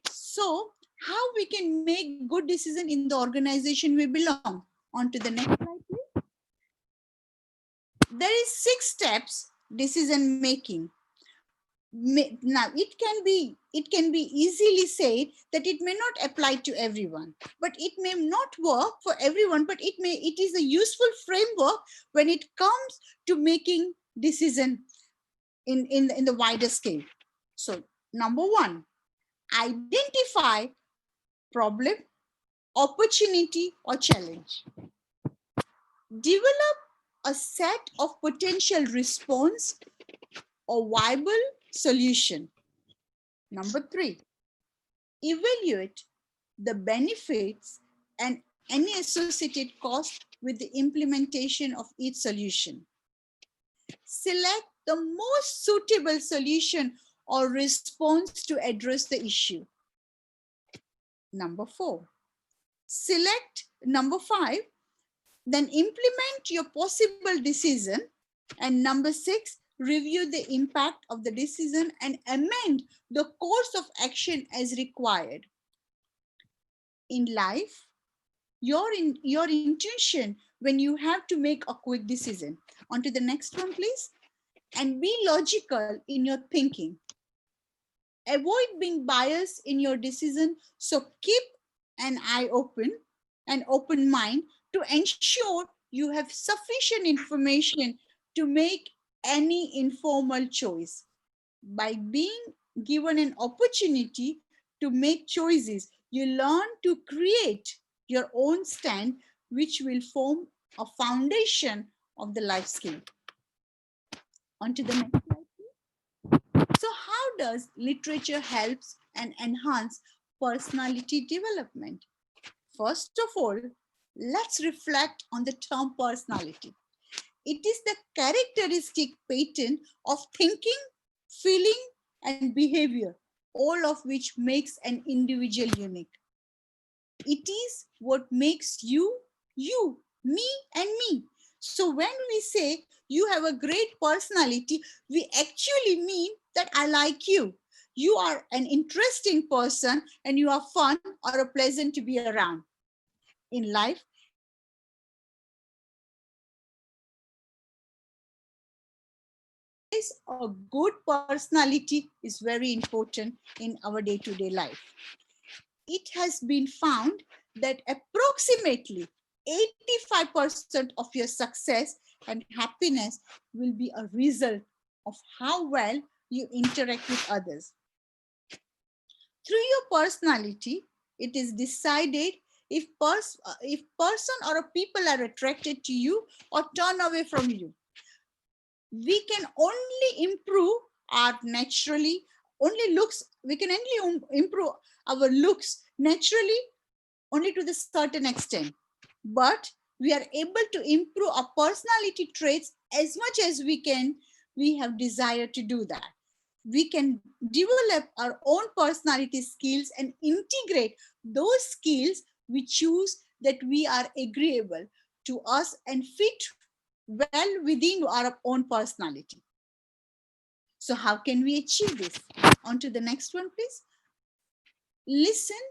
So how we can make good decision in the organization we belong? On to the next slide, please. There is 6 steps decision making. Now it can be easily said that it may not apply to everyone, but it may not work for everyone, but it is a useful framework when it comes to making decision in the wider scale. So number 1, identify problem, opportunity or challenge. Develop a set of potential response or viable solution. Number 3, evaluate the benefits and any associated cost with the implementation of each solution. Select the most suitable solution or response to address the issue. Number 4, select number 5, then implement your possible decision. And number 6, review the impact of the decision and amend the course of action as required. In life, your intuition when you have to make a quick decision. On to the next one, please. And be logical in your thinking. Avoid being biased in your decision. So keep an eye open, an open mind to ensure you have sufficient information to make any informal choice. By being given an opportunity to make choices, you learn to create your own stand, which will form a foundation of the life skill. On to the next slide. So how does literature helps and enhance personality development? First of all, let's reflect on the term personality. It is the characteristic pattern of thinking, feeling, and behavior, all of which makes an individual unique. It is what makes you, you, me, and me. So when we say you have a great personality, we actually mean that I like you. You are an interesting person and you are fun or a pleasant to be around. In life, a good personality is very important in our day-to-day life. It has been found that approximately 85% of your success and happiness will be a result of how well you interact with others. Through your personality, it is decided if person or a people are attracted to you or turn away from you. We can only improve our naturally only looks. We can only improve our looks naturally only to the certain extent, but we are able to improve our personality traits as much as we can. We have desire to do that. We can develop our own personality skills and integrate those skills we choose that we are agreeable to us and fit well within our own personality. So how can we achieve this? On to the next one, please. Listen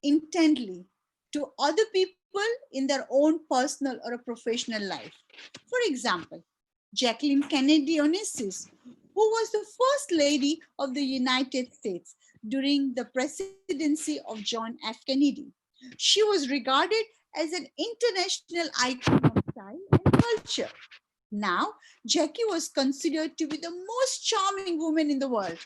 intently to other people in their own personal or a professional life. For example, Jacqueline Kennedy Onassis, who was the first lady of the United States during the presidency of John F. Kennedy. She was regarded as an international icon of style and culture. Now, Jackie was considered to be the most charming woman in the world.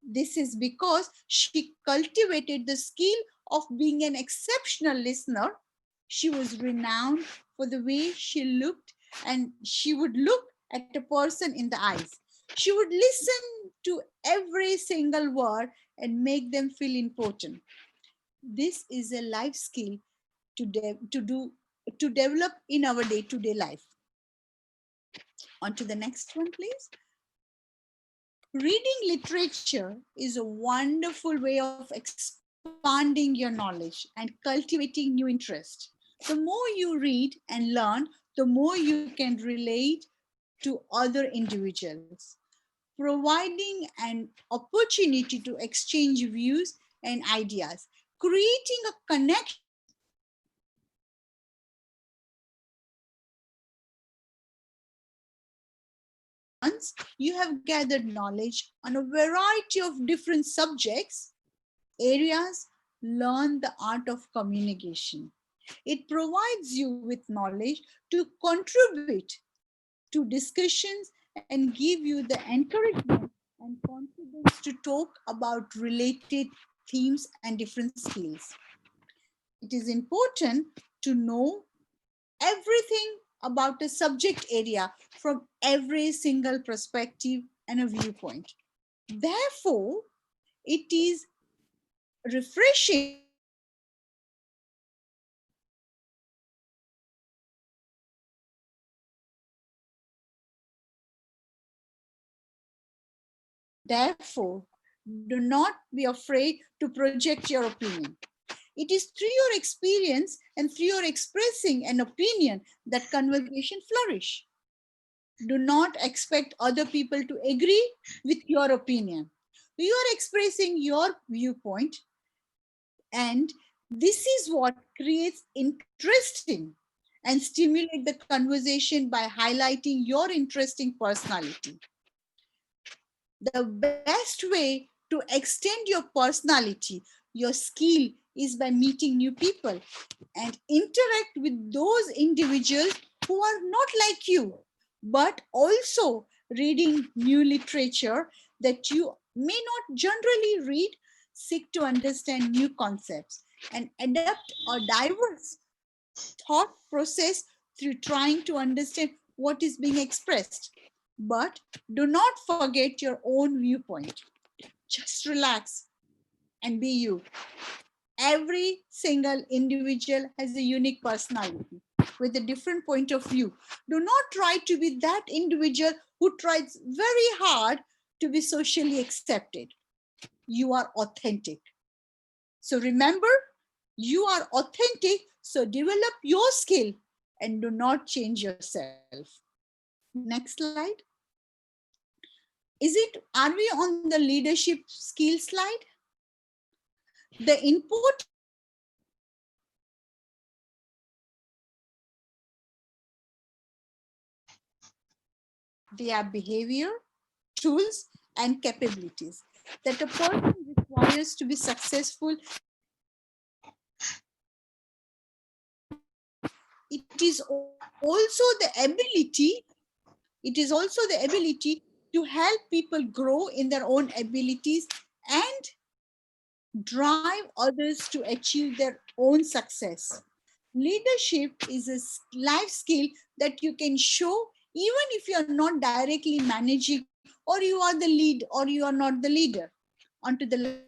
This is because she cultivated the skill of being an exceptional listener. She was renowned for the way she looked, and she would look at a person in the eyes. She would listen to every single word and make them feel important. This is a life skill to develop in our day-to-day life. On to the next one, please. Reading literature is a wonderful way of expanding your knowledge and cultivating new interest. The more you read and learn, the more you can relate to other individuals, providing an opportunity to exchange views and ideas, creating a connection. Once you have gathered knowledge on a variety of different subjects, areas, learn the art of communication. It provides you with knowledge to contribute to discussions and give you the encouragement and confidence to talk about related themes and different skills. It is important to know everything about a subject area from every single perspective and a viewpoint. Therefore, it is refreshing Therefore, do not be afraid to project your opinion. It is through your experience and through your expressing an opinion that conversation flourish. Do not expect other people to agree with your opinion. You are expressing your viewpoint, and this is what creates interesting and stimulate the conversation by highlighting your interesting personality. The best way to extend your personality, your skill, is by meeting new people and interact with those individuals who are not like you, but also reading new literature that you may not generally read. Seek to understand new concepts and adapt a diverse thought process through trying to understand what is being expressed. But do not forget your own viewpoint. Just relax and be you. Every single individual has a unique personality with a different point of view. Do not try to be that individual who tries very hard to be socially accepted. You are authentic. So remember, you are authentic, so develop your skill and do not change yourself. Next slide. Are we on the leadership skill slide? The input their behavior, tools, and capabilities that a person requires to be successful. It is also the ability to help people grow in their own abilities and drive others to achieve their own success. Leadership is a life skill that you can show even if you are not directly managing, or you are the lead, or you are not the leader. Onto the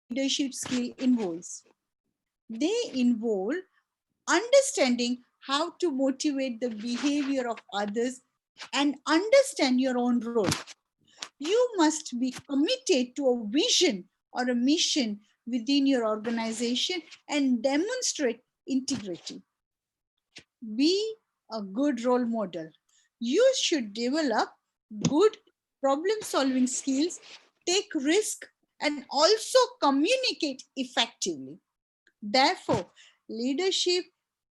leadership skill involves. They involve understanding how to motivate the behavior of others and understand your own role. You must be committed to a vision or a mission within your organization and demonstrate integrity. Be a good role model. You should develop good problem-solving skills, take risk, and also communicate effectively. Therefore, leadership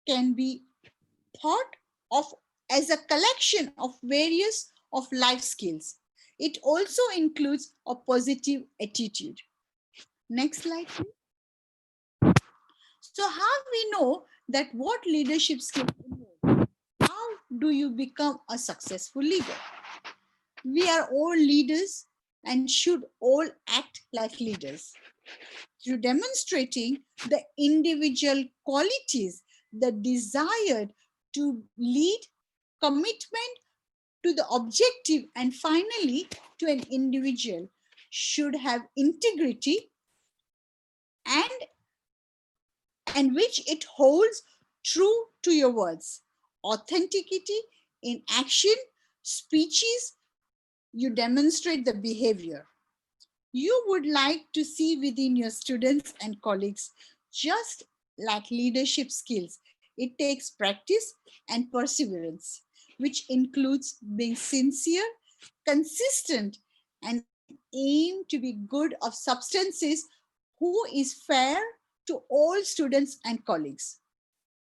can be thought of as a collection of various of life skills. It also includes a positive attitude. Next slide, please. So how we know that what leadership skills involve? How do you become a successful leader? We are all leaders and should all act like leaders. Through demonstrating the individual qualities, the desire to lead, commitment to the objective, and finally to an individual should have integrity and which it holds true to your words. Authenticity in action, speeches, you demonstrate the behavior you would like to see within your students and colleagues. Just like leadership skills, it takes practice and perseverance, which includes being sincere, consistent, and aim to be good of substances who is fair to all students and colleagues.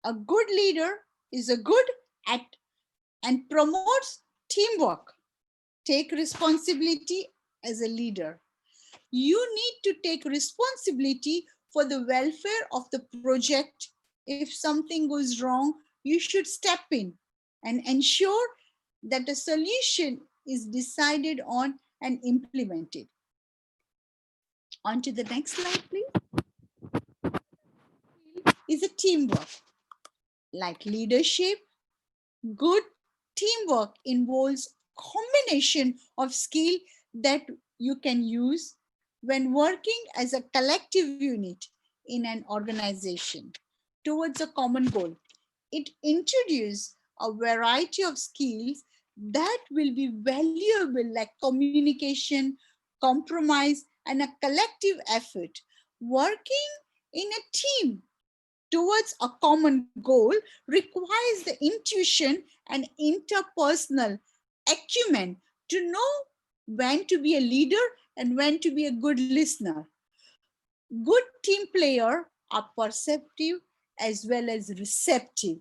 A good leader is a good at and promotes teamwork. Take responsibility as a leader. You need to take responsibility for the welfare of the project. If something goes wrong, you should step in and ensure that a solution is decided on and implemented. On to the next slide, please. Is a teamwork. Like leadership, good teamwork involves combination of skill that you can use when working as a collective unit in an organization towards a common goal. It introduces a variety of skills that will be valuable, like communication, compromise, and a collective effort. Working in a team towards a common goal requires the intuition and interpersonal acumen to know when to be a leader and when to be a good listener. Good team players are perceptive as well as receptive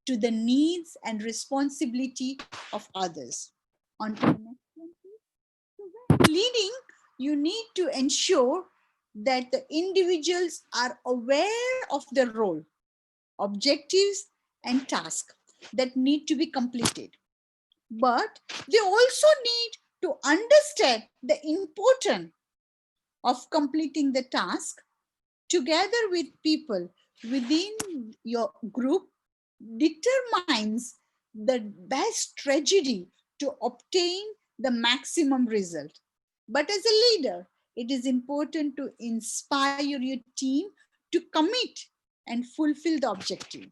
to the needs and responsibility of others. On to the next one, please. So when leading, you need to ensure that the individuals are aware of their role, objectives, and tasks that need to be completed. But they also need to understand the importance of completing the task together with people within your group determines the best strategy to obtain the maximum result. But as a leader, it is important to inspire your team to commit and fulfill the objective.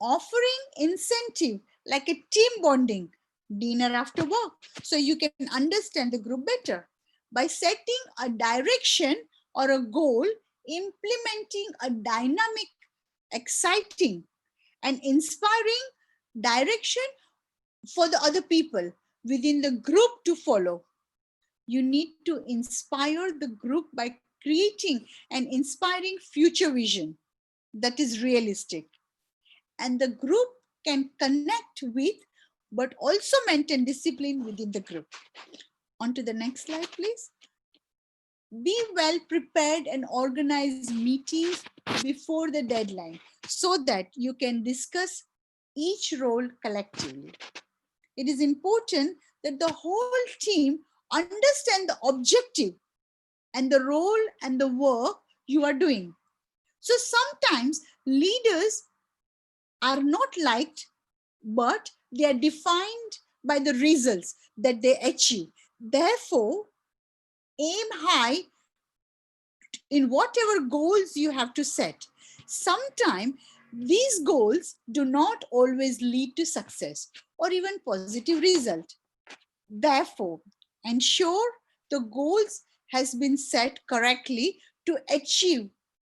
Offering incentive like a team bonding, dinner after work, so you can understand the group better. By setting a direction or a goal, implementing a dynamic, exciting, and inspiring direction for the other people within the group to follow. You need to inspire the group by creating an inspiring future vision that is realistic and the group can connect with, but also maintain discipline within the group. On to the next slide, please. Be well prepared and organize meetings before the deadline so that you can discuss each role collectively. It is important that the whole team understand the objective and the role and the work you are doing. So sometimes leaders are not liked, but they are defined by the results that they achieve. Therefore, aim high in whatever goals you have to set. Sometimes these goals do not always lead to success or even positive result. Therefore, ensure the goals has been set correctly to achieve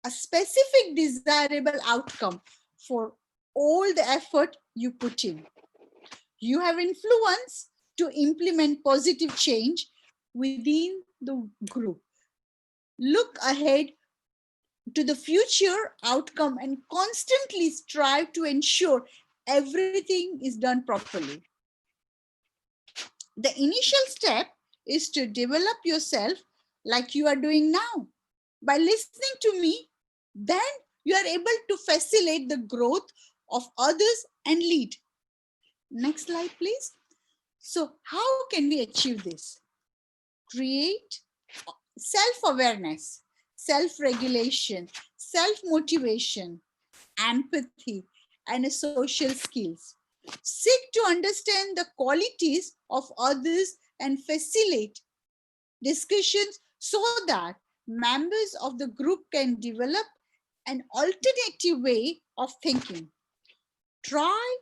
a specific desirable outcome for all the effort you put in. You have influence to implement positive change within the group. Look ahead to the future outcome and constantly strive to ensure everything is done properly. The initial step is to develop yourself like you are doing now. By listening to me, then you are able to facilitate the growth of others and lead. Next slide, please. So how can we achieve this? Create self-awareness, self-regulation, self-motivation, empathy, and social skills. Seek to understand the qualities of others and facilitate discussions so that members of the group can develop an alternative way of thinking. Try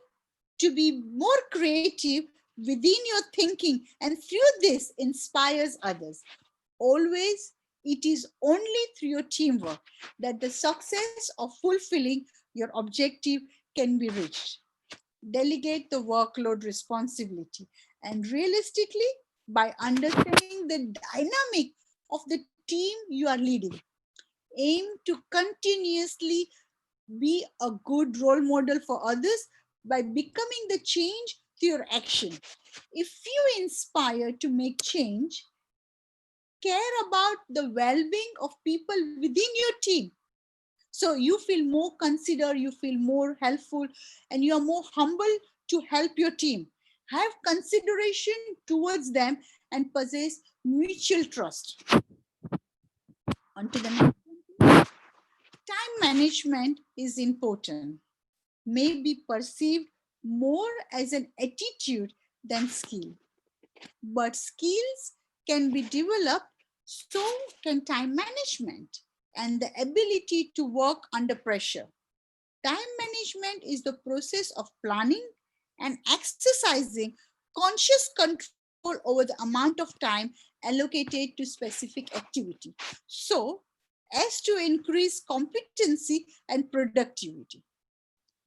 to be more creative within your thinking, and through this inspires others. Always, it is only through your teamwork that the success of fulfilling your objective can be reached. Delegate the workload responsibility, and realistically, by understanding the dynamic of the team you are leading, aim to continuously be a good role model for others by becoming the change through your action. If you inspire to make change, care about the well-being of people within your team, so you feel more considered, you feel more helpful, and you are more humble to help your team. Have consideration towards them and possess mutual trust. On to the next one. Time management is important, may be perceived more as an attitude than skill. But skills can be developed, so can time management and the ability to work under pressure. Time management is the process of planning and exercising conscious control over the amount of time allocated to specific activity, so as to increase competency and productivity.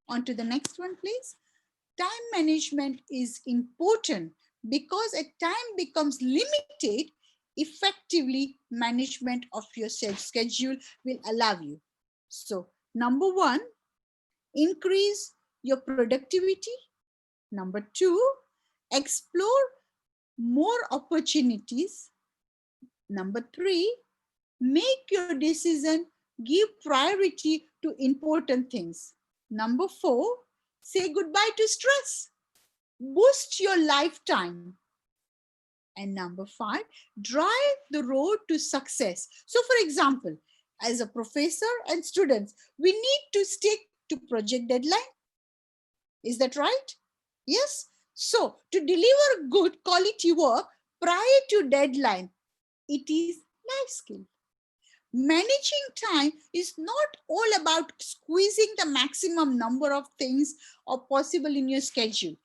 On to the next one, please. Time management is important because as time becomes limited, effectively management of your schedule will allow you. So number one, increase your productivity. Number two, explore more opportunities. Number three, make your decision, give priority to important things. Number four, say goodbye to stress. Boost your lifetime. And number five, drive the road to success. So for example, as a professor and students, we need to stick to project deadline. Is that right? Yes. So to deliver good quality work prior to deadline, it is life skill. Managing time is not all about squeezing the maximum number of things or possible in your schedule.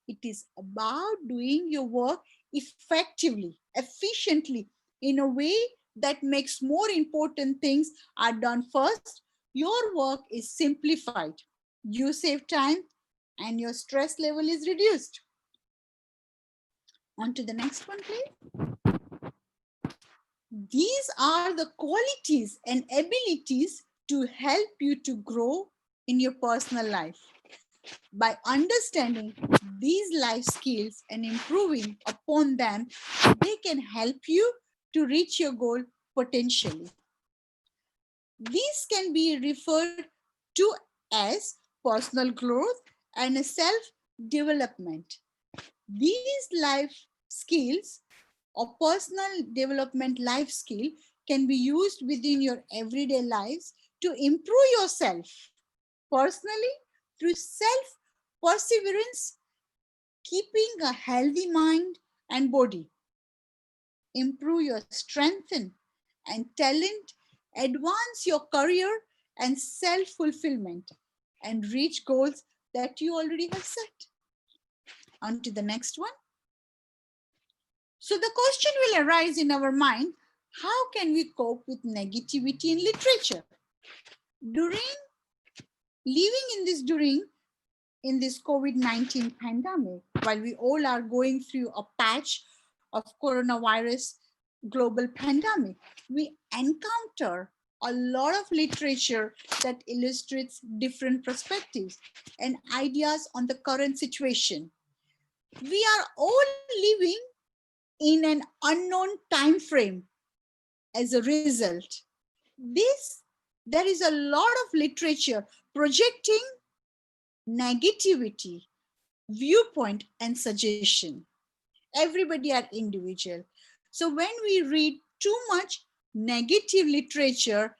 It is about doing your work effectively, efficiently, in a way that makes more important things are done first. Your work is simplified. You save time and your stress level is reduced. On to the next one, please. These are the qualities and abilities to help you to grow in your personal life. By understanding these life skills and improving upon them, they can help you to reach your goal potentially. These can be referred to as personal growth and self-development. These life skills or personal development life skill can be used within your everyday lives to improve yourself personally through self-perseverance, keeping a healthy mind and body, improve your strength and talent, advance your career and self-fulfillment, and reach goals that you already have set. On to the next one. So the question will arise in our mind, how can we cope with negativity in literature? During in this COVID-19 pandemic, while we all are going through a patch of coronavirus global pandemic, we encounter a lot of literature that illustrates different perspectives and ideas on the current situation. We are all living in an unknown time frame. As a result, there is a lot of literature projecting negativity, viewpoint, and suggestion. Everybody are individual. So when we read too much negative literature,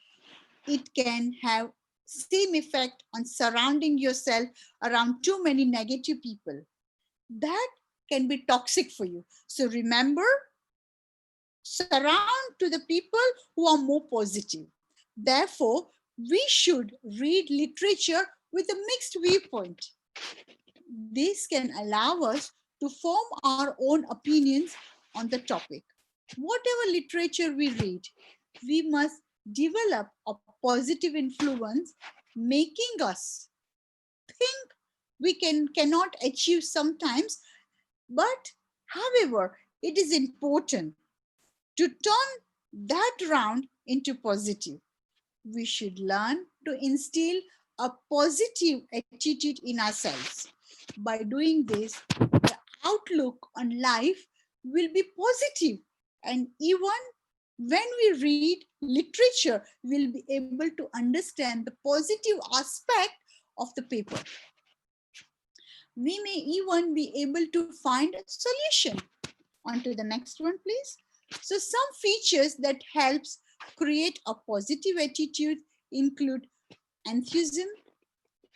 it can have same effect on surrounding yourself around too many negative people. That can be toxic for you. So remember, surround to the people who are more positive. Therefore, we should read literature with a mixed viewpoint. This can allow us to form our own opinions on the topic. Whatever literature we read, we must develop a positive influence, making us think we cannot achieve sometimes, but however, it is important to turn that round into positive. We should learn to instill a positive attitude in ourselves. By doing this, the outlook on life will be positive, and even when we read literature, we'll be able to understand the positive aspect of the paper. We may even be able to find a solution. On to the next one, please. So some features that helps create a positive attitude include enthusiasm,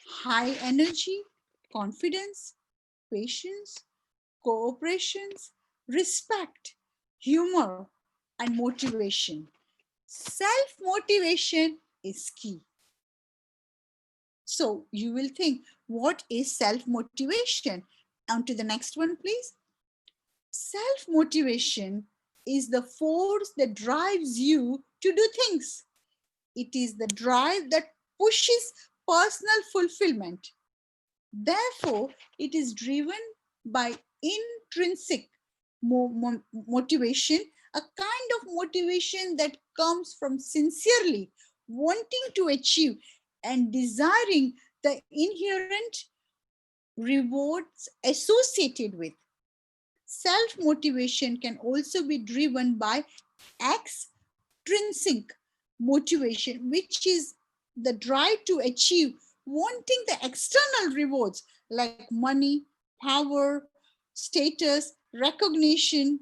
high energy, confidence, patience, cooperation, respect, humor, and motivation. Self-motivation is key. So you will think, what is self-motivation? On to the next one, please. Self-motivation is the force that drives you to do things. It is the drive that pushes personal fulfillment. Therefore, it is driven by intrinsic motivation, a kind of motivation that comes from sincerely wanting to achieve and desiring the inherent rewards associated with. Self-motivation can also be driven by extrinsic motivation, which is the drive to achieve wanting the external rewards like money, power, status, recognition.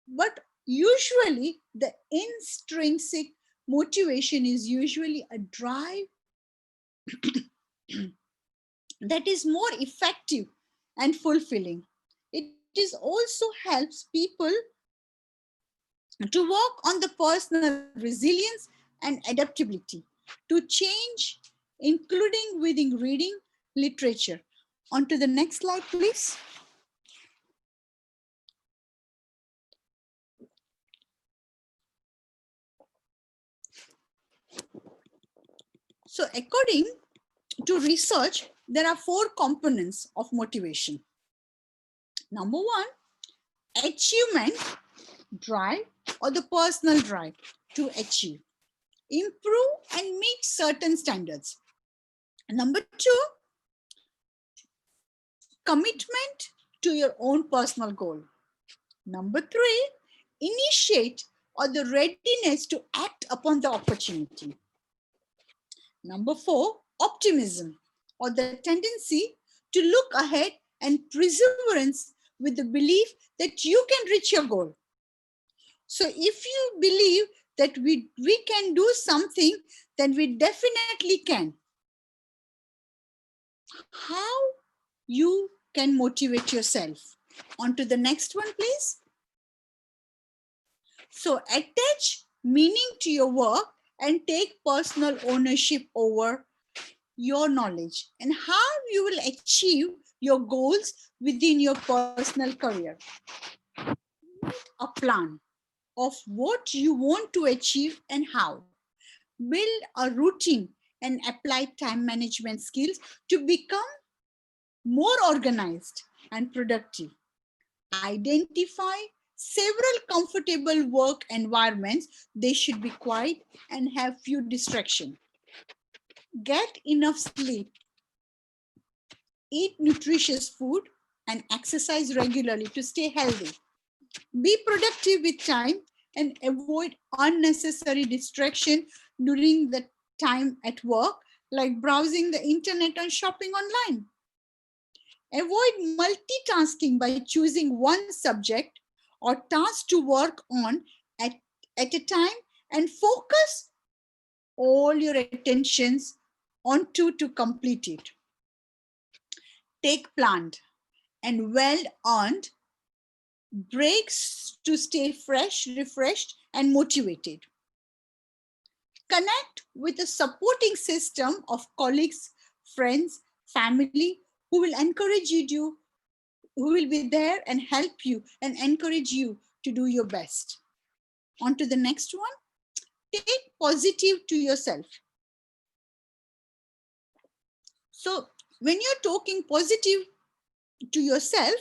But usually the intrinsic motivation is usually a drive that is more effective and fulfilling. It also helps people to work on the personal resilience and adaptability to change, including within reading literature. On to the next slide, please. So according to research, there are 4 components of motivation. Number 1, achievement drive or the personal drive to achieve, improve and meet certain standards. Number 2, commitment to your own personal goal. Number 3, initiate or the readiness to act upon the opportunity. Number 4, optimism or the tendency to look ahead and perseverance with the belief that you can reach your goal. So if you believe that we can do something, then we definitely can. How you can motivate yourself? On to the next one, please. So attach meaning to your work and take personal ownership over your knowledge and how you will achieve your goals within your personal career. Make a plan of what you want to achieve and how. Build a routine and apply time management skills to become more organized and productive. Identify several comfortable work environments. They should be quiet and have few distractions. Get enough sleep. Eat nutritious food and exercise regularly to stay healthy. Be productive with time and avoid unnecessary distraction during the time at work, like browsing the internet and shopping online. Avoid multitasking by choosing one subject or task to work on at a time and focus all your attentions onto to complete it. Take planned and well-earned breaks to stay fresh, refreshed, and motivated. Connect with a supporting system of colleagues, friends, family who will encourage you, who will be there and help you and encourage you to do your best. On to the next one. Take positive to yourself. So when you're talking positive to yourself,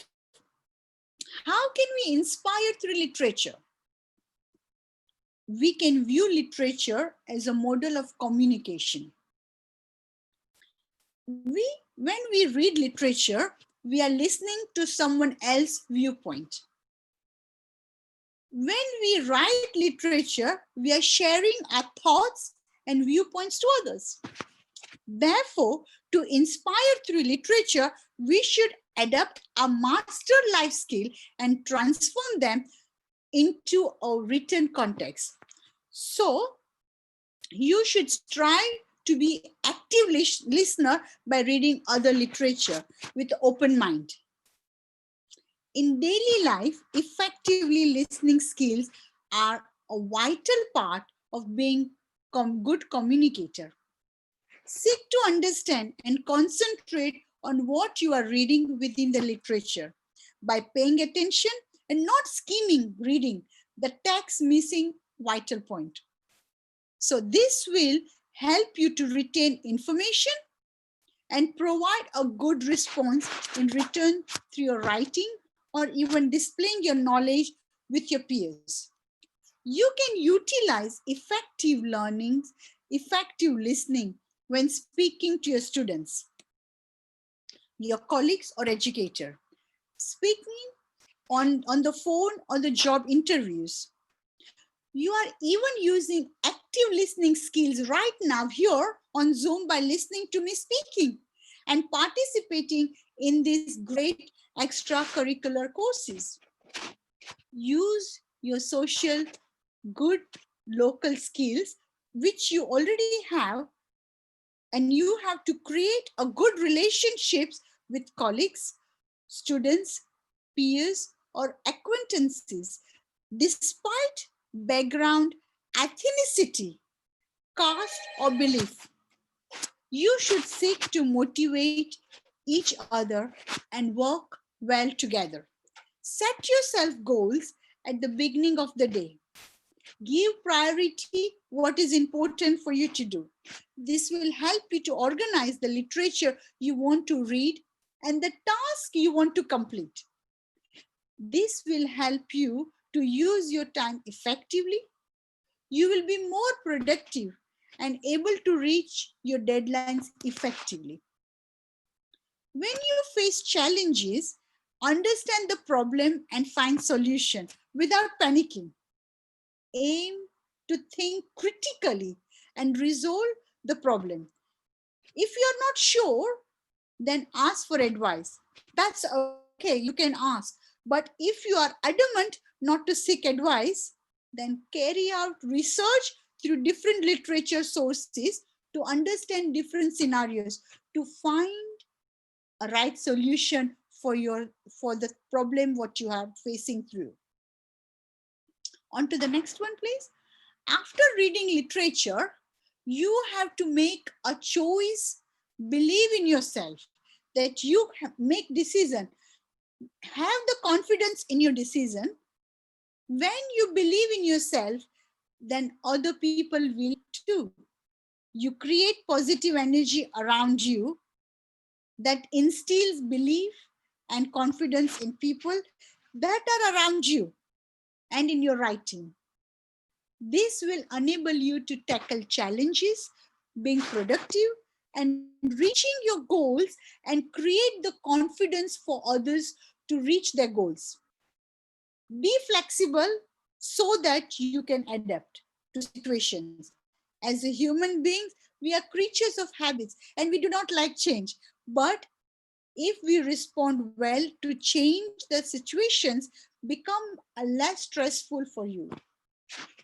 how can we inspire through literature? We can view literature as a model of communication. When we read literature, we are listening to someone else's viewpoint. When we write literature, we are sharing our thoughts and viewpoints to others. Therefore, to inspire through literature, we should adapt a master life skill and transform them into a written context. So, you should strive to be active listener by reading other literature with open mind. In daily life, effectively listening skills are a vital part of being a good communicator. Seek to understand and concentrate on what you are reading within the literature by paying attention and not skimming reading the text missing vital point. So this will help you to retain information and provide a good response in return through your writing or even displaying your knowledge with your peers. You can utilize effective learnings, effective listening when speaking to your students, your colleagues or educator, speaking on the phone or the job interviews. You are even using active listening skills right now here on Zoom by listening to me speaking and participating in these great extracurricular courses. Use your social good local skills, which you already have, and you have to create a good relationships with colleagues, students, peers, or acquaintances, despite background, ethnicity, caste, or belief. You should seek to motivate each other and work well together. Set yourself goals at the beginning of the day. Give priority what is important for you to do. This will help you to organize the literature you want to read and the task you want to complete. This will help you to use your time effectively. You will be more productive and able to reach your deadlines effectively. When you face challenges, understand the problem and find solution without panicking. Aim to think critically and resolve the problem. If you're not sure, then ask for advice. That's okay, you can ask. But if you are adamant not to seek advice, then carry out research through different literature sources to understand different scenarios to find a right solution for the problem what you are facing through. On to the next one, please. After reading literature, you have to make a choice, believe in yourself, that you make decision, have the confidence in your decision. When you believe in yourself, then other people will too. You create positive energy around you that instills belief and confidence in people that are around you and in your writing. This will enable you to tackle challenges, being productive, and reaching your goals, and create the confidence for others to reach their goals. Be flexible so that you can adapt to situations. As a human beings, we are creatures of habits and we do not like change. But if we respond well to change, the situations become less stressful for you.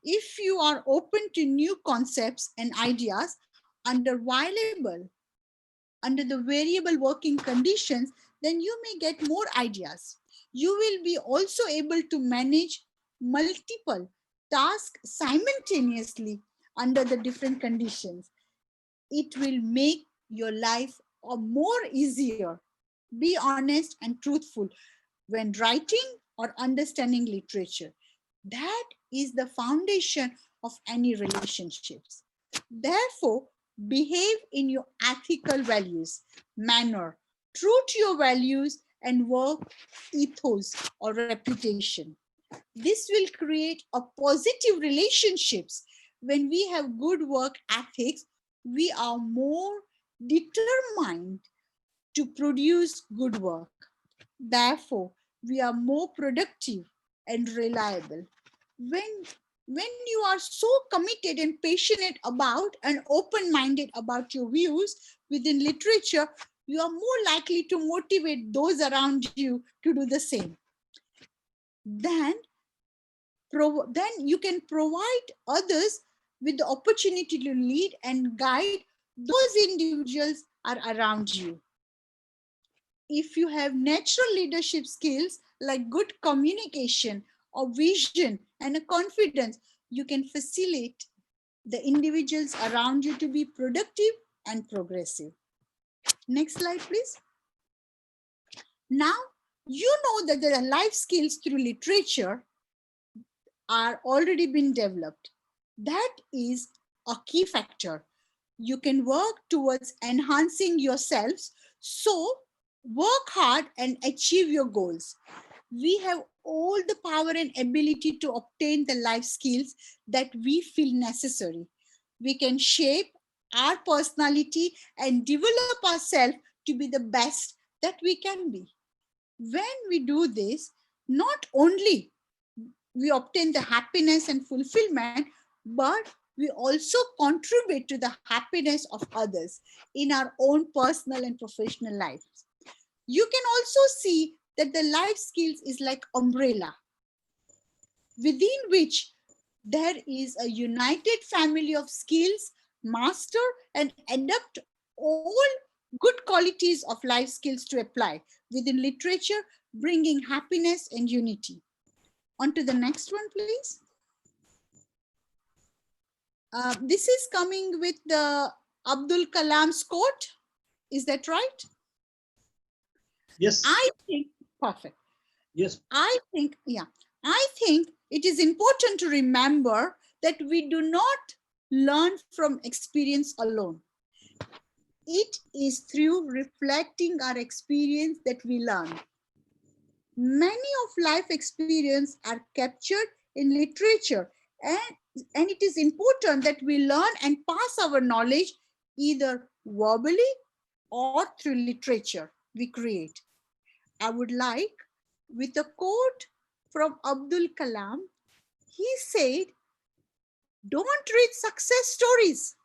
If you are open to new concepts and ideas under the variable working conditions, then you may get more ideas. You will be also able to manage multiple tasks simultaneously under the different conditions. It will make your life more easier. Be honest and truthful when writing or understanding literature. That is the foundation of any relationships. Therefore, behave in your ethical values, manner, true to your values and work ethos or reputation. This will create a positive relationships. When we have good work ethics, we are more determined to produce good work. Therefore, we are more productive and reliable. When you are so committed and passionate about and open-minded about your views within literature, you are more likely to motivate those around you to do the same. Then you can provide others with the opportunity to lead and guide those individuals are around you. If you have natural leadership skills like good communication or vision and a confidence, you can facilitate the individuals around you to be productive and progressive. Next slide, please. Now, you know that the life skills through literature are already been developed. That is a key factor. You can work towards enhancing yourselves. So work hard and achieve your goals. We have all the power and ability to obtain the life skills that we feel necessary. We can shape our personality and develop ourselves to be the best that we can be. When we do this, not only we obtain the happiness and fulfillment, but we also contribute to the happiness of others in our own personal and professional lives. You can also see that the life skills is like umbrella, within which there is a united family of skills, master and adapt all good qualities of life skills to apply within literature, bringing happiness and unity. On to the next one, please. This is coming with the Abdul Kalam's quote. Is that right? Yes. I think, perfect. Yes. I think it is important to remember that we do not learn from experience alone. It is through reflecting our experience that we learn. Many of life experience are captured in literature, and it is important that we learn and pass our knowledge either verbally or through literature we create. I would like, with a quote from Abdul Kalam, he said, "Don't read success stories.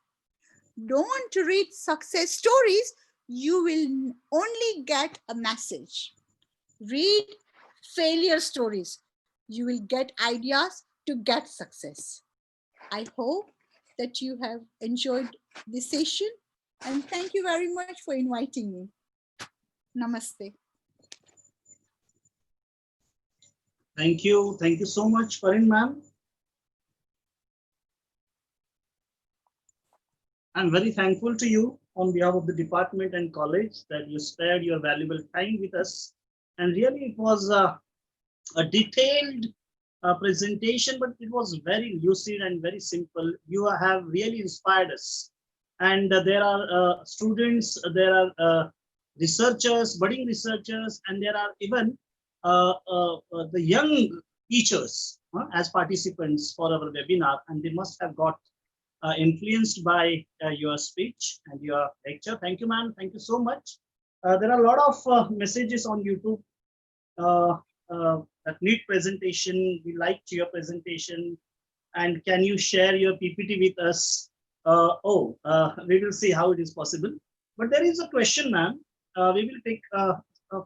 Don't read success stories. You will only get a message. Read failure stories. You will get ideas to get success." I hope that you have enjoyed this session, and thank you very much for inviting me. Namaste. Thank you. Thank you so much, Parin ma'am. I'm very thankful to you on behalf of the department and college that you spared your valuable time with us. And really, it was a detailed presentation, but it was very lucid and very simple. You have really inspired us. And there are students, there are researchers, budding researchers, and there are even the young teachers as participants for our webinar, and they must have got influenced by your speech and your lecture. Thank you, ma'am. Thank you so much. There are a lot of messages on YouTube. That neat presentation. We liked your presentation. And can you share your PPT with us? We will see how it is possible. But there is a question, ma'am. We will take a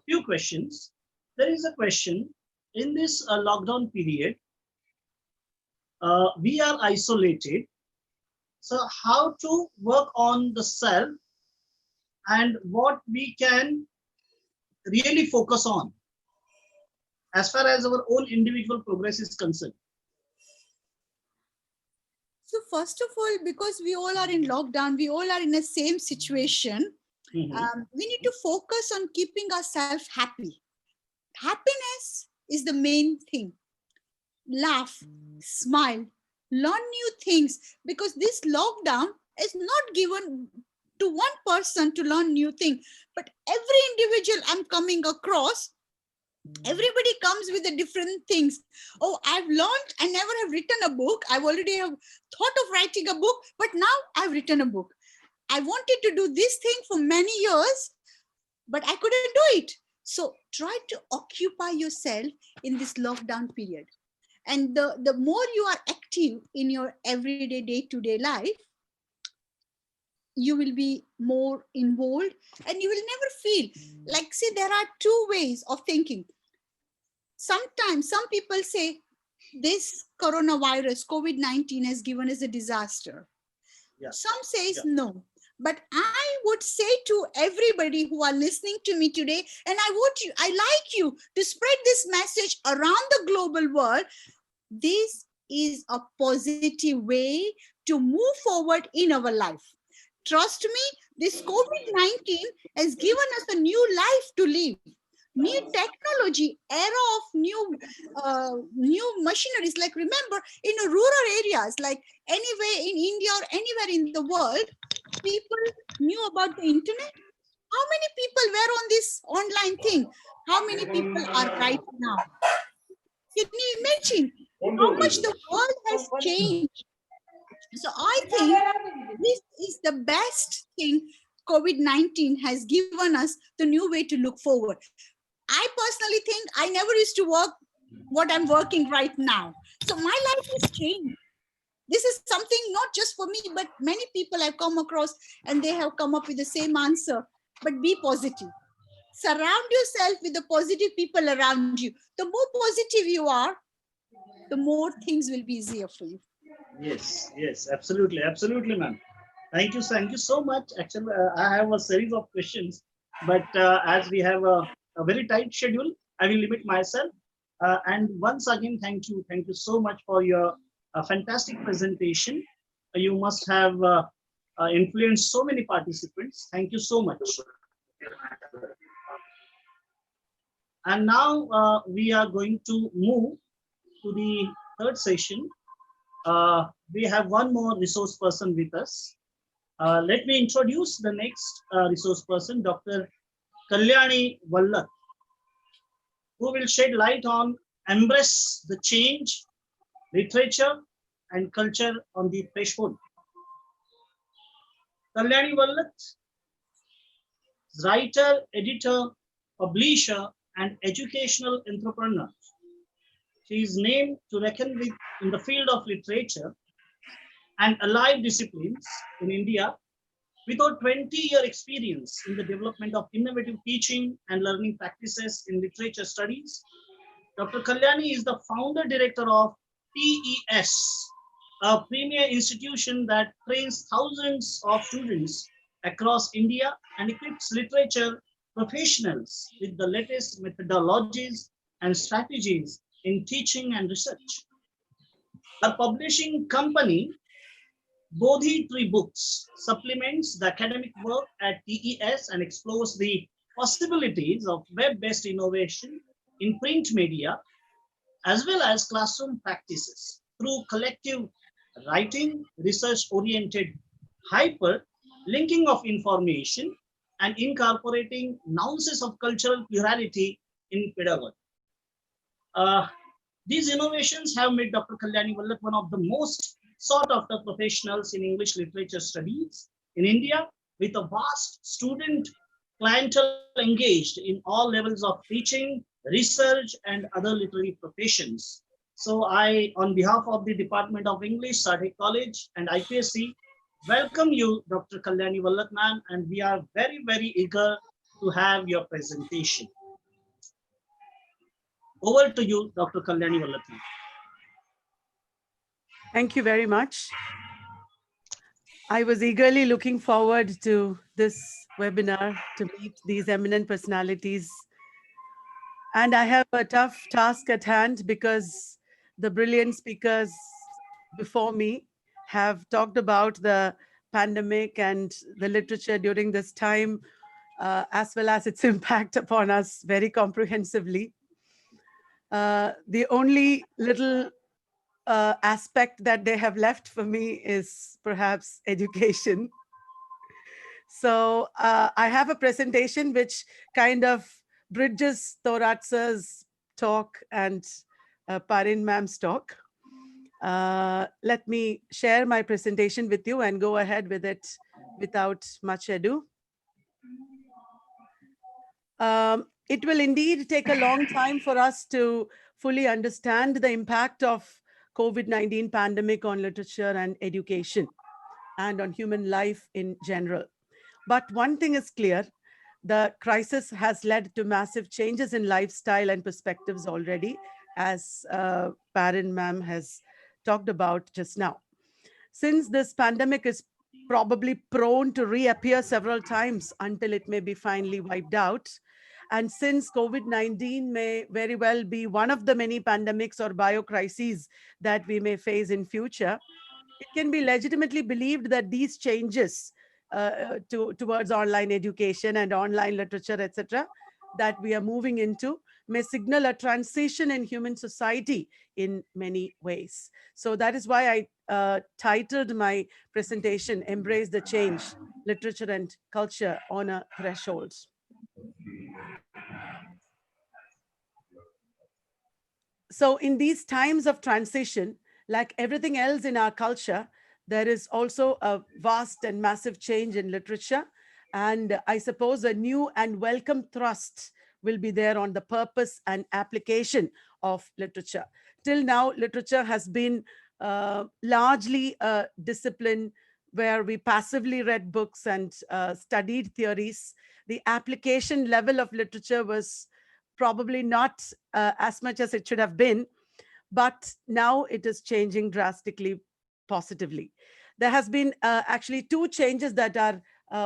few questions. There is a question. In this lockdown period, we are isolated. So how to work on the self and what we can really focus on as far as our own individual progress is concerned? So first of all, because we all are in lockdown, we all are in the same situation, we need to focus on keeping ourselves happy. Happiness is the main thing. Laugh, smile, learn new things, because this lockdown is not given to one person to learn new things, but every individual I'm coming across, everybody comes with the different things. Oh, I've learned, I never have written a book. I've already have thought of writing a book, but now I've written a book. I wanted to do this thing for many years, but I couldn't do it. So try to occupy yourself in this lockdown period. And the more you are active in your everyday, day-to-day life, you will be more involved and you will never feel like, see, there are two ways of thinking. Sometimes some people say this coronavirus, COVID-19 has given us a disaster. Yeah. Some says no. But I would say to everybody who are listening to me today, and I like you to spread this message around the global world. This is a positive way to move forward in our life. Trust me, this COVID-19 has given us a new life to live. New technology, era of new machineries. Like remember, in rural areas, like anywhere in India or anywhere in the world, people knew about the internet. How many people were on this online thing? How many people are right now? Can you imagine how much the world has changed? So I think this is the best thing COVID-19 has given us, the new way to look forward. I personally think I never used to work what I'm working right now. So my life has changed. This is something not just for me, but many people I've come across and they have come up with the same answer. But be positive. Surround yourself with the positive people around you. The more positive you are, the more things will be easier for you. Yes, absolutely, ma'am. Thank you so much. Actually, I have a series of questions, but as we have a very tight schedule, I will limit myself. And once again, thank you so much for your fantastic presentation. You must have influenced so many participants. Thank you so much. And now we are going to move to the third session. We have one more resource person with us. Let me introduce the next resource person, Dr. Kalyani Vallat, who will shed light on embrace the change, literature and culture on the threshold. Kalyani Vallat, writer, editor, publisher, and educational entrepreneur. She is named to reckon with in the field of literature and allied disciplines in India, with over 20-year experience in the development of innovative teaching and learning practices in literature studies. Dr. Kalyani is the founder director of TES, a premier institution that trains thousands of students across India and equips literature professionals with the latest methodologies and strategies in teaching and research. Our publishing company, Bodhi Tree Books, supplements the academic work at TES and explores the possibilities of web-based innovation in print media, as well as classroom practices through collective writing, research-oriented hyperlinking of information, and incorporating nuances of cultural plurality in pedagogy. These innovations have made Dr. Kalyani Vallabh one of the most sought after professionals in English literature studies in India, with a vast student clientele engaged in all levels of teaching, research, and other literary professions. So I, on behalf of the Department of English, Sadek College and IQAC, welcome you, Dr. Kalyani Vallabh ma'am, and we are very, very eager to have your presentation. Over to you, Dr. Kalyani Vallabh ma'am. Thank you very much. I was eagerly looking forward to this webinar to meet these eminent personalities. And I have a tough task at hand because the brilliant speakers before me have talked about the pandemic and the literature during this time, as well as its impact upon us very comprehensively. The only little aspect that they have left for me is perhaps education. So I have a presentation which kind of bridges Thoratsa's talk and Parin ma'am's talk. Let me share my presentation with you and go ahead with it without much ado. It will indeed take a long time for us to fully understand the impact of COVID-19 pandemic on literature and education and on human life in general. But one thing is clear, the crisis has led to massive changes in lifestyle and perspectives already, as Parin ma'am has talked about just now. Since this pandemic is probably prone to reappear several times until it may be finally wiped out, and since COVID-19 may very well be one of the many pandemics or biocrises that we may face in future, it can be legitimately believed that these changes towards online education and online literature, etc., that we are moving into may signal a transition in human society in many ways. So that is why I titled my presentation, Embrace the Change, Literature and Culture on a Threshold. So in these times of transition, like everything else in our culture, there is also a vast and massive change in literature. And I suppose a new and welcome thrust will be there on the purpose and application of literature. Till now, literature has been largely a discipline where we passively read books and studied theories. The application level of literature was probably not as much as it should have been, but now it is changing drastically, positively. There has been actually two changes that are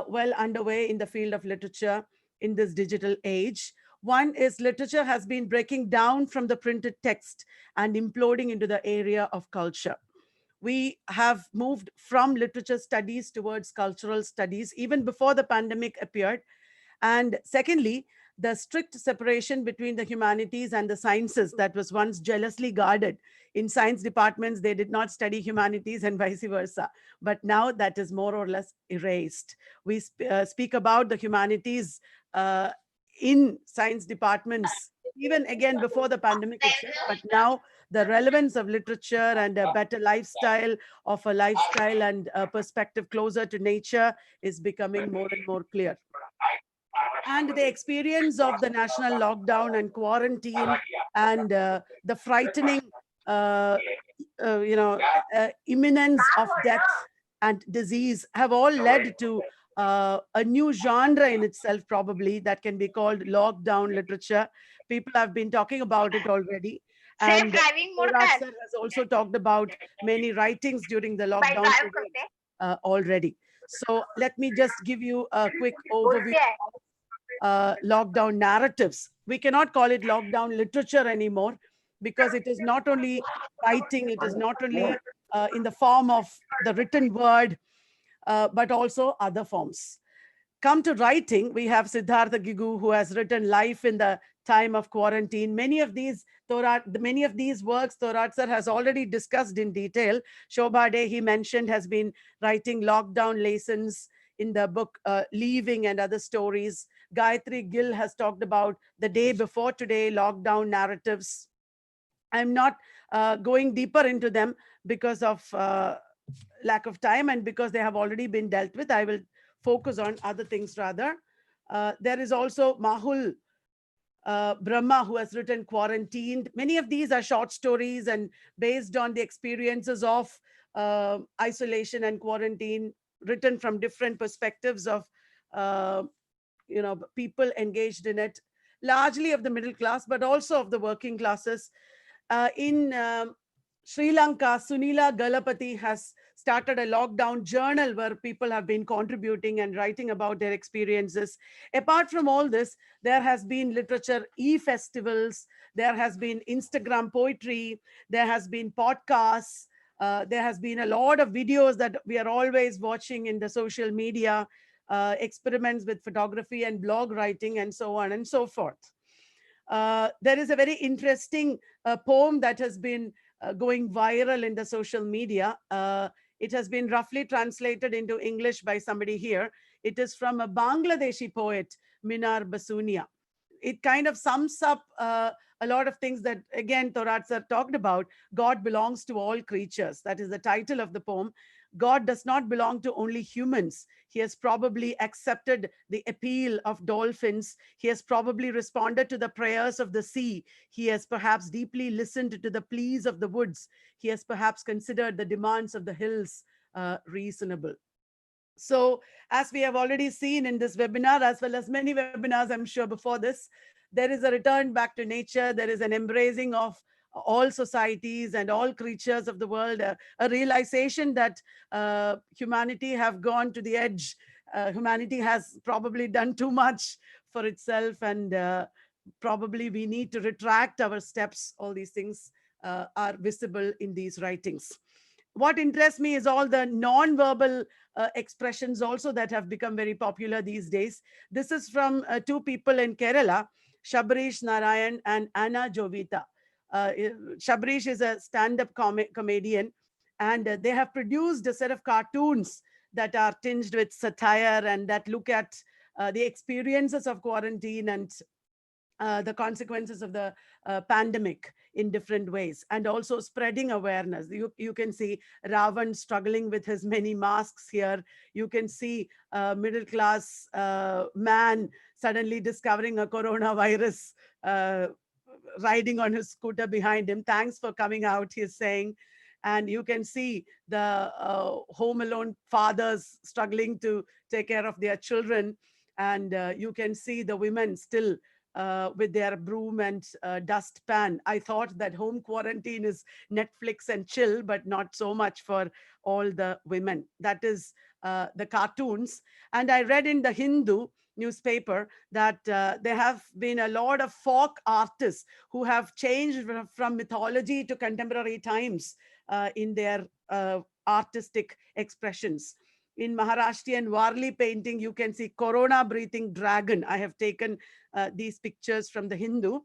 well underway in the field of literature in this digital age. One is literature has been breaking down from the printed text and imploding into the area of culture. We have moved from literature studies towards cultural studies even before the pandemic appeared. And secondly, the strict separation between the humanities and the sciences that was once jealously guarded. In science departments, they did not study humanities and vice versa. But now that is more or less erased. We speak about the humanities in science departments, even again before the pandemic itself, but now the relevance of literature and a better lifestyle, of a lifestyle and a perspective closer to nature is becoming more and more clear. And the experience of the national lockdown and quarantine and the frightening, imminence of death and disease have all led to a new genre in itself, probably, that can be called lockdown literature. People have been talking about it already. And Thorat sir has also talked about many writings during the lockdown period already. So let me just give you a quick overview of lockdown narratives. We cannot call it lockdown literature anymore because it is not only writing, it is not only in the form of the written word, but also other forms. Come to writing, we have Siddhartha Gigu, who has written Life in the Time of Quarantine. Many of these works Thorat sir has already discussed in detail. Shobha De, he mentioned, has been writing lockdown lessons in the book Leaving and Other Stories. Gayatri Gill has talked about The Day Before Today, lockdown narratives. I'm not going deeper into them because of lack of time and because they have already been dealt with. I will focus on other things rather. There is also Mahul Brahma, who has written Quarantined. Many of these are short stories and based on the experiences of isolation and quarantine, written from different perspectives of people engaged in it, largely of the middle class, but also of the working classes. In Sri Lanka, Sunila Galapati has started a lockdown journal where people have been contributing and writing about their experiences. Apart from all this, there has been literature e-festivals, there has been Instagram poetry, there has been podcasts, there has been a lot of videos that we are always watching in the social media, experiments with photography and blog writing and so on and so forth. There is a very interesting poem that has been going viral in the social media. It has been roughly translated into English by somebody here. It is from a Bangladeshi poet, Minar Basunia. It kind of sums up a lot of things that, again, Thorat sir talked about. God belongs to all creatures. That is the title of the poem. God does not belong to only humans. He has probably accepted the appeal of dolphins. He has probably responded to the prayers of the sea. He has perhaps deeply listened to the pleas of the woods. He has perhaps considered the demands of the hills reasonable. So as we have already seen in this webinar, as well as many webinars, I'm sure before this, there is a return back to nature. There is an embracing of all societies and all creatures of the world, a realization that humanity have gone to the edge. Humanity has probably done too much for itself, and probably we need to retract our steps. All these things are visible in these writings. What interests me is all the non-verbal expressions also that have become very popular these days. This is from two people in Kerala, Shabrish Narayan and Anna Jovita. Shabrish is a stand-up comedian, and they have produced a set of cartoons that are tinged with satire and that look at the experiences of quarantine and the consequences of the pandemic in different ways, and also spreading awareness. You can see Ravan struggling with his many masks here. You can see a middle-class man suddenly discovering a coronavirus, riding on his scooter behind him. Thanks for coming out, he's saying. And you can see the home alone fathers struggling to take care of their children. And you can see the women still with their broom and dustpan. I thought that home quarantine is Netflix and chill, but not so much for all the women. That is the cartoons. And I read in the Hindu newspaper that there have been a lot of folk artists who have changed from mythology to contemporary times in their artistic expressions. In Maharashtrian Warli painting, you can see Corona breathing dragon. I have taken these pictures from the Hindu.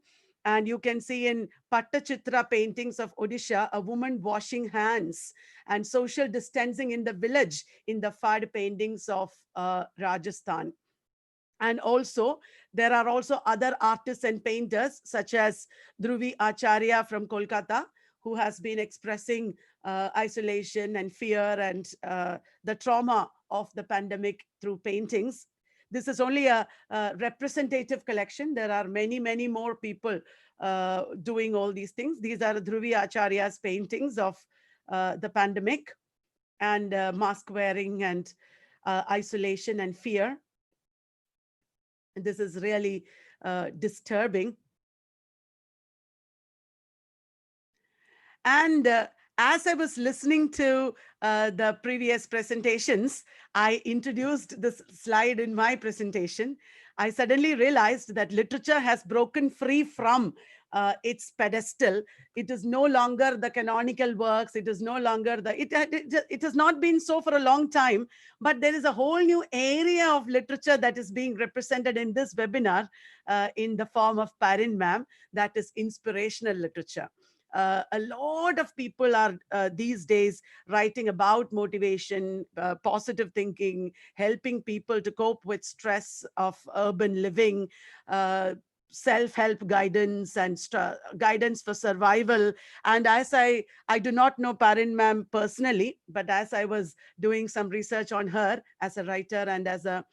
And you can see in Pattachitra paintings of Odisha, a woman washing hands, and social distancing in the village in the Fad paintings of Rajasthan. And also, there are also other artists and painters, such as Dhruvi Acharya from Kolkata, who has been expressing isolation and fear and the trauma of the pandemic through paintings. This is only a representative collection. There are many, many more people doing all these things. These are Dhruvi Acharya's paintings of the pandemic and mask wearing and isolation and fear. And this is really disturbing. And as I was listening to the previous presentations, I introduced this slide in my presentation. I suddenly realized that literature has broken free from its pedestal. It is no longer the canonical works. It is no longer it has not been so for a long time, but there is a whole new area of literature that is being represented in this webinar in the form of Parin ma'am, that is inspirational literature. A lot of people are these days writing about motivation, positive thinking, helping people to cope with stress of urban living, self-help guidance and guidance for survival. And as I do not know Parin ma'am personally, but as I was doing some research on her as a writer and as a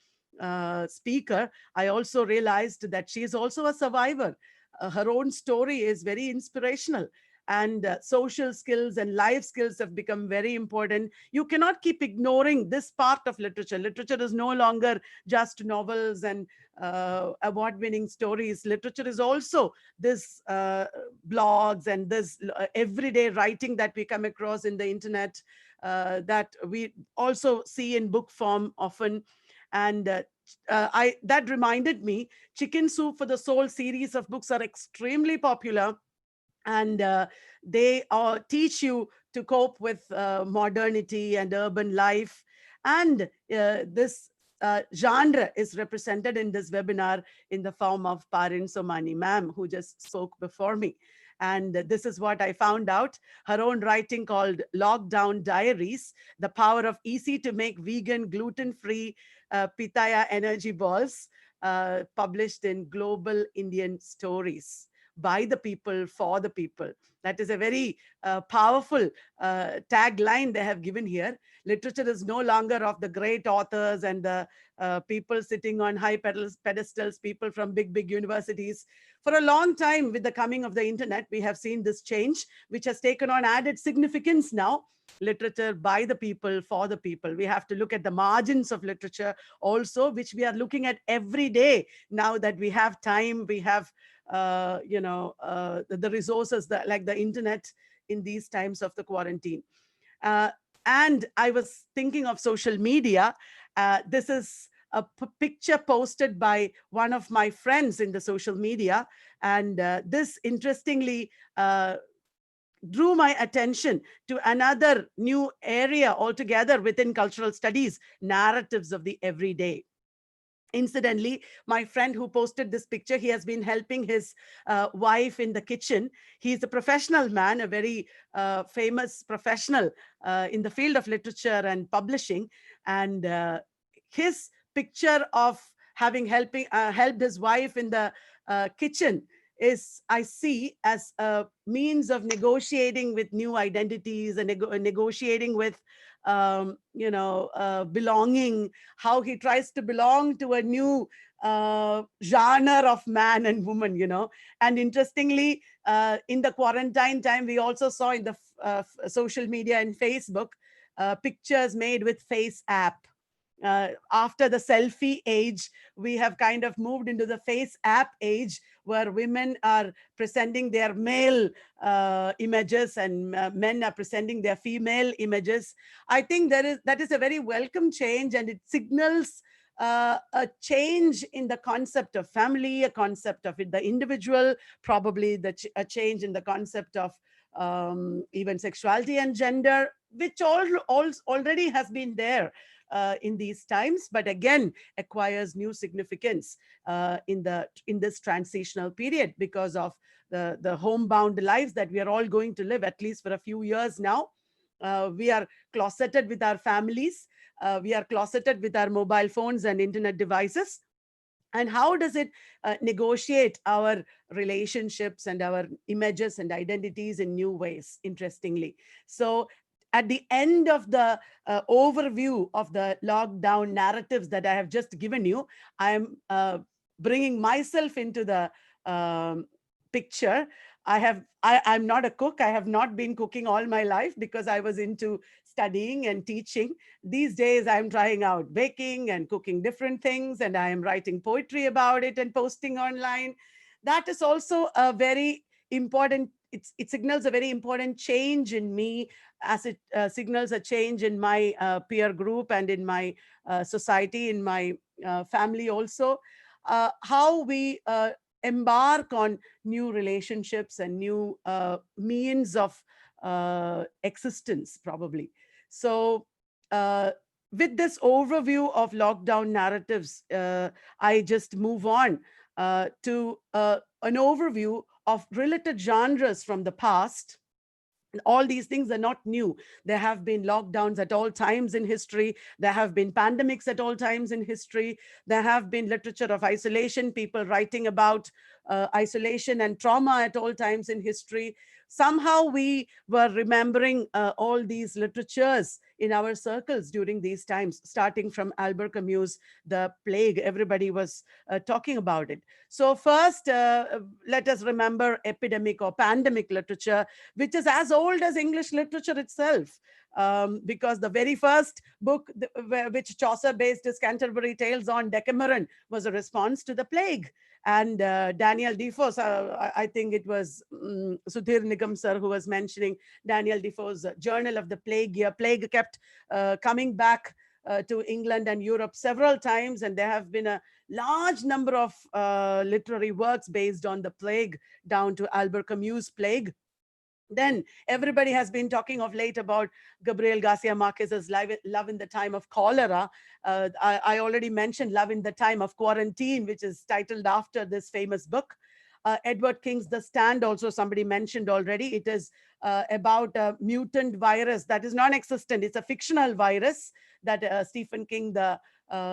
speaker, I also realized that she is also a survivor. Her own story is very inspirational, and social skills and life skills have become very important. You cannot keep ignoring this part of literature. Literature is no longer just novels and award-winning stories. Literature is also this blogs and this everyday writing that we come across in the internet, that we also see in book form often. And that reminded me, Chicken Soup for the Soul series of books are extremely popular, and they teach you to cope with modernity and urban life. And this genre is represented in this webinar in the form of Parin Somani ma'am, who just spoke before me. And this is what I found out. Her own writing called Lockdown Diaries, The Power of Easy to Make Vegan, Gluten-Free Pitaya Energy Balls, published in Global Indian Stories, by the people, for the people. That is a very powerful tagline they have given here. Literature is no longer of the great authors and the people sitting on high pedestals, people from big universities. For a long time, with the coming of the internet, we have seen this change, which has taken on added significance now. Literature by the people, for the people. We have to look at the margins of literature also, which we are looking at every day now that we have time, we have the resources that, like the internet, in these times of the quarantine. And I was thinking of social media. This is a picture posted by one of my friends in the social media. And this interestingly drew my attention to another new area altogether within cultural studies, narratives of the everyday. Incidentally, my friend who posted this picture, he has been helping his wife in the kitchen. He's a professional man, a very famous professional in the field of literature and publishing. And his picture of having helped his wife in the kitchen is, I see, as a means of negotiating with new identities and negotiating with belonging, how he tries to belong to a new genre of man and woman, And interestingly, in the quarantine time, we also saw in the social media and Facebook pictures made with face app. After the selfie age, we have kind of moved into the face app age, where women are presenting their male images and men are presenting their female images. I think that is a very welcome change, and it signals a change in the concept of family, a concept of the individual, probably a change in the concept of even sexuality and gender, which already has been there in these times, but again acquires new significance in this transitional period because of the homebound lives that we are all going to live, at least for a few years now. We are closeted with our families. We are closeted with our mobile phones and internet devices. And how does it negotiate our relationships and our images and identities in new ways, interestingly? So at the end of the overview of the lockdown narratives that I have just given you, I am bringing myself into the picture. I'm not a cook. I have not been cooking all my life because I was into studying and teaching. These days, I'm trying out baking and cooking different things, and I am writing poetry about it and posting online. That is also a very important, it signals a very important change in me, as it signals a change in my peer group and in my society, in my family also. How we embark on new relationships and new means of existence, probably. So with this overview of lockdown narratives, I just move on to an overview of related genres from the past. All these things are not new. There have been lockdowns at all times in history. There have been pandemics at all times in history. There have been literature of isolation, people writing about isolation and trauma at all times in history. Somehow we were remembering all these literatures in our circles during these times, starting from Albert Camus' The Plague. Everybody was talking about it. So first, let us remember epidemic or pandemic literature, which is as old as English literature itself. Because the very first book which Chaucer based his Canterbury Tales on, Decameron, was a response to the plague. And Daniel Defoe's, I think it was Sudhir Nigam sir who was mentioning Daniel Defoe's Journal of the Plague Year. Plague kept coming back to England and Europe several times, and there have been a large number of literary works based on the plague, down to Albert Camus' Plague. Then everybody has been talking of late about Gabriel Garcia Marquez's Love in the Time of Cholera. I already mentioned Love in the Time of Quarantine, which is titled after this famous book. Edward King's The Stand, also somebody mentioned already. It is about a mutant virus that is non-existent. It's a fictional virus that Stephen King, the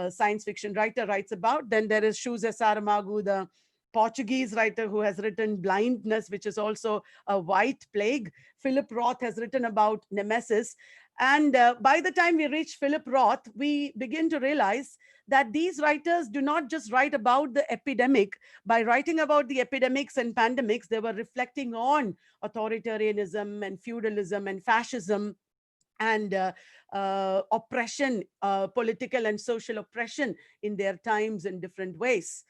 science fiction writer, writes about. Then there is José Saramago, the Portuguese writer, who has written Blindness, which is also a white plague. Philip Roth has written about Nemesis. And by the time we reach Philip Roth, we begin to realize that these writers do not just write about the epidemic. By writing about the epidemics and pandemics, they were reflecting on authoritarianism and feudalism and fascism and oppression, political and social oppression in their times in different ways.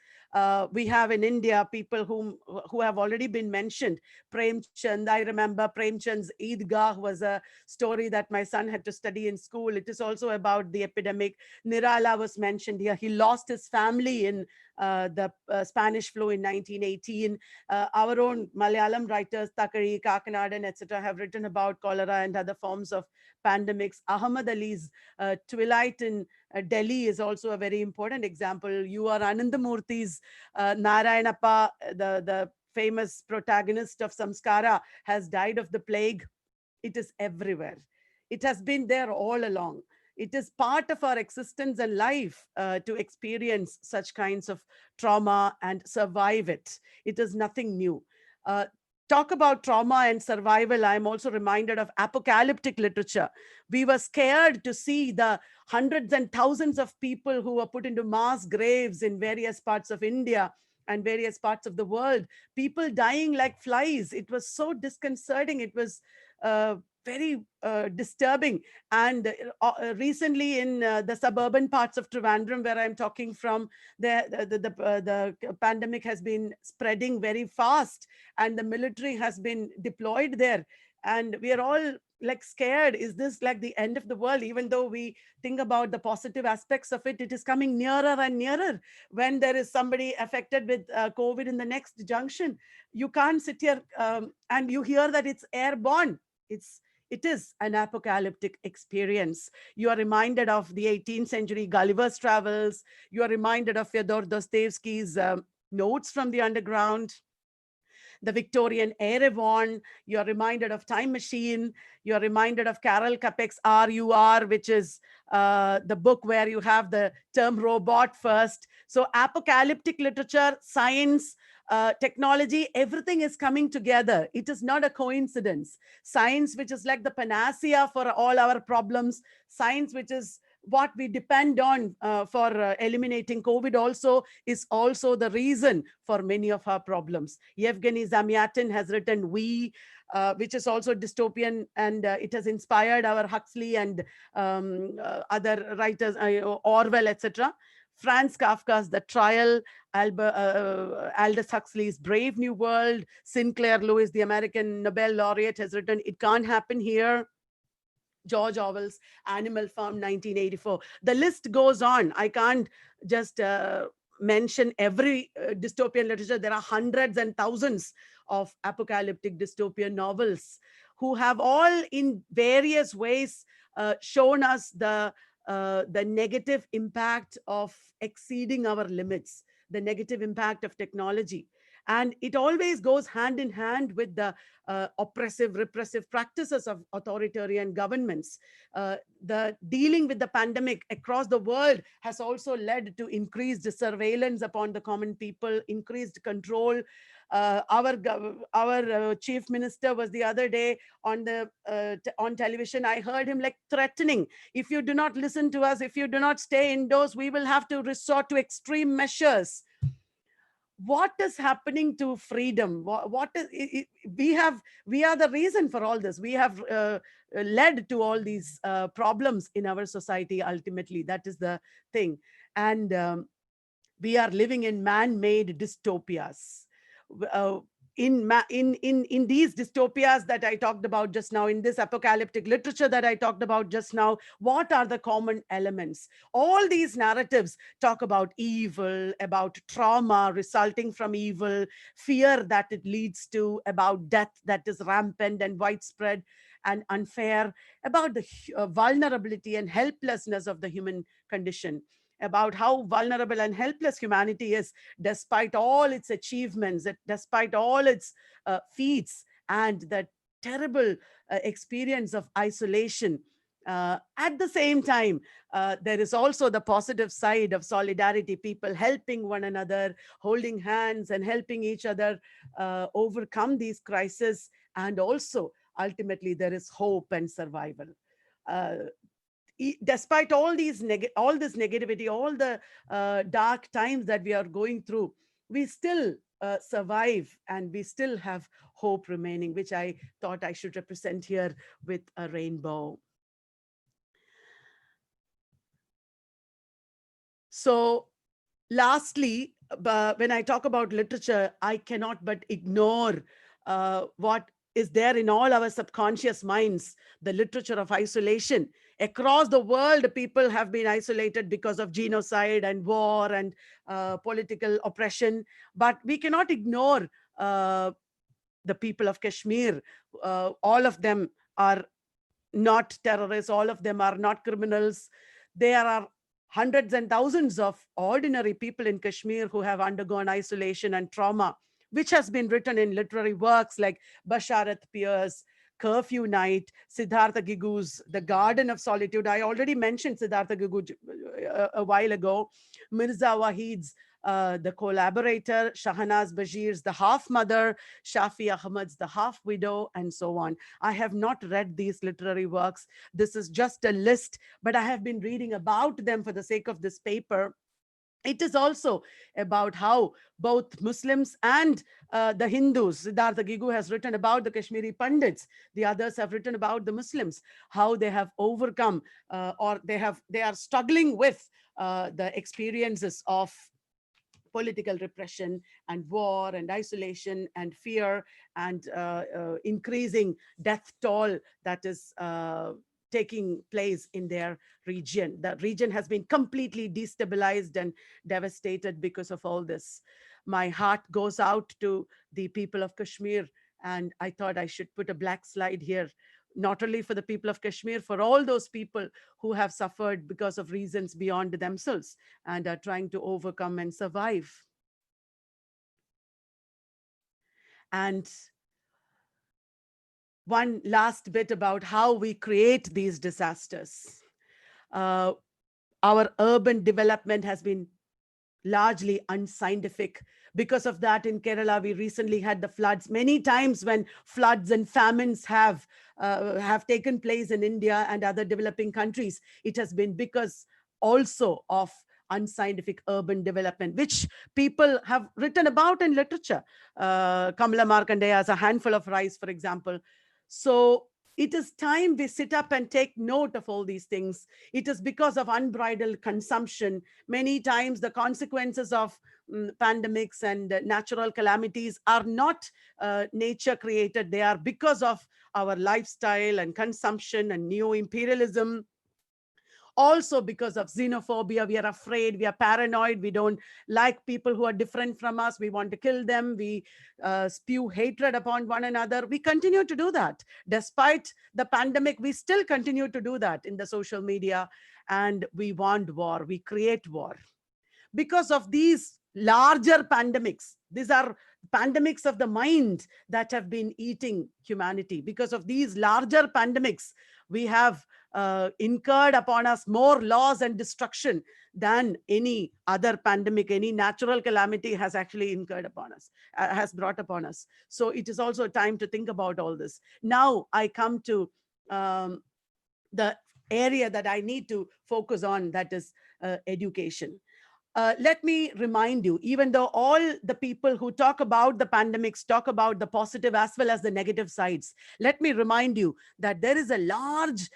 We have in India people who have already been mentioned. Premchand, I remember Premchand's Eidgah was a story that my son had to study in school. It is also about the epidemic. Nirala was mentioned here. He lost his family in the Spanish flu in 1918. Our own Malayalam writers, Thakari, Kakanadan, etc., have written about cholera and other forms of pandemics. Ahmad Ali's Twilight in Delhi is also a very important example. U.R. Anandamurthy's Narayanappa, the famous protagonist of Samskara, has died of the plague. It is everywhere. It has been there all along. It is part of our existence and life to experience such kinds of trauma and survive it. It is nothing new. Talk about trauma and survival, I'm also reminded of apocalyptic literature. We were scared to see the hundreds and thousands of people who were put into mass graves in various parts of India and various parts of the world, people dying like flies. It was so disconcerting. It was very disturbing. And recently in the suburban parts of Trivandrum, where I'm talking from, the pandemic has been spreading very fast and the military has been deployed there. And we are all like scared. Is this like the end of the world? Even though we think about the positive aspects of it, it is coming nearer and nearer. When there is somebody affected with COVID in the next junction, you can't sit here and you hear that it's airborne. It is an apocalyptic experience. You are reminded of the 18th century Gulliver's Travels. You are reminded of Fyodor Dostoevsky's Notes from the Underground, the Victorian Erewhon. You are reminded of Time Machine. You are reminded of Carol Capek's RUR, which is the book where you have the term robot first. So apocalyptic literature, science, technology, everything is coming together. It is not a coincidence. Science, which is like the panacea for all our problems, science, which is what we depend on for eliminating COVID, also is also the reason for many of our problems. Yevgeny Zamyatin has written We, which is also dystopian, and it has inspired our Huxley and other writers, Orwell, etc. Franz Kafka's The Trial, Aldous Huxley's Brave New World, Sinclair Lewis, the American Nobel laureate, has written It Can't Happen Here. George Orwell's Animal Farm, 1984. The list goes on. I can't just mention every dystopian literature. There are hundreds and thousands of apocalyptic dystopian novels who have all in various ways shown us the negative impact of exceeding our limits, the negative impact of technology. And it always goes hand in hand with the oppressive, repressive practices of authoritarian governments. The dealing with the pandemic across the world has also led to increased surveillance upon the common people, increased control. Our chief minister was the other day on on television. I heard him like threatening, if you do not listen to us, if you do not stay indoors, we will have to resort to extreme measures. What is happening to freedom? What is we are the reason for all this. We have led to all these problems in our society. Ultimately, that is the thing. And we are living in man-made dystopias. In these dystopias that I talked about just now, in this apocalyptic literature that I talked about just now, what are the common elements? All these narratives talk about evil, about trauma resulting from evil, fear that it leads to, about death that is rampant and widespread and unfair, about the vulnerability and helplessness of the human condition, about how vulnerable and helpless humanity is despite all its achievements, despite all its feats, and the terrible experience of isolation. At the same time, there is also the positive side of solidarity, people helping one another, holding hands and helping each other overcome these crises. And also, ultimately, there is hope and survival. Despite all this negativity, all the dark times that we are going through, we still survive, and we still have hope remaining, which I thought I should represent here with a rainbow. So lastly, when I talk about literature, I cannot but ignore what is there in all our subconscious minds, the literature of isolation. Across the world, people have been isolated because of genocide and war and political oppression. But we cannot ignore the people of Kashmir. All of them are not terrorists. All of them are not criminals. There are hundreds and thousands of ordinary people in Kashmir who have undergone isolation and trauma, which has been written in literary works like Basharat Pierce, Curfew Night, Siddhartha Gigu's The Garden of Solitude. I already mentioned Siddhartha Gigu a while ago. Mirza Wahid's The Collaborator, Shahnaz Bashir's The Half Mother, Shafi Ahmad's The Half Widow, and so on. I have not read these literary works. This is just a list, but I have been reading about them for the sake of this paper. It is also about how both Muslims and the Hindus, Siddhartha Gigu has written about the Kashmiri Pandits, the others have written about the Muslims, how they have overcome or they are struggling with the experiences of political repression and war and isolation and fear and increasing death toll that is taking place in their region. The region has been completely destabilized and devastated because of all this. My heart goes out to the people of Kashmir, and I thought I should put a black slide here, not only for the people of Kashmir, for all those people who have suffered because of reasons beyond themselves and are trying to overcome and survive. And one last bit about how we create these disasters. Our urban development has been largely unscientific. Because of that, in Kerala, we recently had the floods. Many times when floods and famines have taken place in India and other developing countries, it has been because also of unscientific urban development, which people have written about in literature. Kamala Markandeya's A Handful of Rice, for example. So it is time we sit up and take note of all these things. It is because of unbridled consumption. Many times the consequences of pandemics and natural calamities are not nature created. They are because of our lifestyle and consumption and neo-imperialism. Also because of xenophobia, we are afraid, we are paranoid, we don't like people who are different from us, we want to kill them, we spew hatred upon one another. We continue to do that. Despite the pandemic, we still continue to do that in the social media, and we want war, we create war. Because of these larger pandemics, these are pandemics of the mind that have been eating humanity. Because of these larger pandemics, we have incurred upon us more loss and destruction than any other pandemic, any natural calamity has actually incurred upon us, has brought upon us. So it is also time to think about all this. Now I come to the area that I need to focus on, that is education. Let me remind you, even though all the people who talk about the pandemics talk about the positive as well as the negative sides, let me remind you that there is a large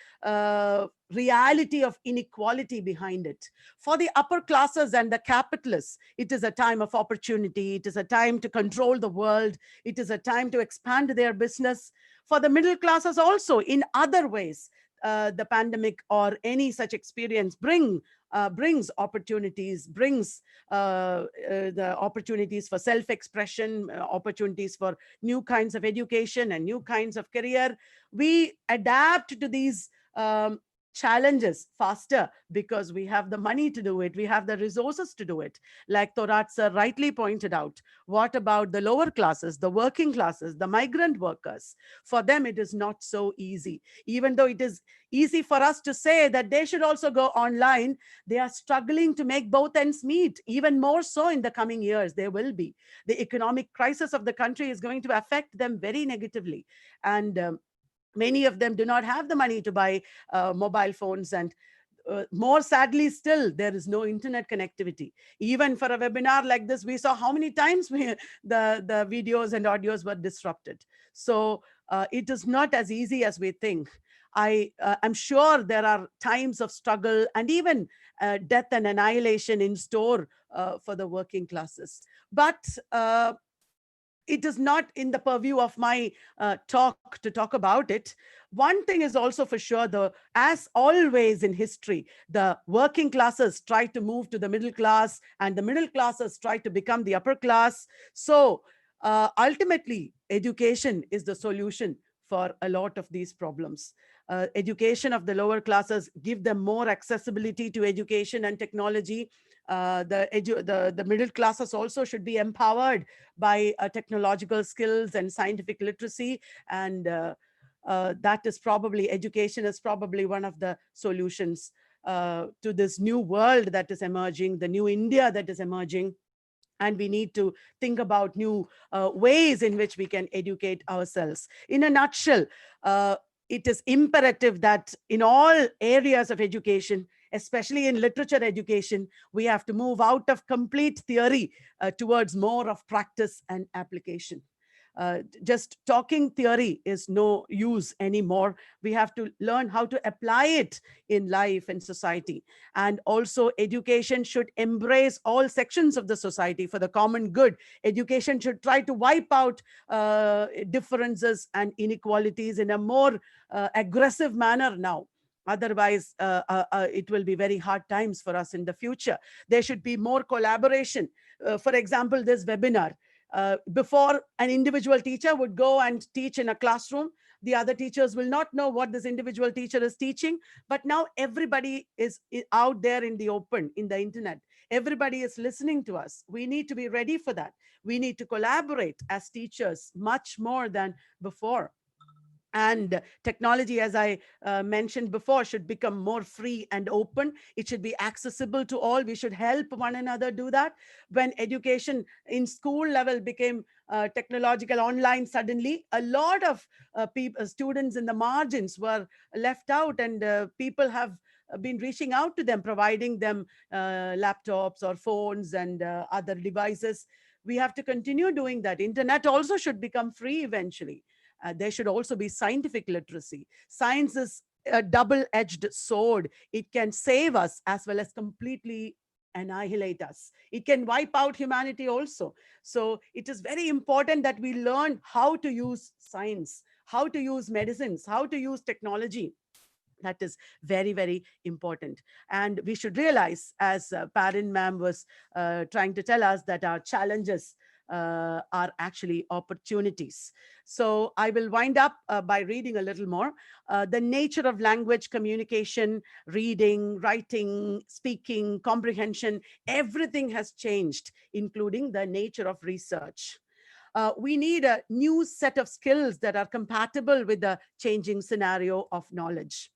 reality of inequality behind it. For the upper classes and the capitalists, it is a time of opportunity. It is a time to control the world. It is a time to expand their business. For the middle classes also, in other ways, the pandemic or any such experience brings opportunities, brings the opportunities for self-expression, opportunities for new kinds of education and new kinds of career. We adapt to these challenges faster because we have the money to do it. We have the resources to do it. Like Thorat sir rightly pointed out, what about the lower classes, the working classes, the migrant workers? For them, it is not so easy. Even though it is easy for us to say that they should also go online, they are struggling to make both ends meet. Even more so in the coming years, there will be. The economic crisis of the country is going to affect them very negatively. And many of them do not have the money to buy mobile phones, and more sadly still, there is no internet connectivity. Even for a webinar like this, we saw how many times the videos and audios were disrupted. So it is not as easy as we think. I'm sure there are times of struggle and even death and annihilation in store for the working classes. But it is not in the purview of my talk to talk about it. One thing is also for sure, as always in history, the working classes try to move to the middle class and the middle classes try to become the upper class. So ultimately, education is the solution for a lot of these problems. Education of the lower classes give them more accessibility to education and technology. The middle classes also should be empowered by technological skills and scientific literacy. And that is probably, education is probably one of the solutions to this new world that is emerging, the new India that is emerging. And we need to think about new ways in which we can educate ourselves. In a nutshell, it is imperative that in all areas of education, especially in literature education, we have to move out of complete theory towards more of practice and application. Just talking theory is no use anymore. We have to learn how to apply it in life and society. And also education should embrace all sections of the society for the common good. Education should try to wipe out differences and inequalities in a more aggressive manner now. Otherwise, it will be very hard times for us in the future. There should be more collaboration. For example, this webinar. Before, an individual teacher would go and teach in a classroom. The other teachers will not know what this individual teacher is teaching. But now everybody is out there in the open, in the internet. Everybody is listening to us. We need to be ready for that. We need to collaborate as teachers much more than before. And technology, as I mentioned before, should become more free and open. It should be accessible to all. We should help one another do that. When education in school level became technological online, suddenly a lot of students in the margins were left out, and people have been reaching out to them, providing them laptops or phones and other devices. We have to continue doing that. Internet also should become free eventually. There should also be scientific literacy. Science is a double-edged sword. It can save us as well as completely annihilate us. It can wipe out humanity also. So it is very important that we learn how to use science, how to use medicines, how to use technology. That is very, very important. And we should realize, as Parin ma'am was trying to tell us, that our challenges are actually opportunities. So I will wind up by reading a little more. The nature of language, communication, reading, writing, speaking, comprehension, everything has changed, including the nature of research. we need a new set of skills that are compatible with the changing scenario of knowledge.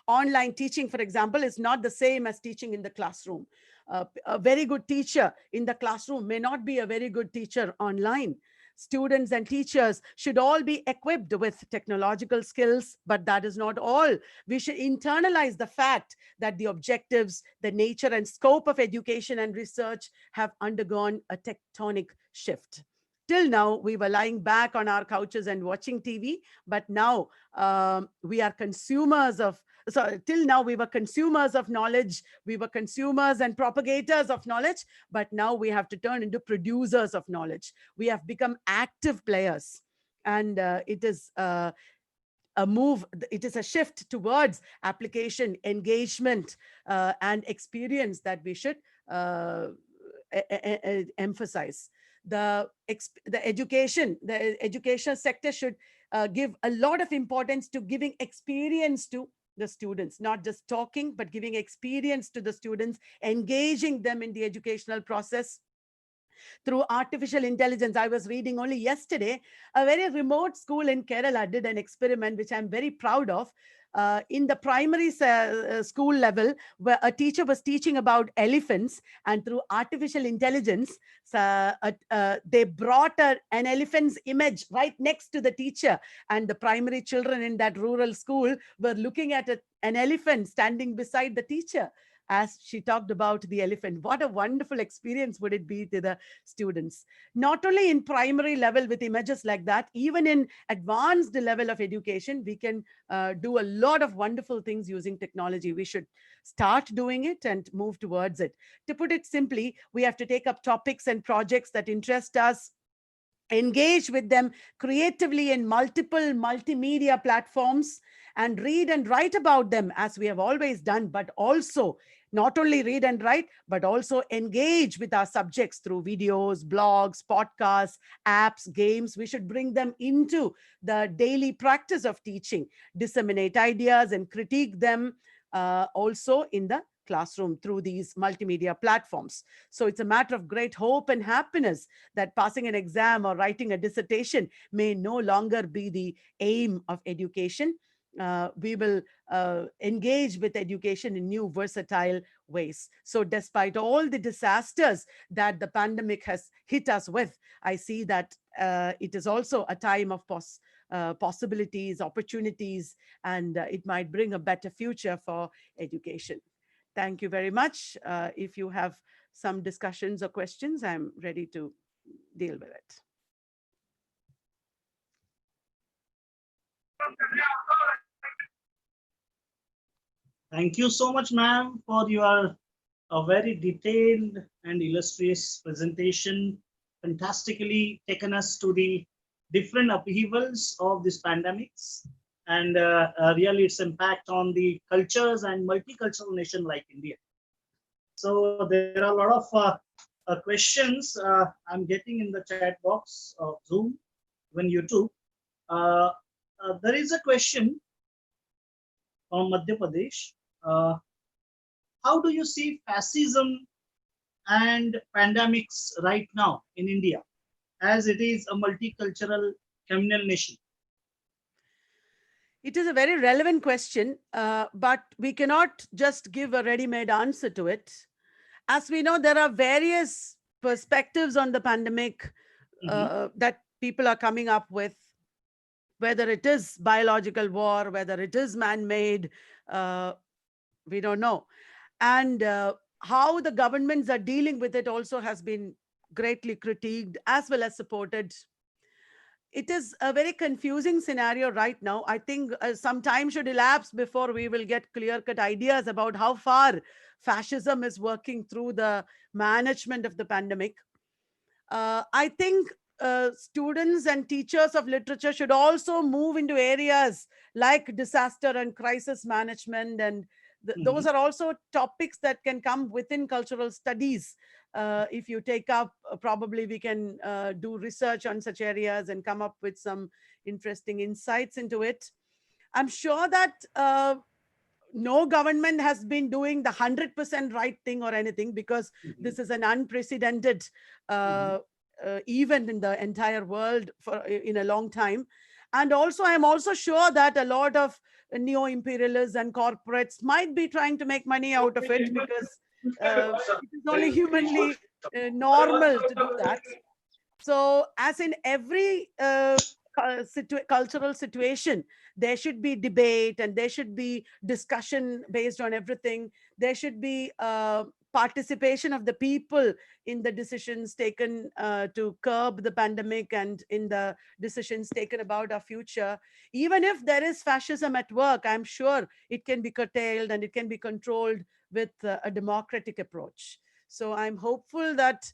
Online teaching, for example, is not the same as teaching in the classroom. A very good teacher in the classroom may not be a very good teacher online. Students and teachers should all be equipped with technological skills, but that is not all. We should internalize the fact that the objectives, the nature and scope of education and research have undergone a tectonic shift. Till now, we were lying back on our couches and watching TV, but now we are consumers of, till now we were consumers of knowledge, we were consumers and propagators of knowledge, but now we have to turn into producers of knowledge. We have become active players, and it is a move, it is a shift towards application, engagement, and experience that we should emphasize. The educational sector should give a lot of importance to giving experience to the students, not just talking, but giving experience to the students, engaging them in the educational process through artificial intelligence. I was reading only yesterday, a very remote school in Kerala did an experiment, which I'm very proud of. In the primary school level, where a teacher was teaching about elephants, and through artificial intelligence, they brought an elephant's image right next to the teacher, and the primary children in that rural school were looking at an elephant standing beside the teacher as she talked about the elephant. What a wonderful experience would it be to the students? Not only in primary level with images like that, even in advanced level of education, we can do a lot of wonderful things using technology. We should start doing it and move towards it. To put it simply, we have to take up topics and projects that interest us, engage with them creatively in multiple multimedia platforms, and read and write about them as we have always done, but also not only read and write, but also engage with our subjects through videos, blogs, podcasts, apps, games. We should bring them into the daily practice of teaching, disseminate ideas and critique them also in the classroom through these multimedia platforms. So it's a matter of great hope and happiness that passing an exam or writing a dissertation may no longer be the aim of education. We will engage with education in new versatile ways. So despite all the disasters that the pandemic has hit us with, I see that it is also a time of possibilities, opportunities, and it might bring a better future for education. Thank you very much. If you have some discussions or questions, I'm ready to deal with it. Thank you so much, ma'am, for your very detailed and illustrious presentation, fantastically taken us to the different upheavals of this pandemics, and really its impact on the cultures and multicultural nation like India. So there are a lot of questions I'm getting in the chat box of Zoom, when YouTube. There is a question from Madhya Pradesh. How do you see fascism and pandemics right now in India, as it is a multicultural communal nation? It is a very relevant question, but we cannot just give a ready-made answer to it. As we know, there are various perspectives on the pandemic that people are coming up with, whether it is biological war, whether it is man-made, we don't know. And how the governments are dealing with it also has been greatly critiqued as well as supported. It is a very confusing scenario right now. I think some time should elapse before we will get clear-cut ideas about how far fascism is working through the management of the pandemic. I think students and teachers of literature should also move into areas like disaster and crisis management, and those are also topics that can come within cultural studies. If you take up, probably we can do research on such areas and come up with some interesting insights into it. I'm sure that no government has been doing the 100% right thing or anything, because this is an unprecedented event in the entire world in a long time. And also, I'm also sure that a lot of neo-imperialists and corporates might be trying to make money out of it, because it is only humanly normal to do that. So as in every cultural situation, there should be debate and there should be discussion based on everything. There should be participation of the people in the decisions taken to curb the pandemic and in the decisions taken about our future. Even if there is fascism at work, I'm sure it can be curtailed and it can be controlled with a democratic approach. So I'm hopeful that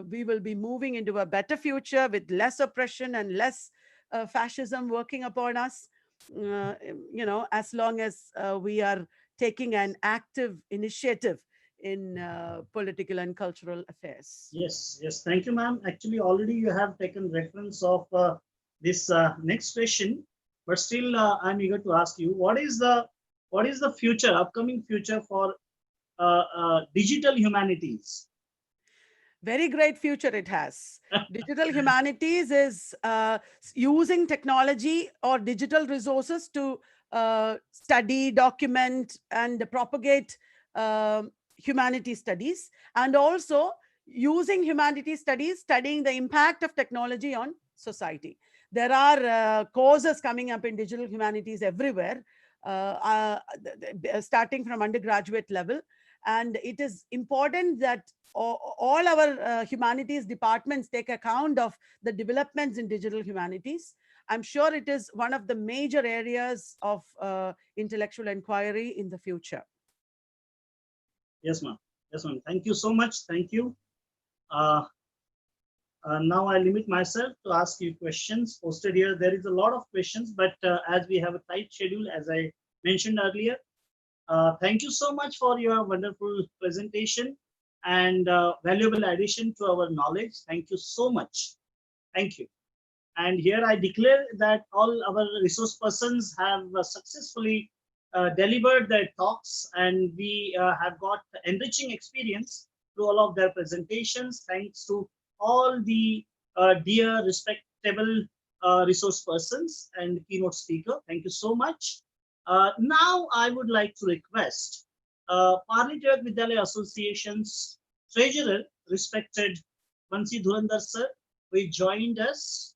we will be moving into a better future with less oppression and less fascism working upon us, as long as we are taking an active initiative in political and cultural affairs. Yes, yes. Thank you, ma'am. Actually, already you have taken reference of this next question, but still, I'm eager to ask you, what is the future, upcoming future for digital humanities? Very great future it has. Digital humanities is using technology or digital resources to study, document, and propagate humanity studies, and also using humanity studies, studying the impact of technology on society. There are courses coming up in digital humanities everywhere, starting from undergraduate level. And it is important that all our humanities departments take account of the developments in digital humanities. I'm sure it is one of the major areas of intellectual inquiry in the future. Yes, ma'am. Yes, ma'am. Thank you so much. Thank you. Now I limit myself to ask you questions posted here. There is a lot of questions, but as we have a tight schedule, as I mentioned earlier, thank you so much for your wonderful presentation and valuable addition to our knowledge. Thank you so much. Thank you. And here I declare that all our resource persons have successfully delivered their talks, and we have got enriching experience through all of their presentations. Thanks to all the dear, respectable resource persons and keynote speaker. Thank you so much. Now I would like to request Parli Tirak Vidyalaya Association's treasurer, respected Vansi Dhurandhar sir, who joined us.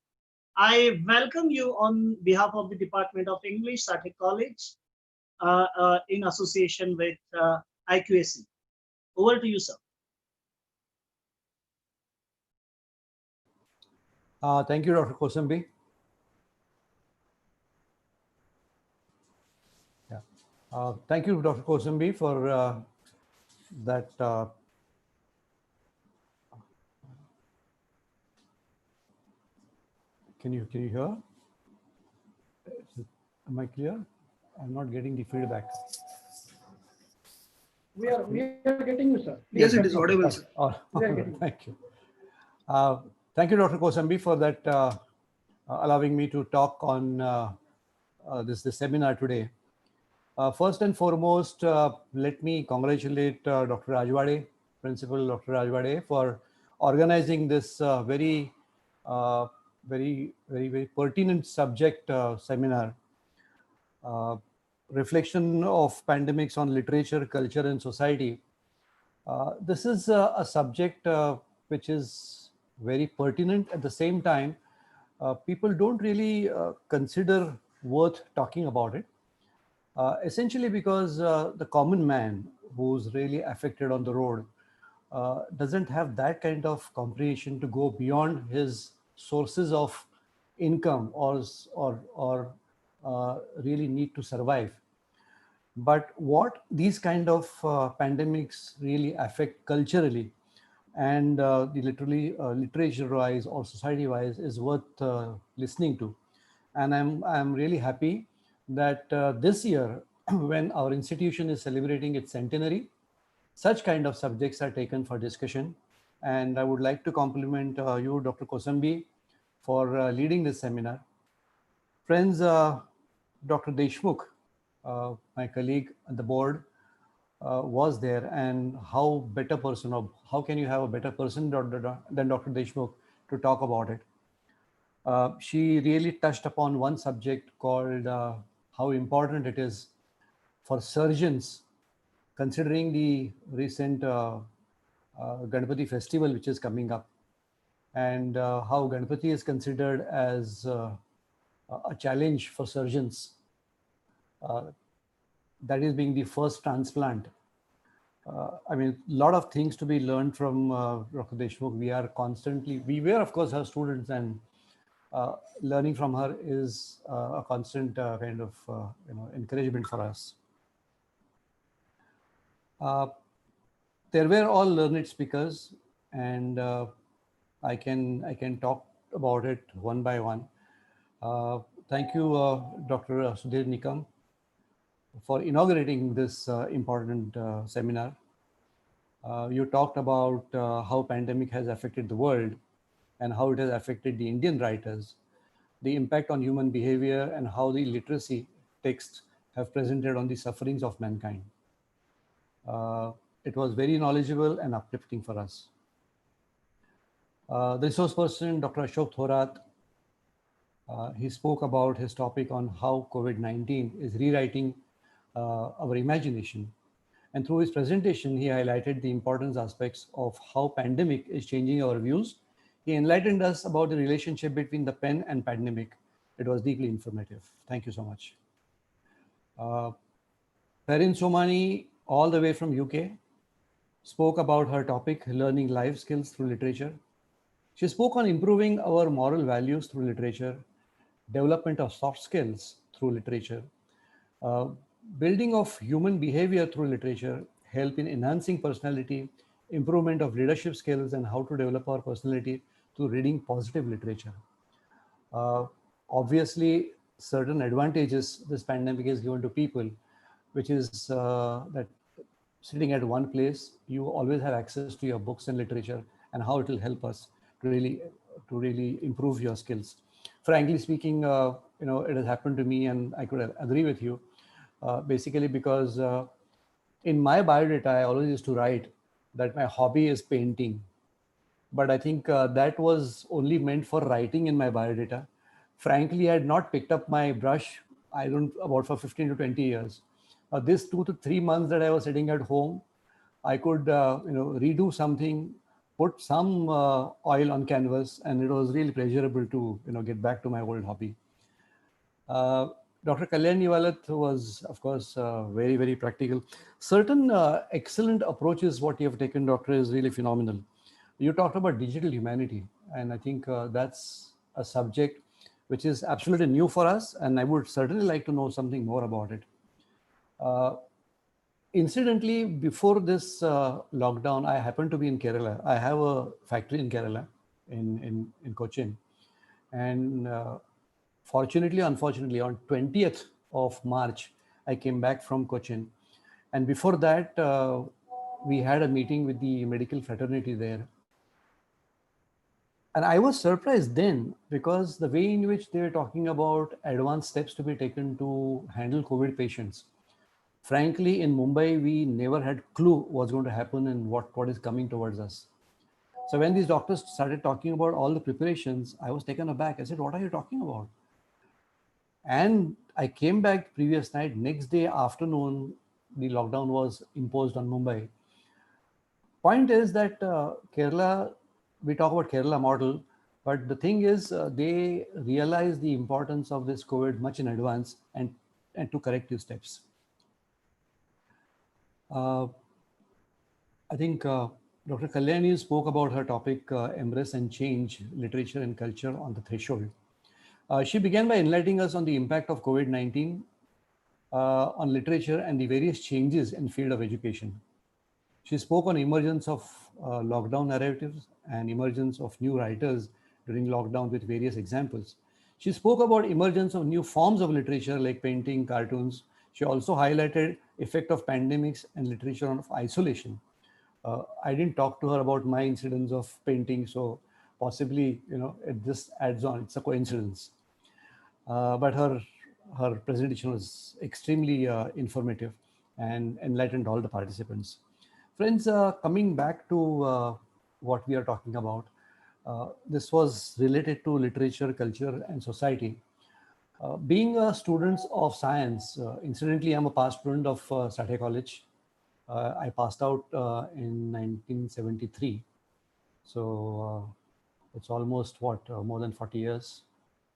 I welcome you on behalf of the Department of English, Sathe College, in association with IQAC. Over to you, sir. Thank you, Dr. Kosambi. Yeah. Thank you, Dr. Kosambi, for that. Can you hear? Am I clear? I'm not getting the feedback. We are getting you, sir. Yes, it is audible, sir. Thank you. Thank you, Dr. Kosambi, for that, allowing me to talk on this seminar today. First and foremost, let me congratulate Dr. Rajwade, Principal Dr. Rajwade, for organizing this very pertinent subject seminar. Reflection of pandemics on literature, culture, and society. This is a subject which is very pertinent. At the same time, people don't really consider worth talking about it. Essentially because the common man who's really affected on the road doesn't have that kind of comprehension to go beyond his sources of income or really need to survive. But what these kind of pandemics really affect culturally and the literature-wise or society-wise is worth listening to. And I'm really happy that this year, when our institution is celebrating its centenary, such kind of subjects are taken for discussion. And I would like to compliment you, Dr. Kosambi, for leading this seminar. Friends, Dr. Deshmukh, my colleague at the board, was there, and how can you have a better person than Dr. Deshmukh to talk about it. She really touched upon one subject called how important it is for surgeons, considering the recent Ganpati festival which is coming up, and how Ganpati is considered as a challenge for surgeons. That is being the first transplant. I mean, a lot of things to be learned from Dr. Deshmukh. We were of course her students, and learning from her is a constant kind of encouragement for us. There were all learned speakers, and I can talk about it one by one. Thank you, Dr. Sudhir Nikam, for inaugurating this important seminar. You talked about how pandemic has affected the world and how it has affected the Indian writers, the impact on human behavior, and how the literacy texts have presented on the sufferings of mankind. It was very knowledgeable and uplifting for us. The resource person, Dr. Ashok Thorat, he spoke about his topic on how COVID-19 is rewriting our imagination. And through his presentation, he highlighted the important aspects of how pandemic is changing our views. He enlightened us about the relationship between the pen and pandemic. It was deeply informative. Thank you so much. Parin Somani, all the way from UK, spoke about her topic, learning life skills through literature. She spoke on improving our moral values through literature, development of soft skills through literature, building of human behavior through literature, help in enhancing personality, improvement of leadership skills, and how to develop our personality through reading positive literature. Obviously, certain advantages this pandemic has given to people, which is that sitting at one place, you always have access to your books and literature, and how it will help us to really improve your skills. Frankly speaking, it has happened to me, and I could agree with you, basically because in my biodata, I always used to write that my hobby is painting. But I think that was only meant for writing in my biodata. Frankly, I had not picked up my brush, about for 15 to 20 years. This 2 to 3 months that I was sitting at home, I could redo something, put some oil on canvas, and it was really pleasurable to get back to my old hobby. Dr. Kalyani Walat was, of course, very, very practical. Certain excellent approaches what you have taken, Doctor, is really phenomenal. You talked about digital humanity, and I think that's a subject which is absolutely new for us, and I would certainly like to know something more about it. Incidentally, before this lockdown, I happened to be in Kerala. I have a factory in Kerala, in Cochin. And fortunately, unfortunately, on 20th of March, I came back from Cochin. And before that, we had a meeting with the medical fraternity there. And I was surprised then, because the way in which they were talking about advanced steps to be taken to handle COVID patients. Frankly, in Mumbai, we never had clue what's going to happen and what is coming towards us. So when these doctors started talking about all the preparations, I was taken aback. I said, what are you talking about? And I came back previous night, next day afternoon, the lockdown was imposed on Mumbai. Point is that Kerala, we talk about Kerala model, but the thing is they realized the importance of this COVID much in advance and took corrective steps. I think Dr. Kalyani spoke about her topic, Embrace and Change, Literature and Culture on the Threshold. She began by enlightening us on the impact of COVID-19 on literature and the various changes in field of education. She spoke on emergence of lockdown narratives and emergence of new writers during lockdown with various examples. She spoke about emergence of new forms of literature like painting, cartoons. She also highlighted effect of pandemics and literature on isolation. I didn't talk to her about my incidents of painting, so possibly, it just adds on, it's a coincidence. But her presentation was extremely informative and enlightened all the participants. Friends, coming back to what we are talking about, This was related to literature, culture, and society. Being a student of science, incidentally, I'm a past student of Satya College. I passed out in 1973. So it's almost what, more than 40 years,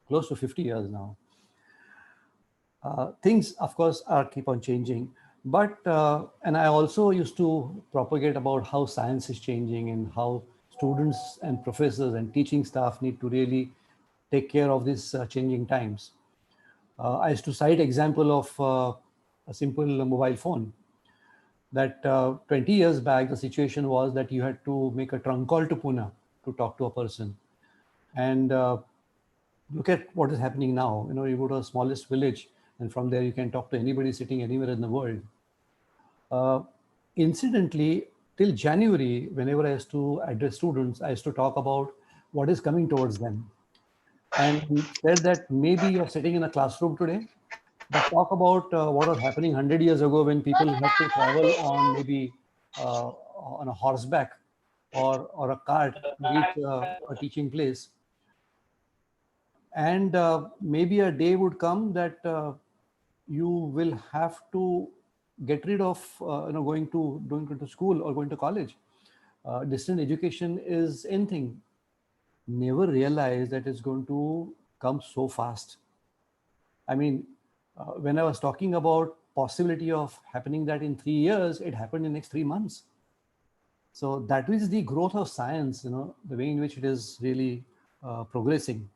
close to 50 years now. Things, of course, keep on changing. But, and I also used to propagate about how science is changing and how students and professors and teaching staff need to really take care of these changing times. I used to cite example of a simple mobile phone that 20 years back, the situation was that you had to make a trunk call to Pune to talk to a person. And look at what is happening now. You know, you go to the smallest village and from there you can talk to anybody sitting anywhere in the world. Incidentally, till January, whenever I used to address students, I used to talk about what is coming towards them. And we said that maybe you're sitting in a classroom today, but talk about what was happening 100 years ago when people had to travel on maybe on a horseback or a cart to reach a teaching place. And maybe a day would come that you will have to get rid of going to school or going to college. Distant education is anything. Never realize that it's going to come so fast. I mean, when I was talking about possibility of happening that in 3 years, it happened in next 3 months. So that is the growth of science, you know, the way in which it is really progressing.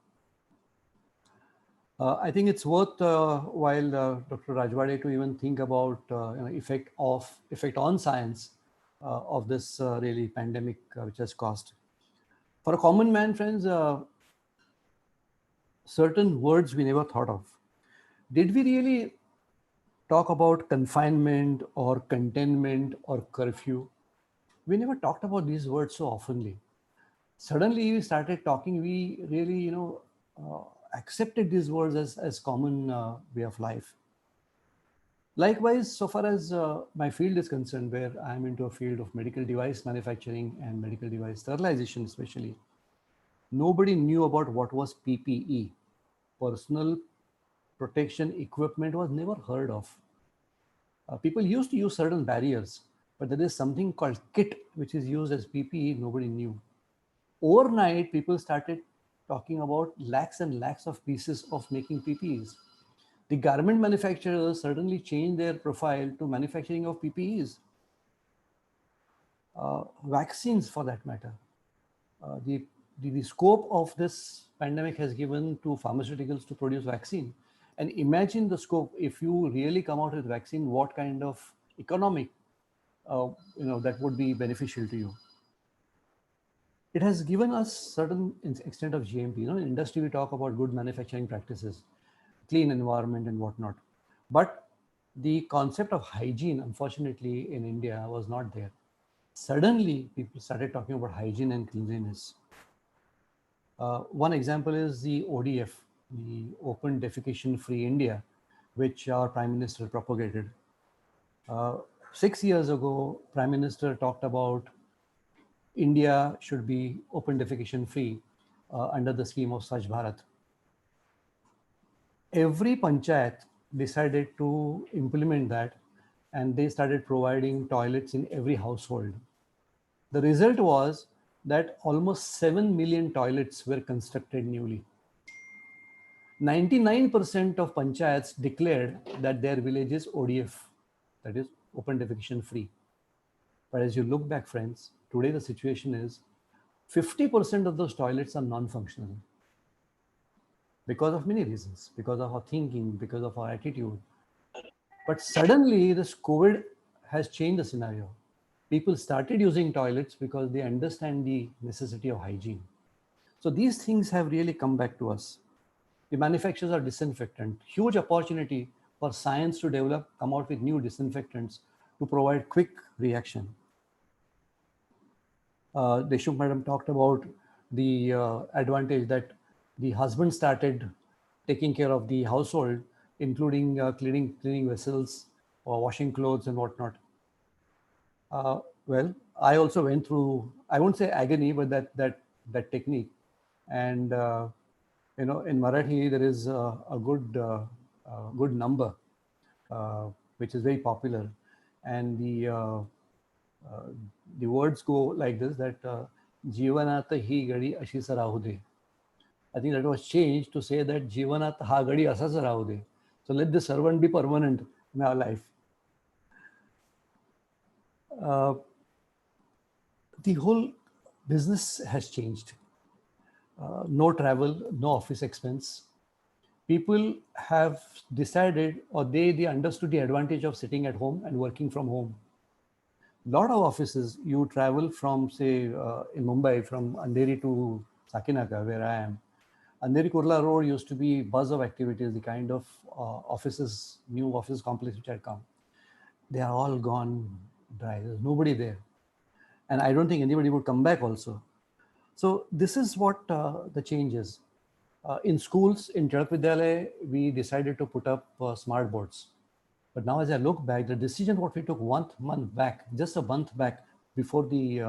I think it's worth while Dr. Rajwade to even think about effect on science of this really pandemic which has caused. For a common man, friends, certain words we never thought of. Did we really talk about confinement or containment or curfew? We never talked about these words so oftenly. Suddenly we started talking, we really, accepted these words as common way of life. Likewise, so far as my field is concerned, where I'm into a field of medical device manufacturing and medical device sterilization especially, nobody knew about what was PPE. Personal protection equipment was never heard of. People used to use certain barriers, but there is something called kit, which is used as PPE, nobody knew. Overnight, people started talking about lakhs and lakhs of pieces of making PPEs. The garment manufacturers certainly changed their profile to manufacturing of PPEs. Vaccines, for that matter. The scope of this pandemic has given to pharmaceuticals to produce vaccine. And imagine the scope, if you really come out with vaccine, what kind of economic, that would be beneficial to you. It has given us certain extent of GMP. In industry, we talk about good manufacturing practices, clean environment and whatnot. But the concept of hygiene, unfortunately, in India was not there. Suddenly, people started talking about hygiene and cleanliness. One example is the ODF, the Open Defecation Free India, which our Prime Minister propagated. 6 years ago, Prime Minister talked about India should be open defecation free under the scheme of Swachh Bharat. Every panchayat decided to implement that, and they started providing toilets in every household. The result was that almost 7 million toilets were constructed newly. 99% of panchayats declared that their village is ODF, that is open defecation free. But as you look back, friends, today the situation is 50% of those toilets are non-functional because of many reasons, because of our thinking, because of our attitude. But suddenly this COVID has changed the scenario. People started using toilets because they understand the necessity of hygiene. So these things have really come back to us. The manufacturers are disinfectant, huge opportunity for science to develop, come out with new disinfectants to provide quick reaction. Deshmukh madam talked about the advantage that the husband started taking care of the household, including cleaning vessels or washing clothes and whatnot. Well, I also went through, I won't say agony, but that that technique. And you know, in Marathi there is a good number which is very popular, and the words go like this, that Jivanat hi gadi ashisa rahu de. I think that was changed to say that Jivanat ha gadi asas rahu de. So let the servant be permanent in our life. The whole business has changed. No travel, no office expense. People have decided, or they understood the advantage of sitting at home and working from home. Lot of offices, you travel from, say, in Mumbai, from Andheri to Sakinaka, where I am. Andheri Kurla Road used to be buzz of activities, the kind of offices, new office complex which had come. They are all gone dry. There's nobody there. And I don't think anybody would come back also. So this is what the change is. In schools, in Tirak Vidyalaya, we decided to put up smart boards. But now as I look back, the decision what we took 1 month back, just a month back before the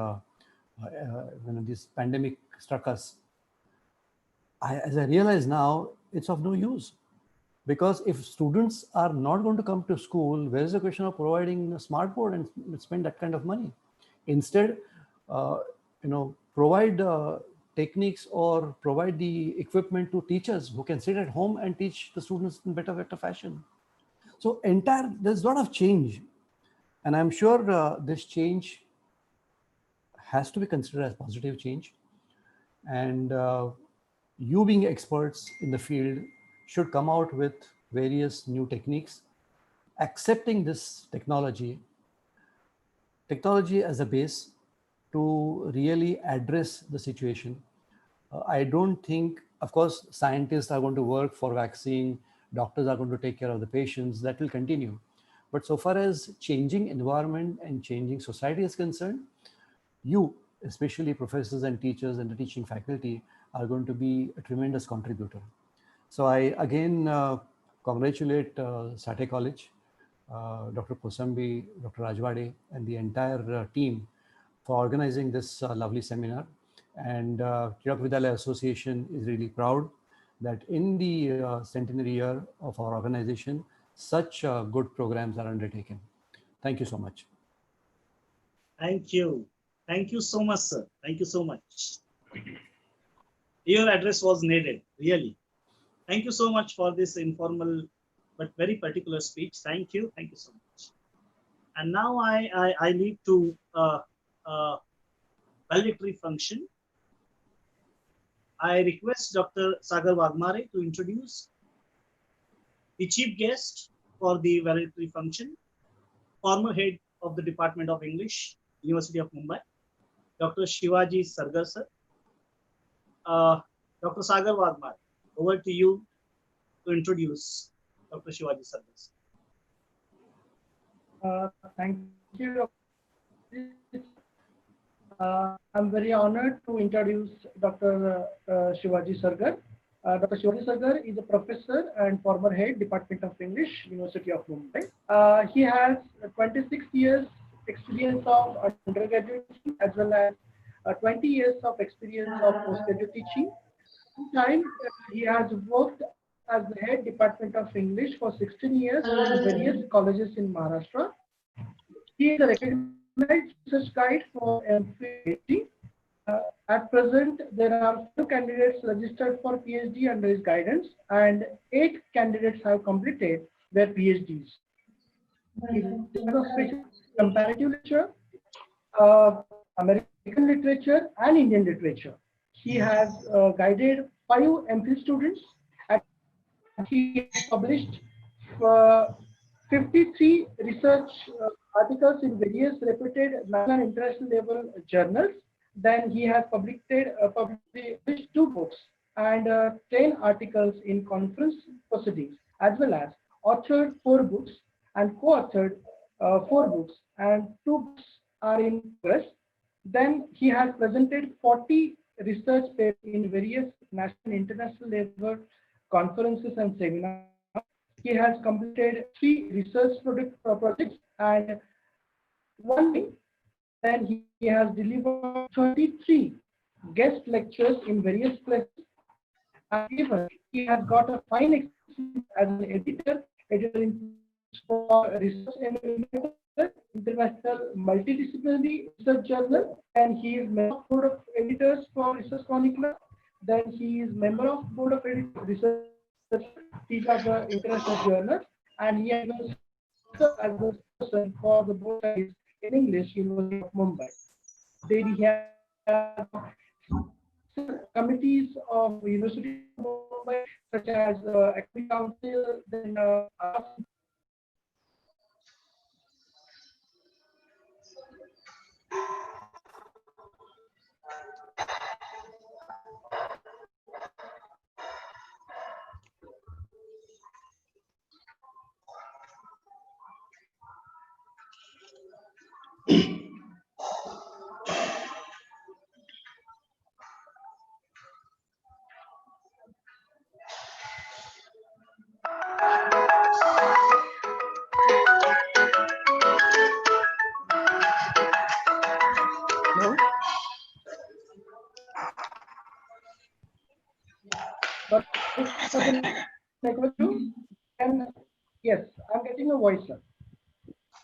when this pandemic struck us, as I realize now, it's of no use. Because if students are not going to come to school, where is the question of providing a smart board and spend that kind of money? Instead, provide techniques or provide the equipment to teachers who can sit at home and teach the students in better fashion. So there's a lot of change. And I'm sure this change has to be considered as positive change. And you being experts in the field should come out with various new techniques, accepting this technology as a base to really address the situation. I don't think, of course, scientists are going to work for vaccine, doctors are going to take care of the patients, that will continue. But so far as changing environment and changing society is concerned, you, especially professors and teachers and the teaching faculty, are going to be a tremendous contributor. So I again congratulate Sate College, Dr. Kosambi, Dr. Rajwade, and the entire team for organizing this lovely seminar. And Tirak Vidyalaya Association is really proud that in the centenary year of our organization, such good programs are undertaken. Thank you so much. Thank you. Thank you so much, sir. Thank you so much. Your address was needed, really. Thank you so much for this informal but very particular speech. Thank you. Thank you so much. And now I lead to valedictory function. I request Dr. Sagar Wagmare to introduce the chief guest for the valedictory function, former head of the Department of English, University of Mumbai, Dr. Shivaji Sargar sir. Dr. Sagar Wagmare, over to you to introduce Dr. Shivaji Sargar sir. Thank you. I'm very honored to introduce Dr. Shivaji Sargar. Dr. Shivaji Sargar is a professor and former head Department of English, University of Mumbai. He has 26 years experience of undergraduate teaching as well as 20 years of experience of postgraduate teaching. Meantime, he has worked as the head Department of English for 16 years in various colleges in Maharashtra. He is a recognized research guide for PhD. At present, there are 2 candidates registered for PhD under his guidance, and 8 candidates have completed their PhDs. He is a special comparative literature, American literature, and Indian literature. He has guided 5 MPhil students, and he has published 53 research articles in various reputed national and international level journals. Then he has published 2 books and 10 articles in conference proceedings, as well as authored 4 books and co-authored 4 books, and 2 books are in progress. Then he has presented 40 research papers in various national and international level conferences and seminars. He has completed 3 research projects and 1 thing. Then he has delivered 33 guest lectures in various places, and even he has got a fine experience as an editor for research and international multidisciplinary research journal, and he is member of board of editors for Research Chronicler. Then he is member of board of editors research. These are the international journals, and he has been served as a person for the board studies in English, University of Mumbai. Then he has committees of University of Mumbai, such as Academic Council, then No? And yes, I'm getting a voice, sir.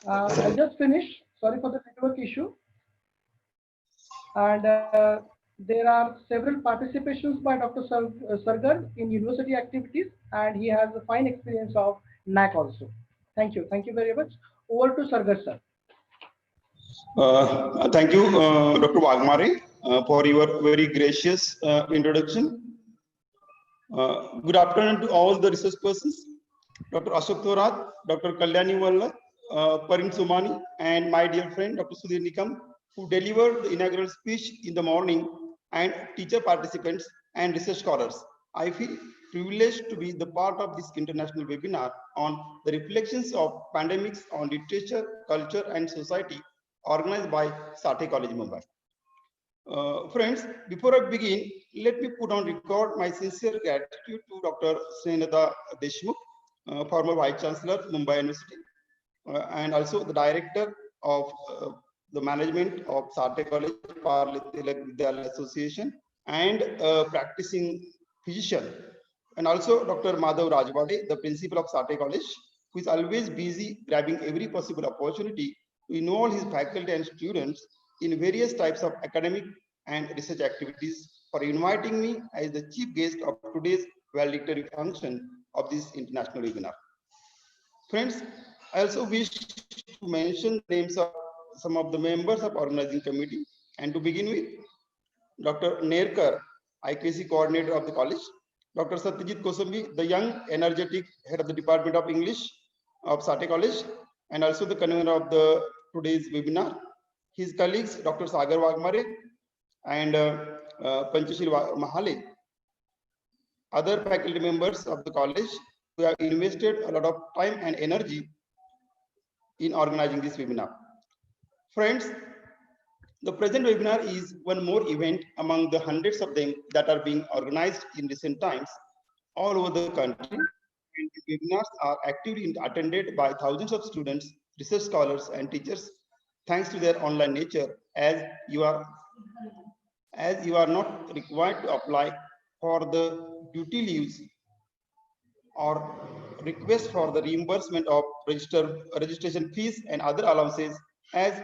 I'll just finish. Sorry for the network issue. And there are several participations by Dr. Sargar in university activities, and he has a fine experience of NAC also. Thank you. Thank you very much. Over to Sargar, sir. Thank you, Dr. Wagmare, for your very gracious introduction. Good afternoon to all the research persons, Dr. Ashok Thorat, Dr. Kalyani Wallat, Parin Somani, and my dear friend, Dr. Sudhir Nikam, who delivered the inaugural speech in the morning, and teacher participants and research scholars. I feel privileged to be the part of this international webinar on the reflections of pandemics on literature, culture, and society, organized by Sathe College, Mumbai. Friends, before I begin, let me put on record my sincere gratitude to Dr. Snehlata Deshmukh, former Vice Chancellor, Mumbai University, and also the Director of the Management of Sathe College, Parlitilak Vidyalaya Association, and a practicing physician, and also Dr. Madhav Rajwade, the Principal of Sathe College, who is always busy grabbing every possible opportunity to involve his faculty and students in various types of academic and research activities, for inviting me as the chief guest of today's valedictory function of this international webinar. Friends, I also wish to mention the names of some of the members of organizing committee, and to begin with, Dr. Nerkar, IQAC coordinator of the college, Dr. Satyajit Kosambi, the young, energetic head of the Department of English of Sathe College, and also the convener of the today's webinar. His colleagues, Dr. Sagar Wagmare and Panchashil Mahale, other faculty members of the college who have invested a lot of time and energy in organizing this webinar. Friends, the present webinar is one more event among the hundreds of them that are being organized in recent times all over the country. And the webinars are actively attended by thousands of students, research scholars, and teachers, thanks to their online nature, as you are not required to apply for the duty leaves or request for the reimbursement of registration fees and other allowances, as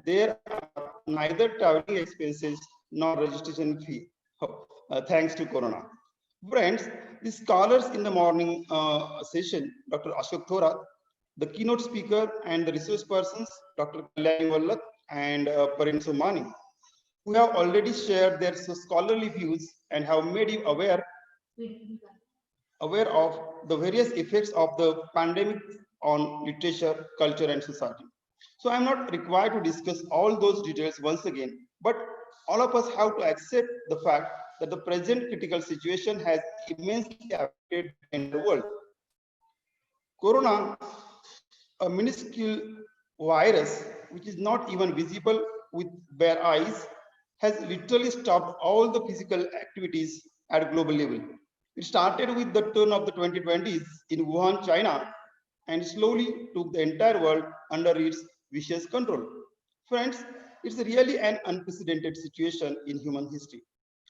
there are neither traveling expenses nor registration fee, thanks to Corona. Friends, the scholars in the morning session, Dr. Ashok Thorat, the keynote speaker, and the resource persons, Dr. Kalyani Wallat and Parin Somani, who have already shared their scholarly views and have made you aware of the various effects of the pandemic on literature, culture, and society. So I'm not required to discuss all those details once again, but all of us have to accept the fact that the present critical situation has immensely affected the world. Corona, a minuscule virus which is not even visible with bare eyes, has literally stopped all the physical activities at a global level. It started with the turn of the 2020s in Wuhan, China, and slowly took the entire world under its vicious control. Friends, it's really an unprecedented situation in human history.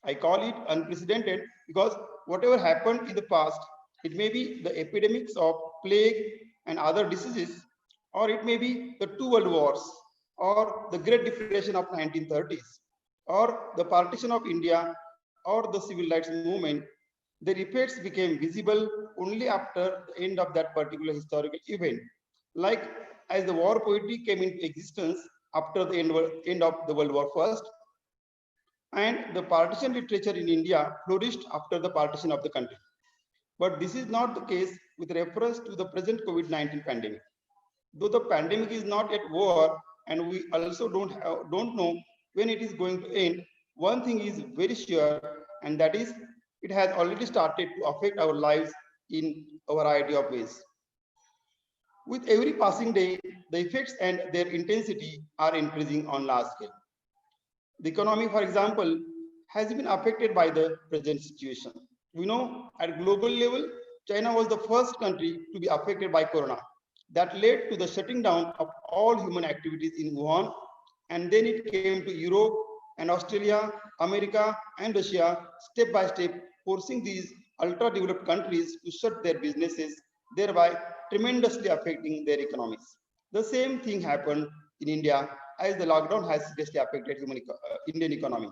I call it unprecedented because whatever happened in the past, it may be the epidemics of plague and other diseases, or it may be the two world wars, or the Great Depression of 1930s, or the partition of India, or the civil rights movement. Their effects became visible only after the end of that particular historical event. Like as the war poetry came into existence after the end of the World War I, and the partition literature in India flourished after the partition of the country. But this is not the case with reference to the present COVID-19 pandemic. Though the pandemic is not yet over, and we also don't know when it is going to end, one thing is very sure, and that is it has already started to affect our lives in a variety of ways. With every passing day, the effects and their intensity are increasing on large scale. The economy, for example, has been affected by the present situation. We know at global level, China was the first country to be affected by corona. That led to the shutting down of all human activities in Wuhan, and then it came to Europe and Australia, America, and Russia, step by step, forcing these ultra-developed countries to shut their businesses, thereby tremendously affecting their economies. The same thing happened in India, as the lockdown has seriously affected Indian economy.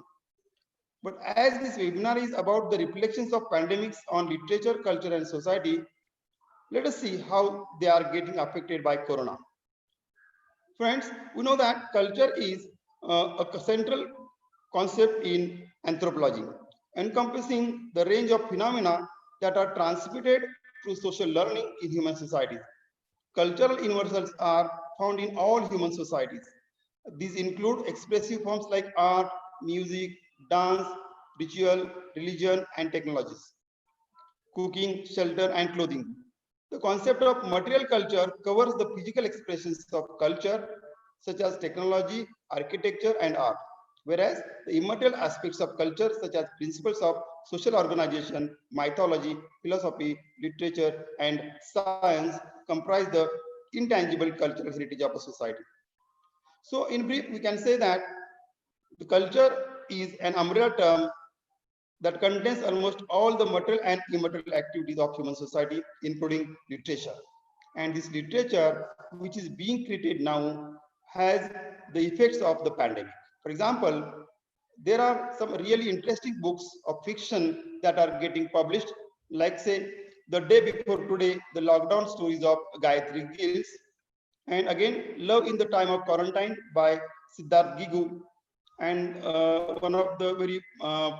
But as this webinar is about the reflections of pandemics on literature, culture, and society, let us see how they are getting affected by corona. Friends, we know that culture is a central concept in anthropology, encompassing the range of phenomena that are transmitted through social learning in human societies. Cultural universals are found in all human societies. These include expressive forms like art, music, dance, ritual, religion, and technologies, cooking, shelter, and clothing. The concept of material culture covers the physical expressions of culture, such as technology, architecture, and art, whereas the immaterial aspects of culture, such as principles of social organization, mythology, philosophy, literature, and science, comprise the intangible cultural heritage of a society. So in brief, we can say that the culture is an umbrella term that contains almost all the material and immaterial activities of human society, including literature. And this literature, which is being created now, has the effects of the pandemic. For example, there are some really interesting books of fiction that are getting published, like say, The Day Before Today, the lockdown stories of Gayatri Gills, and again, Love in the Time of Quarantine by Siddharth Gigu, and one of the very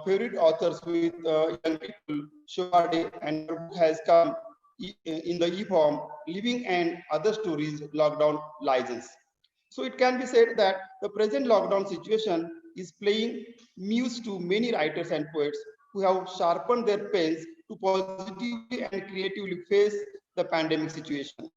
favorite authors with young people, Shobade, and her book has come in the e-form, Living and Other Stories, Lockdown License. So it can be said that the present lockdown situation is playing muse to many writers and poets who have sharpened their pens to positively and creatively face the pandemic situation.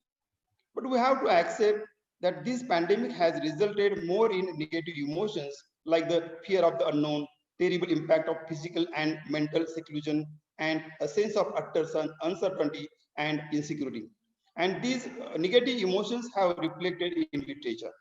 But we have to accept that this pandemic has resulted more in negative emotions like the fear of the unknown, terrible impact of physical and mental seclusion, and a sense of utter uncertainty and insecurity. And these negative emotions have reflected in literature.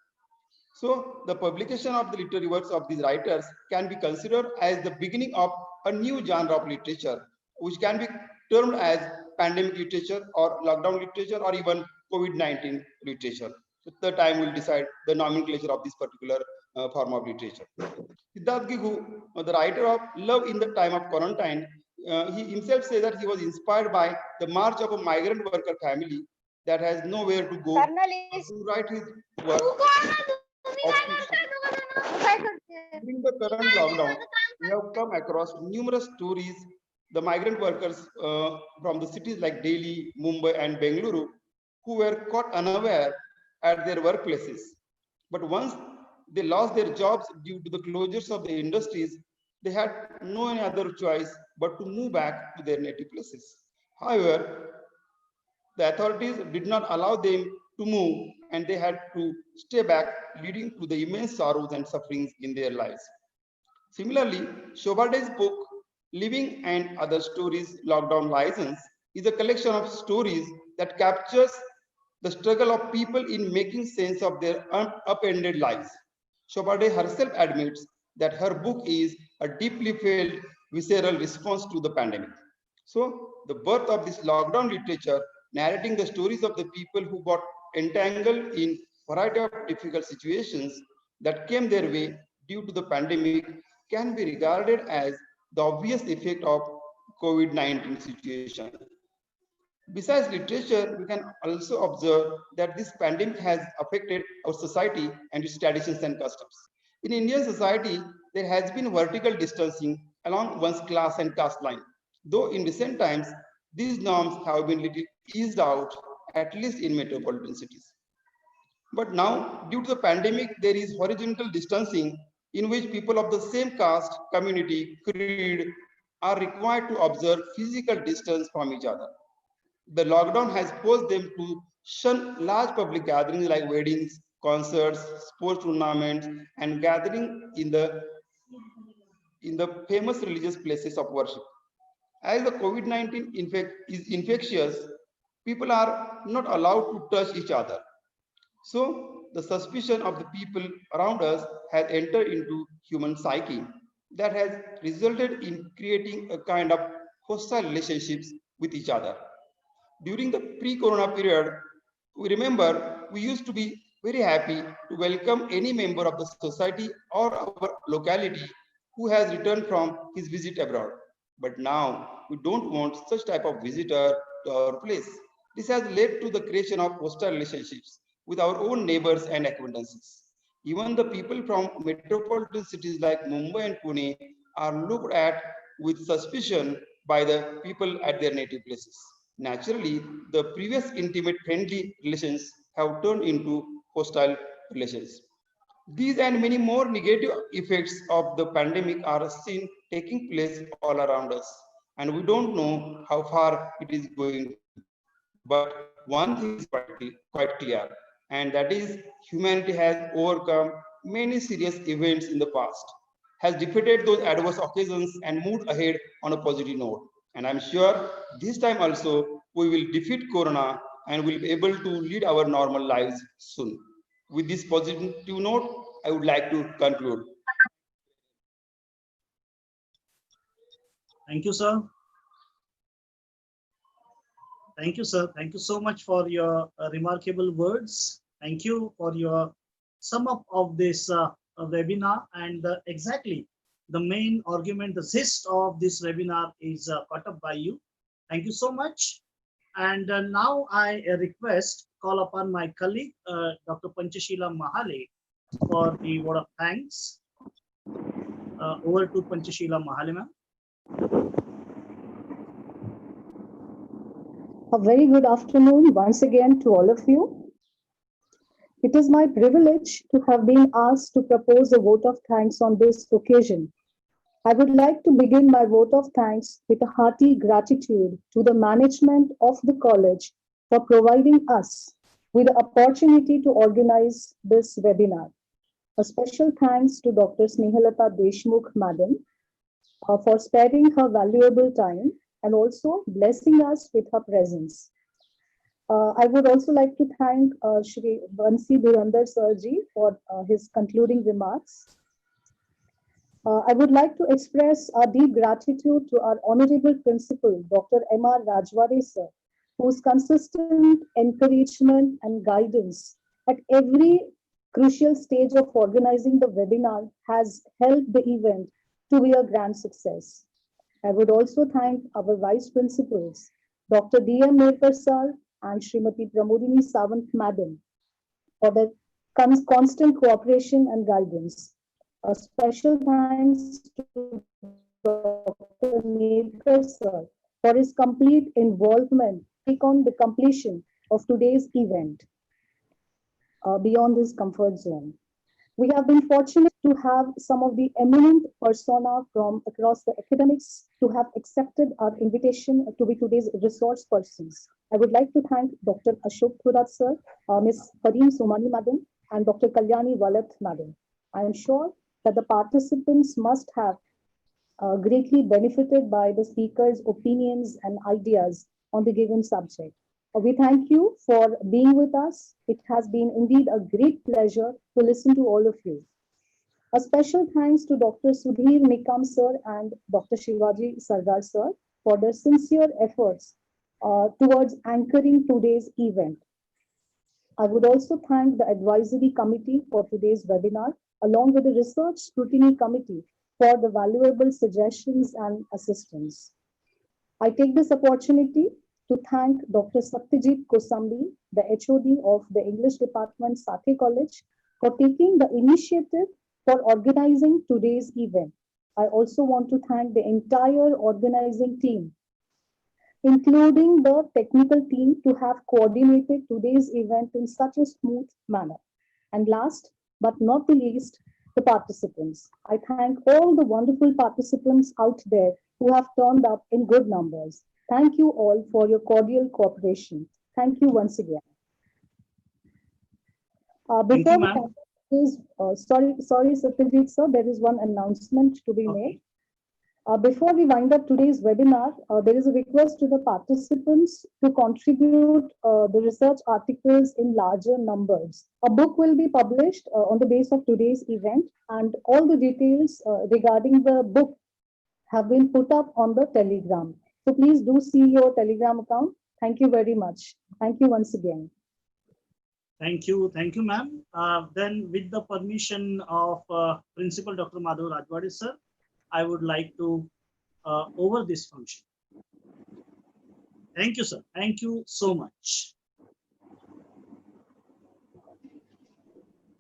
So the publication of the literary works of these writers can be considered as the beginning of a new genre of literature, which can be termed as pandemic literature or lockdown literature or even COVID-19 literature. At the time we'll decide the nomenclature of this particular form of literature. Siddharth Gigu, the writer of Love in the Time of Quarantine, he himself says that he was inspired by the march of a migrant worker family that has nowhere to go to write his work. During the current lockdown, we have come across numerous stories. The migrant workers from the cities like Delhi, Mumbai, and Bengaluru who were caught unaware at their workplaces. But once they lost their jobs due to the closures of the industries, they had no any other choice but to move back to their native places. However, the authorities did not allow them to move and they had to stay back, leading to the immense sorrows and sufferings in their lives. Similarly, Shobade's book, Living and Other Stories, Lockdown License, is a collection of stories that captures the struggle of people in making sense of their upended lives. Chopade herself admits that her book is a deeply felt visceral response to the pandemic. So the birth of this lockdown literature, narrating the stories of the people who got entangled in a variety of difficult situations that came their way due to the pandemic, can be regarded as the obvious effect of COVID-19 situation. Besides literature, we can also observe that this pandemic has affected our society and its traditions and customs. In Indian society, there has been vertical distancing along one's class and caste line, though in recent times, these norms have been little eased out, at least in metropolitan cities. But now, due to the pandemic, there is horizontal distancing in which people of the same caste, community, creed are required to observe physical distance from each other. The lockdown has forced them to shun large public gatherings like weddings, concerts, sports tournaments, and gathering in the famous religious places of worship. As the COVID-19 is infectious, people are not allowed to touch each other. So the suspicion of the people around us has entered into human psyche that has resulted in creating a kind of hostile relationships with each other. During the pre-corona period, we remember we used to be very happy to welcome any member of the society or our locality who has returned from his visit abroad. But now we don't want such type of visitor to our place. This has led to the creation of hostile relationships with our own neighbors and acquaintances. Even the people from metropolitan cities like Mumbai and Pune are looked at with suspicion by the people at their native places. Naturally, the previous intimate friendly relations have turned into hostile relations. These and many more negative effects of the pandemic are seen taking place all around us, and we don't know how far it is going to. But one thing is quite clear, and that is humanity has overcome many serious events in the past, has defeated those adverse occasions and moved ahead on a positive note. And I'm sure this time also we will defeat Corona and will be able to lead our normal lives soon. With this positive note, I would like to conclude. Thank you, sir. Thank you, sir. Thank you so much for your remarkable words. Thank you for your sum up of this webinar, and exactly the main argument, the gist of this webinar is caught up by you. Thank you so much. And now I call upon my colleague, Dr. Panchashila Mahale, for the word of thanks. Over to Panchashila Mahale, ma'am. A very good afternoon once again to all of you. It is my privilege to have been asked to propose a vote of thanks on this occasion. I would like to begin my vote of thanks with a hearty gratitude to the management of the college for providing us with the opportunity to organize this webinar. A special thanks to Dr. Snehalata Deshmukh Madam for sparing her valuable time and also blessing us with her presence. I would also like to thank Shri Bansi Dhurandhar Sirji for his concluding remarks. I would like to express our deep gratitude to our Honorable Principal, Dr. M.R. Rajwade sir, whose consistent encouragement and guidance at every crucial stage of organizing the webinar has helped the event to be a grand success. I would also thank our Vice Principals, Dr. D.M. Nerkar sir and Srimati Pramodini Sawant Madam, for their constant cooperation and guidance. A special thanks to Dr. Nerkar sir for his complete involvement on the completion of today's event beyond his comfort zone. We have been fortunate to have some of the eminent persona from across the academics to have accepted our invitation to be today's resource persons. I would like to thank Dr. Ashok Thorat sir, Ms. Pareem Somani Madam, and Dr. Kalyani Valath Madam. I am sure that the participants must have greatly benefited by the speaker's opinions and ideas on the given subject. We thank you for being with us. It has been indeed a great pleasure to listen to all of you. A special thanks to Dr. Sudhir Nikam sir and Dr. Shivaji Sardar sir for their sincere efforts towards anchoring today's event. I would also thank the advisory committee for today's webinar, along with the research scrutiny committee for the valuable suggestions and assistance. I take this opportunity to thank Dr. Satyajit Kosambi, the HOD of the English Department, Sathe College, for taking the initiative for organizing today's event. I also want to thank the entire organizing team, including the technical team, to have coordinated today's event in such a smooth manner. And last but not the least, the participants. I thank all the wonderful participants out there who have turned up in good numbers. Thank you all for your cordial cooperation. Thank you once again. Before we sorry, Satyajit sir, there is one announcement to be made. Before we wind up today's webinar, there is a request to the participants to contribute the research articles in larger numbers. A book will be published on the base of today's event, and all the details regarding the book have been put up on the Telegram. So please do see your Telegram account. Thank you very much. Thank you once again. Thank you, ma'am. Then, with the permission of Principal Dr. Madhav Rajwade sir, I would like to over this function. Thank you, sir. Thank you so much.